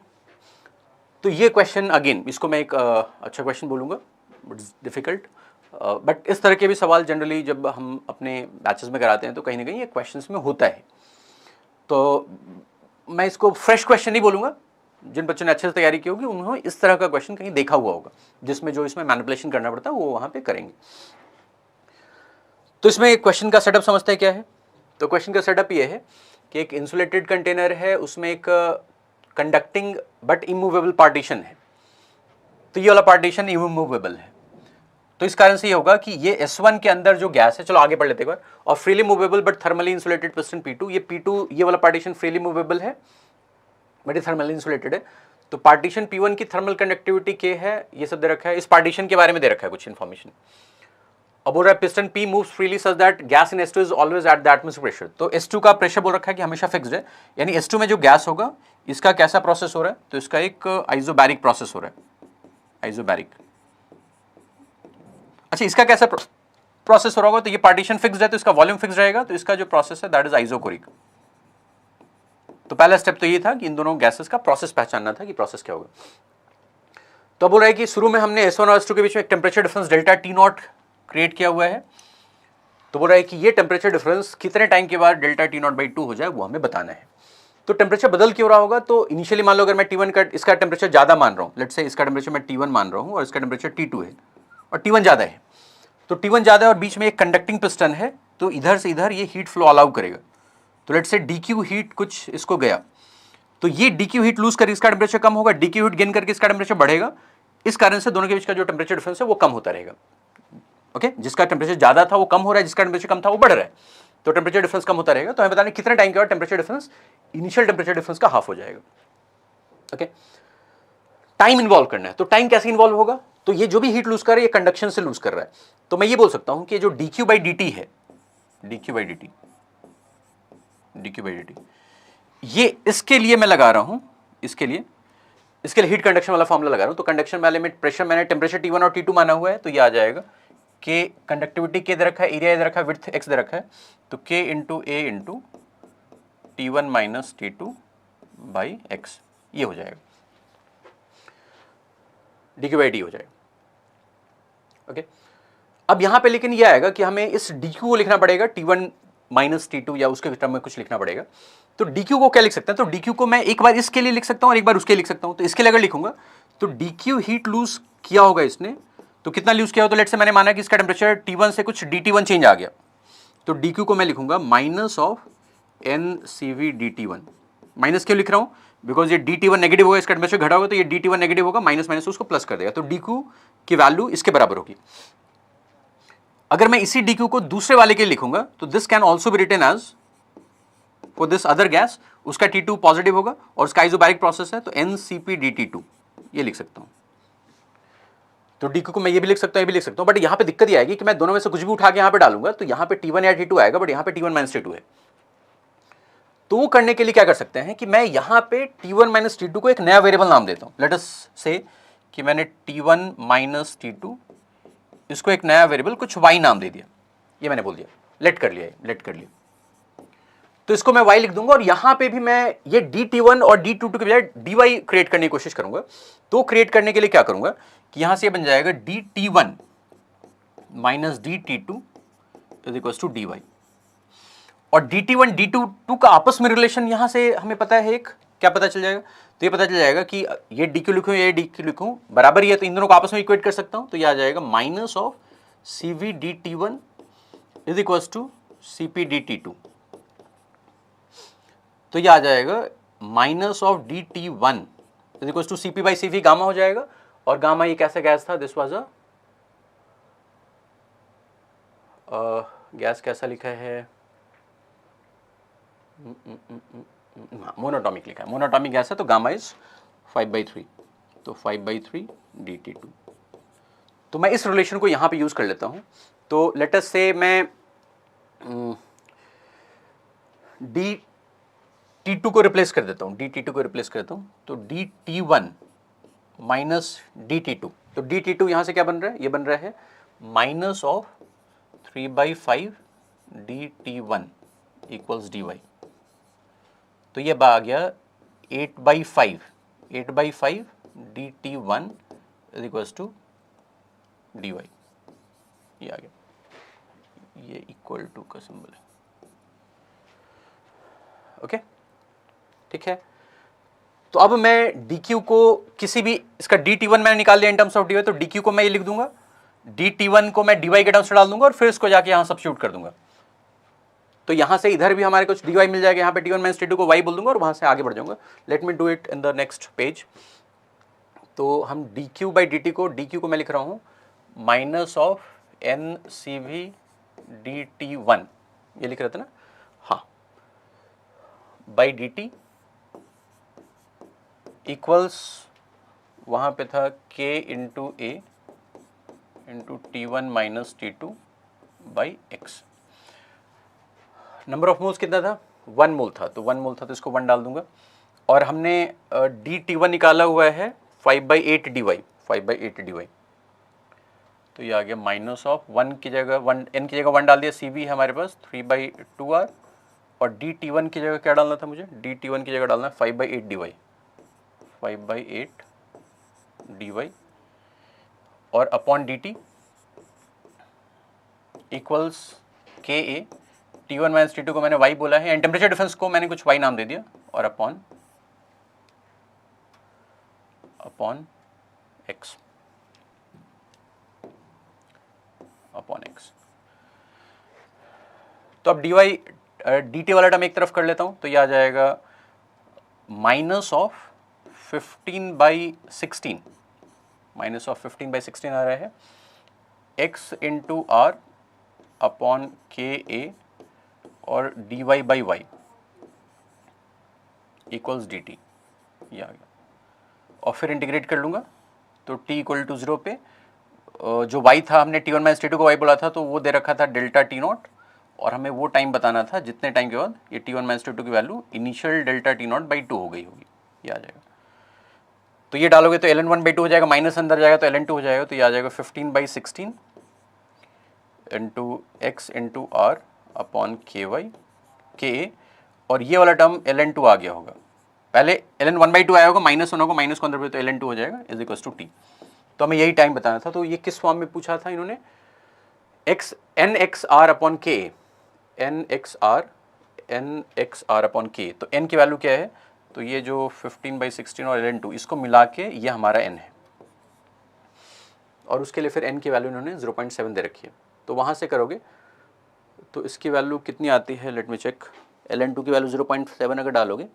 तो ये क्वेश्चन अगेन इसको मैं एक अच्छा क्वेश्चन बोलूँगा, बट डिफिकल्ट, बट इस तरह के भी सवाल जनरली जब हम अपने बैचेस में कराते हैं तो कहीं ना कहीं ये क्वेश्चंस में होता है। तो मैं इसको फ्रेश क्वेश्चन नहीं बोलूँगा, जिन बच्चों ने अच्छे से तैयारी की होगी उन्होंने इस तरह का क्वेश्चन कहीं देखा हुआ होगा, जिसमें जो इसमें मैनिपुलेशन करना पड़ता है वो वहाँ पे करेंगे। तो इसमें क्वेश्चन का सेटअप समझते हैं क्या है, तो क्वेश्चन का सेटअप ये है कि एक इंसुलेटेड कंटेनर है, उसमें एक कंडक्टिंग बट इमूवेबल पार्टीशन है, तो ये वाला पार्टीशन इमूवेबल है, तो इस कारण से ये होगा कि ये S1 के अंदर जो गैस है, चलो आगे पढ़ लेते हैं एक बार, और freely movable but thermally insulated piston P2, ये P2 ये वाला पार्टीशन फ्रीली मूवेबल है बट ये थर्मली इंसुलेटेड है, तो पार्टीशन P1 की थर्मल कंडक्टिविटी K है, ये सब दे रखा है, इस पार्टीशन के बारे में दे रखा है कुछ इन्फॉर्मेशन। अब बोल रहा है piston P moves freely such that gas in S2 is always at the atmospheric pressure, तो S2 का प्रेशर बोल रखा है कि हमेशा फिक्स्ड है, यानी S2 में जो गैस होगा इसका कैसा प्रोसेस हो रहा है, तो इसका एक आइसोबैरिक प्रोसेस हो रहा है, आइसोबैरिक। अच्छा, इसका कैसा प्रोसेस हो रहा होगा, तो ये पार्टीशन फिक्स्ड है तो इसका वॉल्यूम फिक्स्ड रहेगा, तो इसका जो प्रोसेस है दैट इज आइसोकोरिक। तो पहला स्टेप तो ये था कि इन दोनों गैसेस का प्रोसेस पहचानना था कि प्रोसेस क्या होगा। तो अब बोल रहा है कि शुरू में हमने S1 और S2 के बीच में एक temperature difference delta T0 create किया हुआ है, तो बोल रहा है कि ये टेम्परेचर डिफरेंस कितने टाइम के बाद डेल्टा T0/2 हो जाए वो हमें बताना है। तो टेम्परेचर बदल क्यों रहा होगा, तो इनिशियली मान लो अगर मैं T1 का इसका टेम्परेचर ज़्यादा मान रहा हूँ, लेट्स से इसका टेम्परेचर मैं T1 मान रहा हूँ और इसका टेम्परेचर T2 है और T1 ज़्यादा है, तो T1 ज़्यादा है और बीच में एक कंडक्टिंग पिस्टन है, तो इधर से इधर ये हीट फ्लो अलाउ करेगा, तो लेट्स से DQ हीट कुछ इसको गया, तो ये DQ हीट लूज करके इसका टेम्परेचर कम होगा, DQ हीट गेन करके इसका टेम्परेचर बढ़ेगा, इस कारण से दोनों के बीच का जो टेम्परेचर डिफरेंस है वो कम होता रहेगा। ओके, जिसका टेम्परेचर ज़्यादा था वो कम हो रहा है, जिसका टेम्परेचर कम था वो बढ़ रहा है, तो टेम्परेचर डिफरेंस कम होता रहेगा। तो हमें बताना कितने टाइम के बाद temperature difference initial temperature difference का हाफ हो जाएगा। ओके, टाइम इन्वॉल्व करना है, तो टाइम कैसे इन्वॉल्व होगा, तो ये जो भी हीट लूज कर रहा है ये कंडक्शन से लूज कर रहा है, तो मैं ये बोल सकता हूं कि जो dQ/dt है, dQ/dt ये इसके लिए मैं लगा रहा हूं, इसके लिए हीट कंडक्शन वाला फॉर्मूला लगा रहा हूं, तो कंडक्शन वाले में प्रेशर मैंने टेम्परेचर T1 और T2 माना हुआ है, तो ये आ जाएगा कि कंडक्टिविटी K दे रखा है, एरिया दे रखा है, विड्थ X दे रखा है, तो K into A into T1 minus T2 by X, ये हो जाएगा, dQ/d हो जाएगा। ओके, अब यहां पे लेकिन ये आएगा कि हमें इस dQ को लिखना पड़ेगा T1 माइनस T2 या उसके टर्म में कुछ लिखना पड़ेगा, तो dQ को क्या लिख सकते हैं, तो dQ को मैं एक बार इसके लिए लिख सकता हूं और एक बार उसके लिए लिख सकता हूं, तो इसके लिए अगर लिखूंगा तो dQ हीट लूज किया होगा इसने, तो कितना लूज किया हो, तो लेट से मैंने माना कि इसका टेम्परेचर T1 से कुछ DT1 चेंज आ गया, तो DQ को मैं लिखूंगा minus of NCV DT1। Minus क्यों लिख रहा हूं, बिकॉज ये DT1 नेगेटिव होगा, इसका टेम्परेचर घटा होगा, तो ये DT1 नेगेटिव होगा, माइनस माइनस उसको प्लस कर देगा, तो DQ की वैल्यू इसके बराबर होगी। अगर मैं इसी DQ को दूसरे वाले के लिए लिखूंगा तो this can also be written as for this other gas, उसका T2 पॉजिटिव होगा और उसका आइसोबैरिक प्रोसेस है, तो NCP DT2 ये लिख सकता हूं। तो DQ को मैं ये भी लिख सकता हूं, ये भी लिख सकता हूं, बट यहां पे दिक्कत ये आएगी कि मैं दोनों में से कुछ भी उठा के यहां पे डालूंगा तो यहां पे T1 या T2 आएगा, बट यहां पे T1 माइनस T2 है। तो वो करने के लिए क्या कर सकते हैं कि मैं यहां पे T1 माइनस T2 को एक नया वेरिएबल नाम देता हूं। लेट अस से कि मैंने T1 माइनस T2 इसको एक नया वेरिएबल कुछ y नाम दे दिया, ये मैंने बोल दिया, लेट कर लिया, तो इसको मैं y लिख दूंगा और यहां पे भी मैं ये DT1 और DT2 के बजाय dy क्रिएट करने की कोशिश करूंगा। तो क्रिएट करने के लिए क्या करूंगा कि यहां से ये बन जाएगा DT1 minus DT2 is equal to dy, और DT1 DT2 का आपस में रिलेशन यहां से हमें पता है, एक क्या पता चल जाएगा, तो ये पता चल जाएगा कि ये DQ लिखूं ये DQ लिखूं बराबर ही है, तो इन दोनों को आपस में इक्वेट कर सकता हूं, तो ये आ जाएगा minus of CV DT1 is equal to CP DT2। तो ये आ जाएगा minus of DT1 is equal to CP by CV, gamma हो जाएगा, और गामा ये कैसा गैस था, दिस वाज अ गैस कैसा लिखा है, मोनोटॉमिक लिखा है, मोनोटॉमिक गैस है, तो गामा इज 5/3, तो 5/3 DT2। तो मैं इस रिलेशन को यहां पे यूज कर लेता हूं, तो लेट अस से मैं DT2 को रिप्लेस कर देता हूं, DT2 को रिप्लेस कर देता हूं, तो DT1 माइनस DT2, तो DT2 यहां से क्या बन रहा है, ये बन रहा है minus of 3/5 DT1 equals dy, तो ये आ गया 8/5 DT1 is equals to dy, ये आ गया, ये इक्वल टू का सिंबल है, ओके ठीक है। तो अब मैं DQ को किसी भी, इसका DT1 मैंने निकाल लिया इन टर्म्स ऑफ dy, तो DQ को मैं ये लिख दूंगा, DT1 को मैं dy के टर्म्स में डाल दूंगा और फिर इसको जाके यहां सब्स्टिट्यूट कर दूंगा, तो यहां से इधर भी हमारे कुछ dy मिल जाएगा, यहां पे T1 माइनस T2 को y बोल दूंगा और वहां से आगे बढ़ जाऊंगा। Let me do it in the next page. तो हम DQ बाई DT को, DQ को मैं लिख रहा हूं माइनस ऑफ NCV DT1, ये लिख रहे थे ना, हाँ, बाई DT इक्वल्स वहां पे था K into A into T1 minus T2 by X। Number of moles कितना था, 1 मोल था, तो 1 मोल था तो इसको 1 डाल दूंगा, और हमने DT1 निकाला हुआ है 5/8 dy, 5/8 dy, तो ये आ गया माइनस ऑफ 1 की जगह 1, n की जगह 1 डाल दिया, CV है हमारे पास 3/2r, और DT1 की जगह क्या डालना था मुझे, DT1 की जगह डालना है 5/8 dy, 5/8 dy, और upon DT equals KA, T1 minus T2 को मैंने y बोला है, एंड टेम्परेचर डिफरेंस को मैंने कुछ y नाम दे दिया, और अपॉन x, अपॉन x। तो अब dy dt वाला टर्म एक तरफ कर लेता हूं, तो ये आ जाएगा माइनस ऑफ 15/16, माइनस ऑफ 15/16 आ रहा है, x into r upon KA और dy by y equals dt, ये आ गया, और फिर इंटीग्रेट कर लूँगा, तो t इक्वल टू 0 पे जो y था, हमने T1 माइनस T2 को y बोला था, तो वो दे रखा था डेल्टा T0, और हमें वो टाइम बताना था जितने टाइम के बाद ये T1 माइनस T2 की value initial delta T0 by 2 हो गई होगी, ये आ जाएगा। तो ये डालोगे तो ln 1/2 हो जाएगा, माइनस अंदर जाएगा तो ln 2 हो जाएगा, तो ये आ जाएगा 15/16 into x into r upon KA, और ये वाला टर्म ln 2 आ गया होगा, पहले ln 1/2 आया होगा, माइनस होना होगा, माइनस को अंदर, तो ln 2 हो जाएगा इज इक्वल टू t। तो हमें यही टाइम बताना था, तो ये किस फॉर्म में पूछा था इन्होंने, nxr upon k, nxr upon k, तो n की वैल्यू क्या है, तो ये जो 15/16 और ln 2 इसको मिला के ये हमारा n है, और उसके लिए फिर n की वैल्यू इन्होंने 0.7 दे रखी है। तो वहाँ से करोगे तो इसकी वैल्यू कितनी आती है, लेट मी चेक। ln2 की वैल्यू 0.7 अगर डालोगे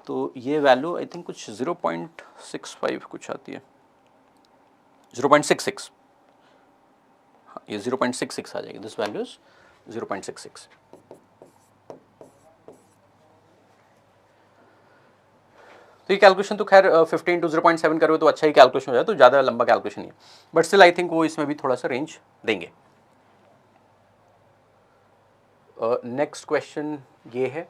तो ये वैल्यू आई थिंक कुछ 0.65 कुछ आती है, 0.66, हाँ ये 0.66 आ जाएगी। This value is 0.66। तो ये कैलकुलेशन तो खैर 15 टू 0.7 करोगे तो अच्छा ही कैलकुलेशन हो जाए, तो ज़्यादा लंबा कैलकुलेशन नहीं है, बट स्टिल आई थिंक वो इसमें भी थोड़ा सा रेंज देंगे। नेक्स्ट क्वेश्चन ये है,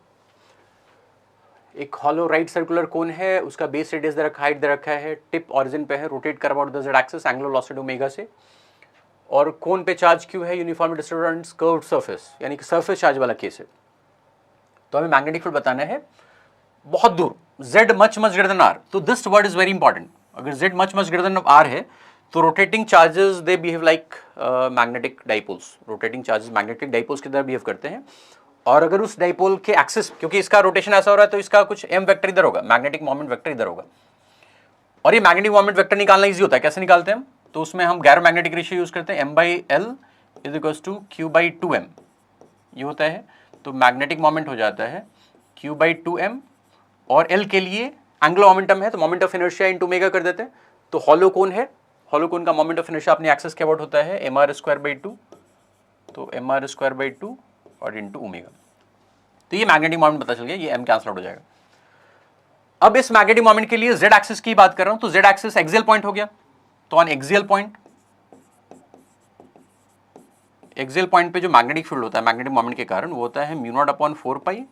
एक हॉलो राइट सर्कुलर कोन है, उसका बेस रेडियस दे रखा, हाइट दे रखा है, टिप ऑरिजिन पे है, रोटेट कर about the Z axis, angular velocity omega से, और कोन पे चार्ज क्यू है, यूनिफॉर्म डिस्ट्रीब्यूटेड कर्व्ड सरफेस, यानी कि सरफेस चार्ज वाला केस है। तो हमें मैग्नेटिक फील्ड बताना है बहुत दूर, z much greater than r। तो this word is very important. अगर z much greater than r है तो rotating charges they behave like magnetic dipoles. Rotating charges magnetic dipoles की तरह बिहेव करते हैं। और अगर उस डाइपोल के एक्सिस, क्योंकि इसका रोटेशन ऐसा हो रहा है तो इसका कुछ m वेक्टर इधर होगा, मैग्नेटिक मोमेंट वेक्टर इधर होगा। और ये मैग्नेटिक मोमेंट वेक्टर निकालना इजी होता है। कैसे निकालते हैं हम? तो उसमें हम गैर मैग्नेटिक रेशियो यूज करते हैं, m/l is equals to q/2m, ये होता है। तो मैग्नेटिक मोमेंट हो जाता है q/2m, और l के लिए एंगुलर मोमेंटम है तो moment of inertia into omega कर देते हैं। तो हॉलो कोन है, हॉलो कोन का मोमेंट ऑफ इनर्शिया अपने एक्सिस के अबाउट होता है mr²/2, तो mr²/2 और इनटू ओमेगा। तो ये मैग्नेटिक मोमेंट पता चल गया, ये m कैंसल आउट हो जाएगा। अब इस मैग्नेटिक मोमेंट के लिए z एक्सिस की बात कर रहा हूं, तो z एक्सिस एक्सियल पॉइंट हो गया। तो on axial point, axial point पे जो मैग्नेटिक फील्ड होता है मैग्नेटिक मोमेंट के कारण, वो होता है μ0/4π,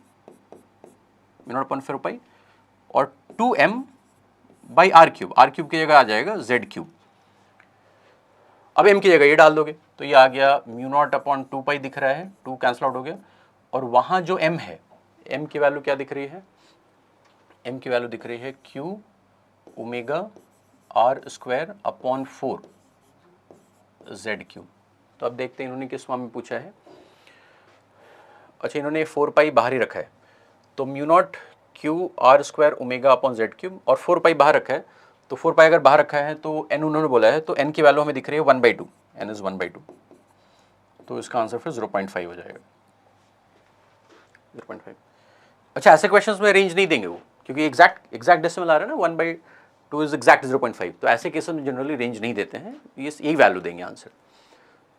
μ0/4π और 2m/r³। r³ की जगह आ जाएगा z³। अब m की जगह ये डाल दोगे तो ये आ गया μ0/2π दिख रहा है, 2 कैंसल आउट हो गया। और वहां जो m है, m की वैल्यू क्या दिख रही है? m की वैल्यू दिख रही है q ओमेगा r²/4 z³। तो अब देखते हैं इन्होंने किस फॉर्म में पूछा है। अच्छा, इन्होंने 4π बाहर ही रखा है, तो μ0 q r² ओमेगा/z³, और 4π बाहर रखा है। तो 4π अगर बाहर रखा है तो n उन्होंने बोला है, तो n की वैल्यू हमें दिख रही है 1/2, n इज 1/2। तो इसका आंसर फिर 0.5 हो जाएगा, 0.5। अच्छा, ऐसे क्वेश्चंस में रेंज नहीं देंगे वो, क्योंकि एग्जैक्ट डेसिमल आ रहा है ना, 1/2 इज एग्जैक्ट 0.5। तो ऐसे केसेस में जनरली रेंज नहीं देते हैं, ये यही वैल्यू देंगे आंसर।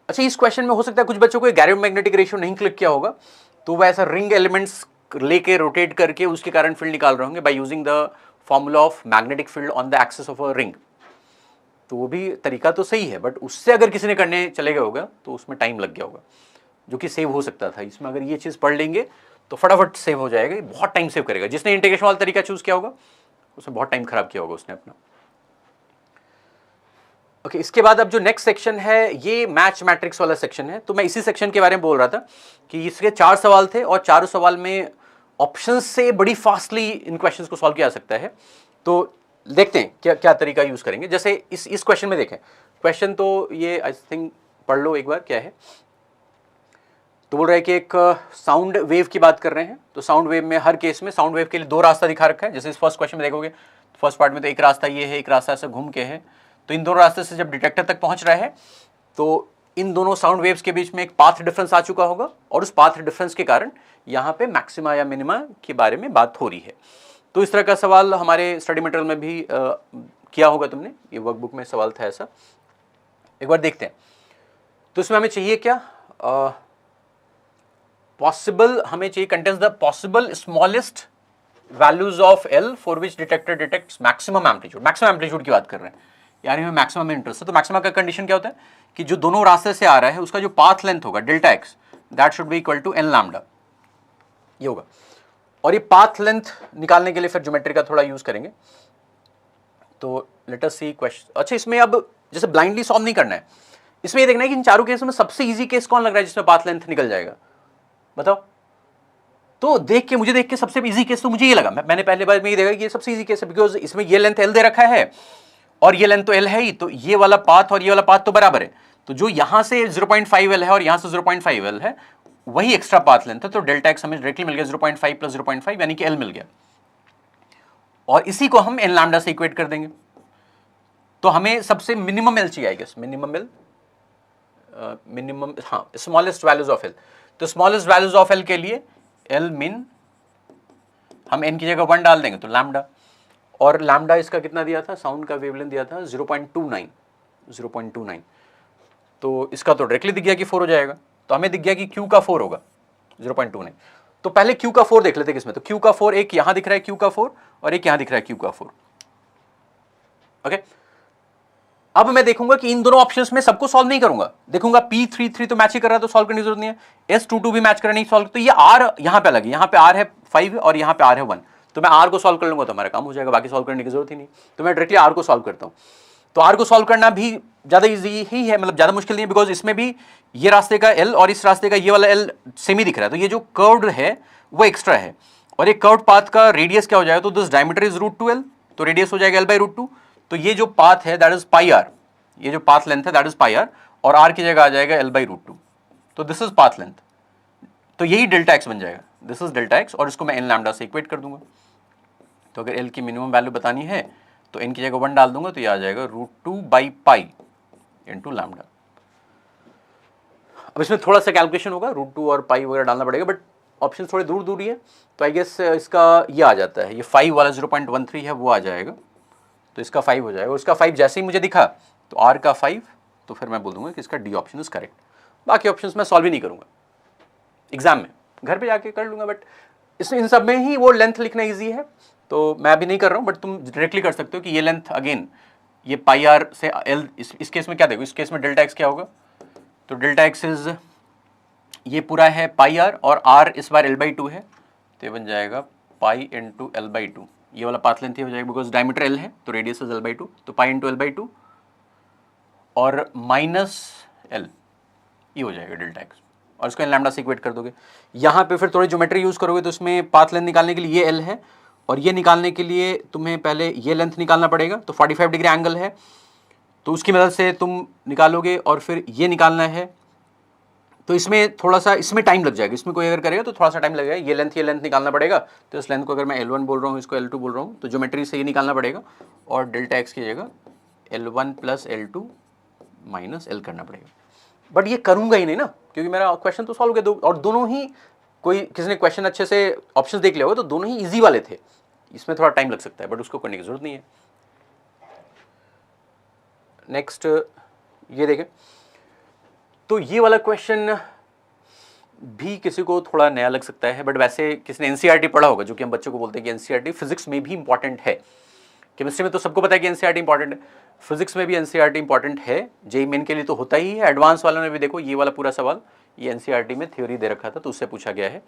अच्छा, इस क्वेश्चन में हो सकता है कुछ बच्चों को गैरोमैग्नेटिक रेशियो नहीं क्लिक किया होगा, तो वह ऐसा रिंग एलिमेंट्स लेके रोटेट करके उसके कारण फील्ड निकाल रहे होंगे by using the formula of magnetic field on the axis of a ring. तो वो भी तरीका तो सही है, बट उससे अगर किसी ने करने चले गए होगा तो उसमें टाइम लग गया होगा, जो कि सेव हो सकता था। इसमें अगर ये चीज़ पढ़ लेंगे तो फटाफट सेव हो जाएगा, बहुत टाइम सेव करेगा। जिसने इंटीग्रेशन वाला तरीका चूज किया होगा उसने बहुत टाइम खराब किया होगा उसने अपना। ओके, इसके बाद अब जो नेक्स्ट सेक्शन है ये मैच मैट्रिक्स वाला सेक्शन है। तो मैं इसी सेक्शन के बारे में बोल रहा था कि इसके 4 सवाल थे, और चारों सवाल में ऑप्शंस से बड़ी फास्टली इन क्वेश्चंस को सॉल्व किया जा सकता है। तो देखते हैं क्या क्या तरीका यूज करेंगे। जैसे इस क्वेश्चन में देखें, क्वेश्चन तो ये आई थिंक पढ़ लो एक बार क्या है। तो बोल रहा है कि एक साउंड वेव की बात कर रहे हैं। तो साउंड वेव में हर केस में साउंड वेव के लिए 2 रास्ता दिखा रखा है। जैसे इस फर्स्ट क्वेश्चन में देखोगे, फर्स्ट पार्ट में तो एक रास्ता ये है, एक रास्ता ऐसे घूम के है। तो इन दोनों रास्ते से जब डिटेक्टर तक पहुंच रहा है तो इन दोनों साउंड वेव्स के बीच में एक पाथ डिफरेंस आ चुका होगा, और उस पाथ डिफरेंस के कारण यहाँ पे मैक्सिमा या मिनिमा के बारे में बात हो रही है। तो इस तरह का सवाल हमारे स्टडी मटेरियल में भी किया होगा तुमने, ये वर्कबुक में सवाल था ऐसा। एक बार देखते हैं। तो इसमें हमें चाहिए क्या? पॉसिबल, हमें चाहिए contains the possible smallest values of L for which detector detects maximum amplitude. Maximum amplitude की बात कर रहे हैं, यानी हमें मैक्सिमम में इंटरेस्ट है। तो मैक्सिमम का कंडीशन क्या होता है कि जो दोनों रास्ते से आ रहा है उसका जो पाथ लेंथ होगा delta X, that should be equal to N lambda, ये होगा। और ये पाथ लेंथ निकालने के लिए फिर ज्योमेट्री का थोड़ा यूज करेंगे। तो लेट अस सी क्वेश्चन। अच्छा, इसमें अब जैसे ब्लाइंडली सॉल्व नहीं करना है, इसमें ये देखना है कि इन चारों केस में सबसे इजी केस कौन लग रहा है जिसमें पाथ लेंथ निकल जाएगा, बताओ। तो मुझे देख के सबसे इजी केस तो मुझे ये लगा, मैंने पहले बार में ये देखा कि ये सबसे इजी केस है, बिकॉज इसमें ये लेंथ एल दे रखा है और ये लेंथ तो एल है ही, तो ये वाला पाथ और ये वाला पाथ तो बराबर है। तो जो यहां से 0.5 एल है और यहां से 0.5 एल है, वही एक्स्ट्रा पाथ लेंथ है। तो डेल्टा एक्स हमें डायरेक्टली मिल गया 0.5 प्लस 0.5, यानी कि एल मिल गया। और इसी को हम एन लैम्डा से इक्वेट कर देंगे। तो हमें सबसे मिनिमम एल चाहिए, I guess minimum L, minimum, हाँ, स्मॉलेस्ट वैल्यूज ऑफ एल। तो स्मॉलेस्ट वैल्यूज ऑफ एल के लिए एल मिन हम एन की जगह 1 डाल देंगे तो लैम्डा, और लैम्डा इसका कितना दिया था, साउंड का वेवलेंथ दिया था 0.29, तो इसका तो डायरेक्टली दिख गया कि 4 हो जाएगा। तो हमें दिख गया कि Q का 4 होगा 0.29। तो पहले Q का 4 देख लेते किसमें, तो Q का 4 एक यहां दिख रहा है Q का 4, और एक यहां दिख रहा है Q का 4। ओके, अब मैं देखूंगा कि इन दोनों ऑप्शंस में सबको सॉल्व नहीं करूंगा, देखूंगा P33 तो मैच ही कर रहा है तो सॉल्व करने की जरूरत नहीं है, S22 भी मैच कर रहा नहीं सॉल्व, तो ये R यहां पे अलग है, यहां पे R है 5 और यहां पे R है 1, तो मैं R को सॉल्व कर लूंगा तो हमारा काम हो जाएगा, बाकी सॉल्व करने की जरूरत ही नहीं। तो मैं डायरेक्टली R को सॉल्व करता हूं। तो R को सॉल्व करना भी ज्यादा इजी ही है, मतलब ज्यादा मुश्किल नहीं है, बिकॉज इसमें भी ये रास्ते का L और इस रास्ते का ये वाला L सेम ही दिख रहा है, तो ये जो कर्व्ड है वो एक्स्ट्रा है, और एक कर्व्ड पाथ का रेडियस क्या हो जाएगा, तो दिस डायमीटर इज √2L, तो रेडियस हो जाएगा L/√2। तो ये जो पाथ है दैट इज पाई आर, ये जो पाथ लेंथ है दैट इज पाई आर, और R की जगह आ जाएगा L/√2, तो दिस इज पाथ लेंथ, तो यही डेल्टा एक्स बन जाएगा, दिस इज डेल्टा एक्स, और इसको मैं n लैम्डा से इक्वेट कर दूंगा। तो अगर L की मिनिमम वैल्यू बतानी है तो n की जगह 1 डाल दूंगा तो ये आ जाएगा √2/पाई इंटू लैम्डा। अब इसमें थोड़ा सा कैलकुलेशन होगा, √2 और पाई वगैरह डालना पड़ेगा, बट ऑप्शन थोड़े दूर दूर ही है, तो आई गेस इसका ये आ जाता है, ये 5 वाला 0.13 है वो आ जाएगा, तो इसका 5 हो जाएगा, उसका 5 जैसे ही मुझे दिखा तो R का 5, तो फिर मैं बोल दूंगा कि इसका डी ऑप्शन इज करेक्ट। बाकी ऑप्शंस मैं सॉल्व ही नहीं करूंगा, एग्जाम में घर पे जाके कर लूंगा, बट इसमें इन सब में ही वो लेंथ लिखना ईजी है, तो मैं अभी नहीं कर रहा हूँ, बट तुम डायरेक्टली कर सकते हो कि ये लेंथ अगेन ये पाई आर से एल, इस केस में क्या देखो, इस केस में डेल्टा एक्स क्या होगा, तो डेल्टा एक्स इज ये पूरा है पाई आर, और आर इस बार L/2 है, तो ये बन जाएगा पाई इंटू L/2, ये वाला पाथ लेंथ ही हो जाएगा बिकॉज डायमीटर L है तो रेडियस इज L/2, तो पाई इंटू L/2 और माइनस L, ये हो जाएगा डेल्टा एक्स, और इसको लैम्डा से इक्वेट कर दोगे। यहाँ पे फिर थोड़ी ज्योमेट्री यूज करोगे तो इसमें पाथ लेंथ निकालने के लिए ये L है, और ये निकालने के लिए तुम्हें पहले ये लेंथ निकालना पड़ेगा, तो 45 डिग्री एंगल है, तो उसकी मदद से तुम निकालोगे, और फिर ये निकालना है, तो इसमें थोड़ा सा इसमें टाइम लग जाएगा, इसमें कोई अगर करेगा तो थोड़ा सा टाइम लगेगा, ये लेंथ निकालना पड़ेगा, तो इस लेंथ को अगर मैं L1 बोल रहा हूँ, इसको L2 बोल रहा हूँ, तो ज्योमेट्री से ये निकालना पड़ेगा, और डेल्टा एक्स की जगह L1 + L2 - L करना पड़ेगा। बट ये करूंगा ही नहीं ना, क्योंकि मेरा क्वेश्चन तो सॉल्व हो गया, और दोनों ही कोई किसी ने क्वेश्चन अच्छे से ऑप्शंस देख लिया होगा तो दोनों ही इजी वाले थे, इसमें थोड़ा टाइम लग सकता है बट उसको करने की जरूरत नहीं है। नेक्स्ट ये देखें, तो ये वाला क्वेश्चन भी किसी को थोड़ा नया लग सकता है, बट वैसे किसी ने एनसीईआरटी पढ़ा होगा, जो कि हम बच्चों को बोलते हैं कि एनसीईआरटी फिजिक्स में भी इंपॉर्टेंट है। केमिस्ट्री में तो सबको पता है कि एनसीईआरटी इंपॉर्टेंट है, फिजिक्स में भी एनसीईआरटी इंपॉर्टेंट है, जेईई मेन के लिए तो होता ही है, एडवांस वालों ने भी देखो ये वाला पूरा सवाल ये एनसीईआरटी में थ्योरी दे रखा था तो उससे पूछा गया है।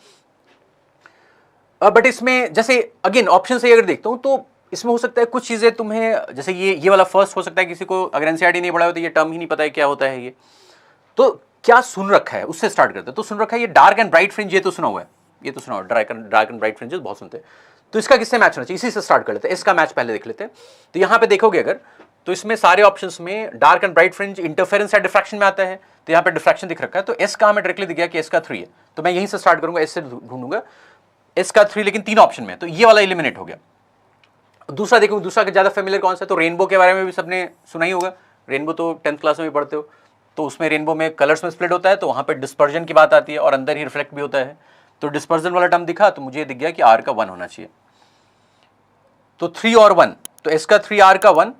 बट इसमें जैसे अगेन ऑप्शन से अगर देखता हूँ तो इसमें हो सकता है कुछ चीज़ें तुम्हें, जैसे ये वाला फर्स्ट हो सकता है किसी को अगर एनसीईआरटी नहीं पढ़ा हो तो ये टर्म ही नहीं पता है क्या होता है ये, तो क्या सुन रखा है उससे स्टार्ट करते हैं। तो सुन रखा है ये डार्क एंड ब्राइट फ्रिंज, ये तो सुना हुआ है, ये तो सुना हुआ है, डार्क एंड ब्राइट फ्रिंजेस बहुत सुनते हैं, तो इसका किससे मैच होना चाहिए, इसी से स्टार्ट कर लेते हैं, इसका मैच पहले देख लेते हैं। तो यहाँ पे देखोगे अगर, तो इसमें सारे ऑप्शंस में dark and bright fringe interference या डिफ्रैक्शन में आता है, तो यहाँ पे डिफ्रैक्शन दिख रखा है, तो एस का हमें डायरेक्टली दिख गया कि एस का 3 है, तो मैं यहीं से स्टार्ट करूंगा, एस से ढूंढूंगा एस का 3, लेकिन 3 ऑप्शन में, तो ये वाला एलिमिनेट हो गया। दूसरा देखो, दूसरा ज्यादा फेमिलियर कौन सा है, तो रेनबो के बारे में भी सबने सुना ही होगा, रेनबो तो 10th क्लास में भी पढ़ते हो, तो उसमें रेनबो में कलर्स में स्प्लिट होता है, तो वहाँ पे डिस्पर्जन की बात आती है और अंदर ही रिफ्लेक्ट भी होता है, तो डिस्पर्जन वाला टर्म दिखा तो मुझे दिख गया कि R का 1 होना चाहिए, तो 3 और 1, तो S का 3 R का 1,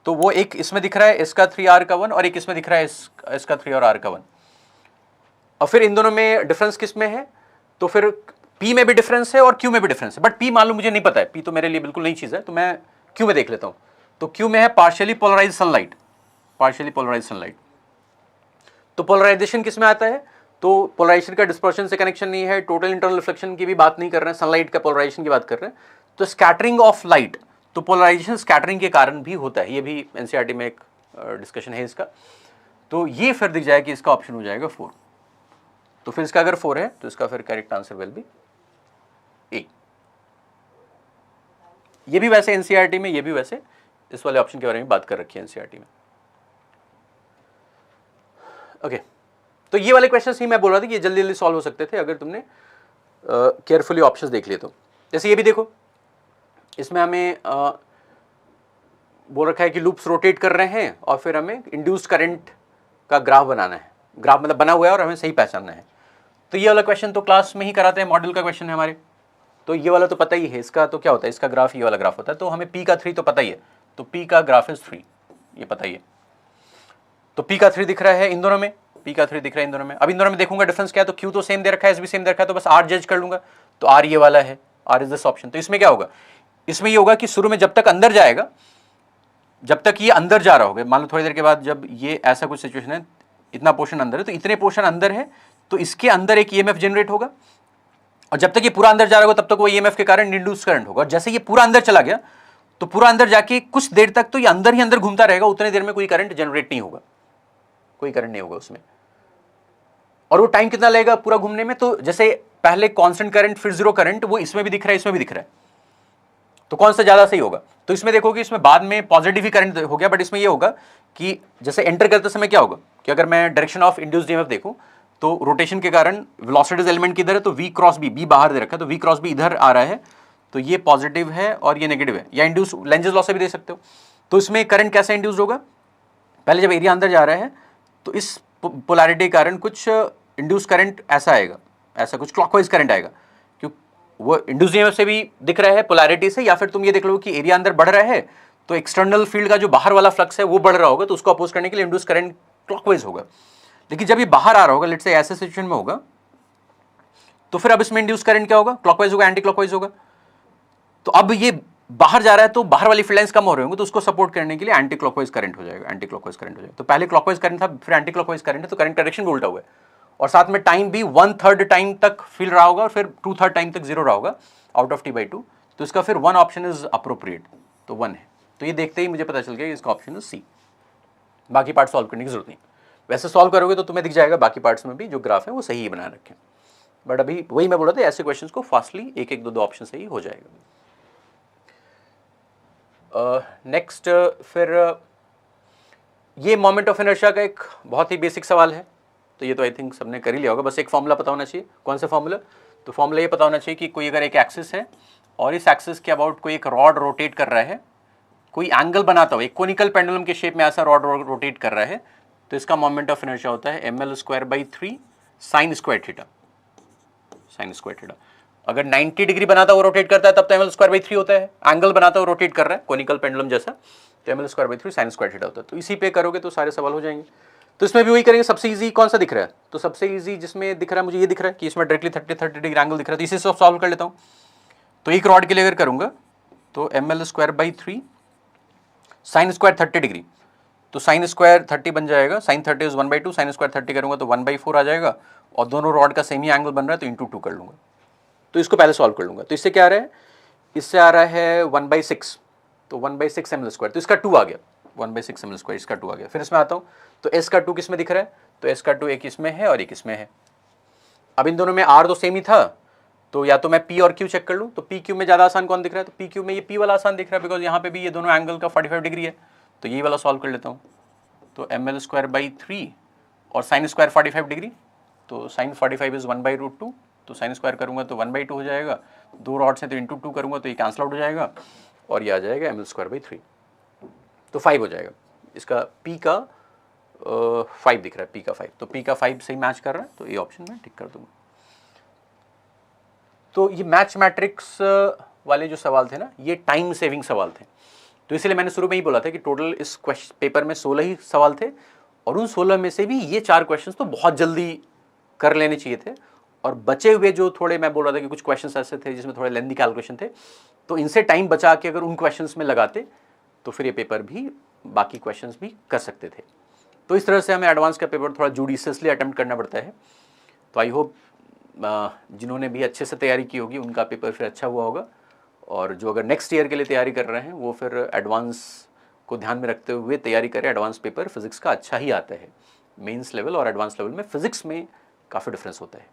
तो वो एक इसमें दिख रहा है S का 3 R का 1, और एक इसमें दिख रहा है S का 3 और R का 1, और फिर इन दोनों में डिफरेंस किस में है, तो फिर P में भी डिफरेंस है और Q में भी डिफरेंस है, बट P मान लो मुझे नहीं पता है, P तो मेरे लिए बिल्कुल नई चीज़ है, तो मैं Q में देख लेता हूँ। तो Q में है partially polarise sunlight, partially polarise sunlight, तो पोलराइजेशन किस में आता है, तो पोलराइजेशन का डिस्पर्शन से कनेक्शन नहीं है, टोटल इंटरनल रिफ्लेक्शन की भी बात नहीं कर रहे हैं, सनलाइट का पोलराइजेशन की बात कर रहे हैं, तो स्कैटरिंग ऑफ लाइट, तो पोलराइजेशन स्कैटरिंग के कारण भी होता है, ये भी एनसीईआरटी में एक डिस्कशन है इसका, तो ये फिर दिख जाए कि इसका ऑप्शन हो जाएगा 4, तो फिर इसका अगर 4 है तो इसका फिर करेक्ट आंसर विल बी ए। ये भी वैसे एनसीईआरटी में, ये भी वैसे इस वाले ऑप्शन के बारे में बात कर रखी है एनसीईआरटी में। ओके, तो ये वाले क्वेश्चंस ही मैं बोल रहा था कि ये जल्दी जल्दी सॉल्व हो सकते थे अगर तुमने केयरफुली ऑप्शंस देख लिए तो। जैसे ये भी देखो, इसमें हमें बोल रखा है कि लूप्स रोटेट कर रहे हैं और फिर हमें इंड्यूस्ड करंट का ग्राफ बनाना है, ग्राफ मतलब बना हुआ है और हमें सही पहचानना है। तो ये वाला क्वेश्चन तो क्लास में ही कराते हैं, मॉडल का क्वेश्चन है हमारे, तो ये वाला तो पता ही है। इसका तो क्या होता है, इसका ग्राफ ये वाला ग्राफ होता है, तो हमें पी का 3 तो पता ही है, तो पी का ग्राफ इज 3, ये पता ही है। तो पी का 3 दिख रहा है इन दोनों में, पी का 3 दिख रहा है इन दोनों में। अब इन दोनों में देखूंगा डिफरेंस क्या है, तो क्यू तो सेम दे रखा है, एस भी सेम दे रखा है, तो बस आर जज कर लूंगा, तो आर ये वाला है, आर इज दिस ऑप्शन। तो इसमें क्या होगा, इसमें ये होगा कि शुरू में जब तक अंदर जाएगा, जब तक ये अंदर जा रहा होगा, मान लो थोड़ी देर के बाद जब ये ऐसा कुछ सिचुएशन है, इतना पोर्शन अंदर है, तो इतने पोर्शन अंदर है, तो इसके अंदर एक ईएमएफ जनरेट होगा, और जब तक ये पूरा अंदर जा रहा होगा तब तक वो ईएमएफ के कारण इंड्यूस करंट होगा। और जैसे ये पूरा अंदर चला गया, तो पूरा अंदर जाके कुछ देर तक तो ये अंदर ही अंदर घूमता रहेगा, उतने देर में कोई करंट जनरेट नहीं होगा, कोई करंट नहीं होगा उसमें। और वो टाइम कितना लगेगा पूरा घूमने में, तो जैसे पहले कांस्टेंट करंट फिर जीरो करंट, वो इसमें भी दिख रहा है, इसमें भी दिख रहा है, तो कौन सा ज्यादा सही होगा। तो इसमें देखो कि इसमें बाद में पॉजिटिव ही करंट हो गया, बट इसमें ये होगा कि जैसे एंटर करते समय क्या होगा कि अगर मैं डायरेक्शन ऑफ इंड्यूस्ड ईएमएफ देखूं, तो रोटेशन के कारण वेलोसिटीज एलिमेंट किधर है, तो वी क्रॉस बी, बी बाहर दे रखा है, तो वी क्रॉस बी इधर आ रहा है, तो ये पॉजिटिव है और ये नेगेटिव है, या इंड्यूस लेंजेस लॉ से भी दे सकते हो। तो इसमें करंट कैसे इंड्यूस होगा, पहले जब एरिया अंदर जा रहा है तो इस पोलैरिटी के कारण कुछ इंड्यूस करंट ऐसा आएगा, ऐसा कुछ क्लॉकवाइज करंट आएगा, क्योंकि वो इंड्यूस ईएमएफ से भी दिख रहा है पोलैरिटी से, या फिर तुम ये देख लो कि एरिया अंदर बढ़ रहा है तो एक्सटर्नल फील्ड का जो बाहर वाला फ्लक्स है वो बढ़ रहा होगा, तो उसको अपोज करने के लिए इंड्यूस करंट क्लॉकवाइज होगा। लेकिन जब ये बाहर आ रहा होगा, लेट्स से ऐसे सिचुएशन में होगा, तो फिर अब इसमें इंड्यूस करंट क्या होगा, क्लॉकवाइज होगा, एंटी क्लॉकवाइज होगा। तो अब ये बाहर जा रहा है तो बाहर वाली फील्ड लाइंस कम हो रहे होंगे, तो उसको सपोर्ट करने के लिए एंटी क्लॉकवाइज करंट हो जाएगा, एंटी क्लॉकवाइज करंट हो जाएगा। तो पहले क्लॉकवाइज करंट था, फिर एंटी क्लॉकवाइज करंट है, तो करंट डायरेक्शन भी उल्टा हुआ है, और साथ में टाइम भी 1/3 टाइम तक फील रहा होगा और फिर 2/3 टाइम तक जीरो रहा होगा आउट ऑफ t/2। तो इसका फिर 1 ऑप्शन इज अप्रोप्रिएट, तो 1 है। तो ये देखते ही मुझे पता चल गया कि इसका ऑप्शन इज सी। बाकी पार्ट सॉल्व करने की जरूरत नहीं, वैसे सॉल्व करोगे तो तुम्हें दिख जाएगा बाकी पार्ट्स में भी जो ग्राफ है वो सही ही बना रखें। बट अभी वही मैं बोल रहा था, ऐसे क्वेश्चंस को फास्टली एक एक दो दो ऑप्शन से ही हो जाएगा। नेक्स्ट फिर ये मोमेंट ऑफ इनर्शिया का एक बहुत ही बेसिक सवाल है, तो ये तो आई थिंक सबने कर ही लिया होगा, बस एक फॉर्मूला पता होना चाहिए। कौन सा फॉर्मूला, तो फॉर्मूला ये पता होना चाहिए कि कोई अगर एक एक्सिस है और इस एक्सिस के अबाउट कोई एक रॉड रोटेट कर रहा है, कोई एंगल बनाता हो, एक कोनिकल पेंडुलम के शेप में ऐसा रॉड रोटेट कर रहा है, तो इसका मोमेंट ऑफ इनर्शिया होता है ml²/3 sin square theta, sin square theta. अगर 90 डिग्री बनाता हुआ रोटेट करता है तब तो ml²/3 होता है, एंगल बनाता हुआ रोटेट कर रहा है कोनिकल पेंडुलम जैसा, तो ml²/3 sin स्क्वायर थीटा होता है। तो इसी पे करोगे तो सारे सवाल हो जाएंगे। तो इसमें भी वही करेंगे, सबसे इजी कौन सा दिख रहा है, तो सबसे इजी जिसमें दिख रहा है मुझे ये दिख रहा है कि इसमें डायरेक्टली 30 डिग्री एंगल दिख रहा है, तो इसी से सॉल्व कर लेता हूँ। तो एक रॉड के लिए अगर करूँगा तो ml²/3 sin स्क्वायर 30 डिग्री, तो साइन स्क्वायर 30 बन जाएगा, साइन 30 इज 1/2, साइन स्क्वायर 30 करूंगा तो 1/4 आ जाएगा, और दोनों रॉड का सेम ही एंगल बन रहा है तो इंटू 2 कर लूंगा। तो इसको पहले सॉल्व कर लूंगा। तो इससे क्या आ रहा है, इससे आ रहा है 1/6, तो 1/6 ml², तो इसका 2 आ गया, 1/6 ml², इसका 2 आ गया। फिर इसमें आता हूँ तो एस का 2 किस में दिख रहा है, तो एस का 2 एक इसमें है और एक इसमें है। अब इन दोनों में आर तो सेम ही था, तो या तो मैं पी और क्यू चेक कर लूँ, तो पी क्यू में ज़्यादा आसान कौन दिख रहा है, तो पी क्यू में ये पी वाला आसान दिख रहा है, बिकॉज यहाँ पे भी ये दोनों एंगल का 45 डिग्री है, तो यही वाला सॉल्व कर लेता हूँ। तो ml²/3 और साइन स्क्वायर 45 डिग्री, तो साइन 45 इज 1/√2, तो साइन स्क्वायर करूँगा तो 1/2 हो जाएगा, दो रॉड्स हैं तो इंटू 2 करूँगा तो ये कैंसल आउट हो जाएगा, और ये आ जाएगा ml²/3, तो 5 हो जाएगा। इसका p का 5 दिख रहा है, p का 5, तो p का 5 सही मैच कर रहा है, तो ये ऑप्शन मैं टिक कर दूंगा। तो ये मैच मैट्रिक्स वाले जो सवाल थे ना, ये टाइम सेविंग सवाल थे, तो इसलिए मैंने शुरू में ही बोला था कि टोटल इस पेपर में 16 ही सवाल थे, और उन 16 में से भी ये 4 क्वेश्चंस तो बहुत जल्दी कर लेने चाहिए थे, और बचे हुए जो थोड़े मैं बोल रहा था कि कुछ क्वेश्चंस ऐसे थे जिसमें थोड़े लेंथी कैलकुलेशन थे, तो इनसे टाइम बचा के अगर उन क्वेश्चंस में लगाते तो फिर ये पेपर भी बाकी क्वेश्चंस भी कर सकते थे। तो इस तरह से हमें एडवांस का पेपर थोड़ा जुडिशियसली अटेम्प्ट करना पड़ता है। तो आई होप जिन्होंने भी अच्छे से तैयारी की होगी उनका पेपर फिर अच्छा हुआ होगा, और जो अगर नेक्स्ट ईयर के लिए तैयारी कर रहे हैं वो फिर एडवांस को ध्यान में रखते हुए तैयारी करें। एडवांस पेपर फिजिक्स का अच्छा ही आता है, मेंस लेवल और एडवांस लेवल में फिजिक्स में काफ़ी डिफरेंस होता है,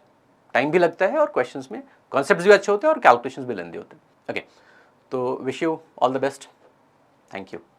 टाइम भी लगता है और क्वेश्चंस में कॉन्सेप्ट्स भी अच्छे होते हैं और कैलकुलेशंस भी लेंदी होते हैं। ओके, तो wish you all the best, thank you.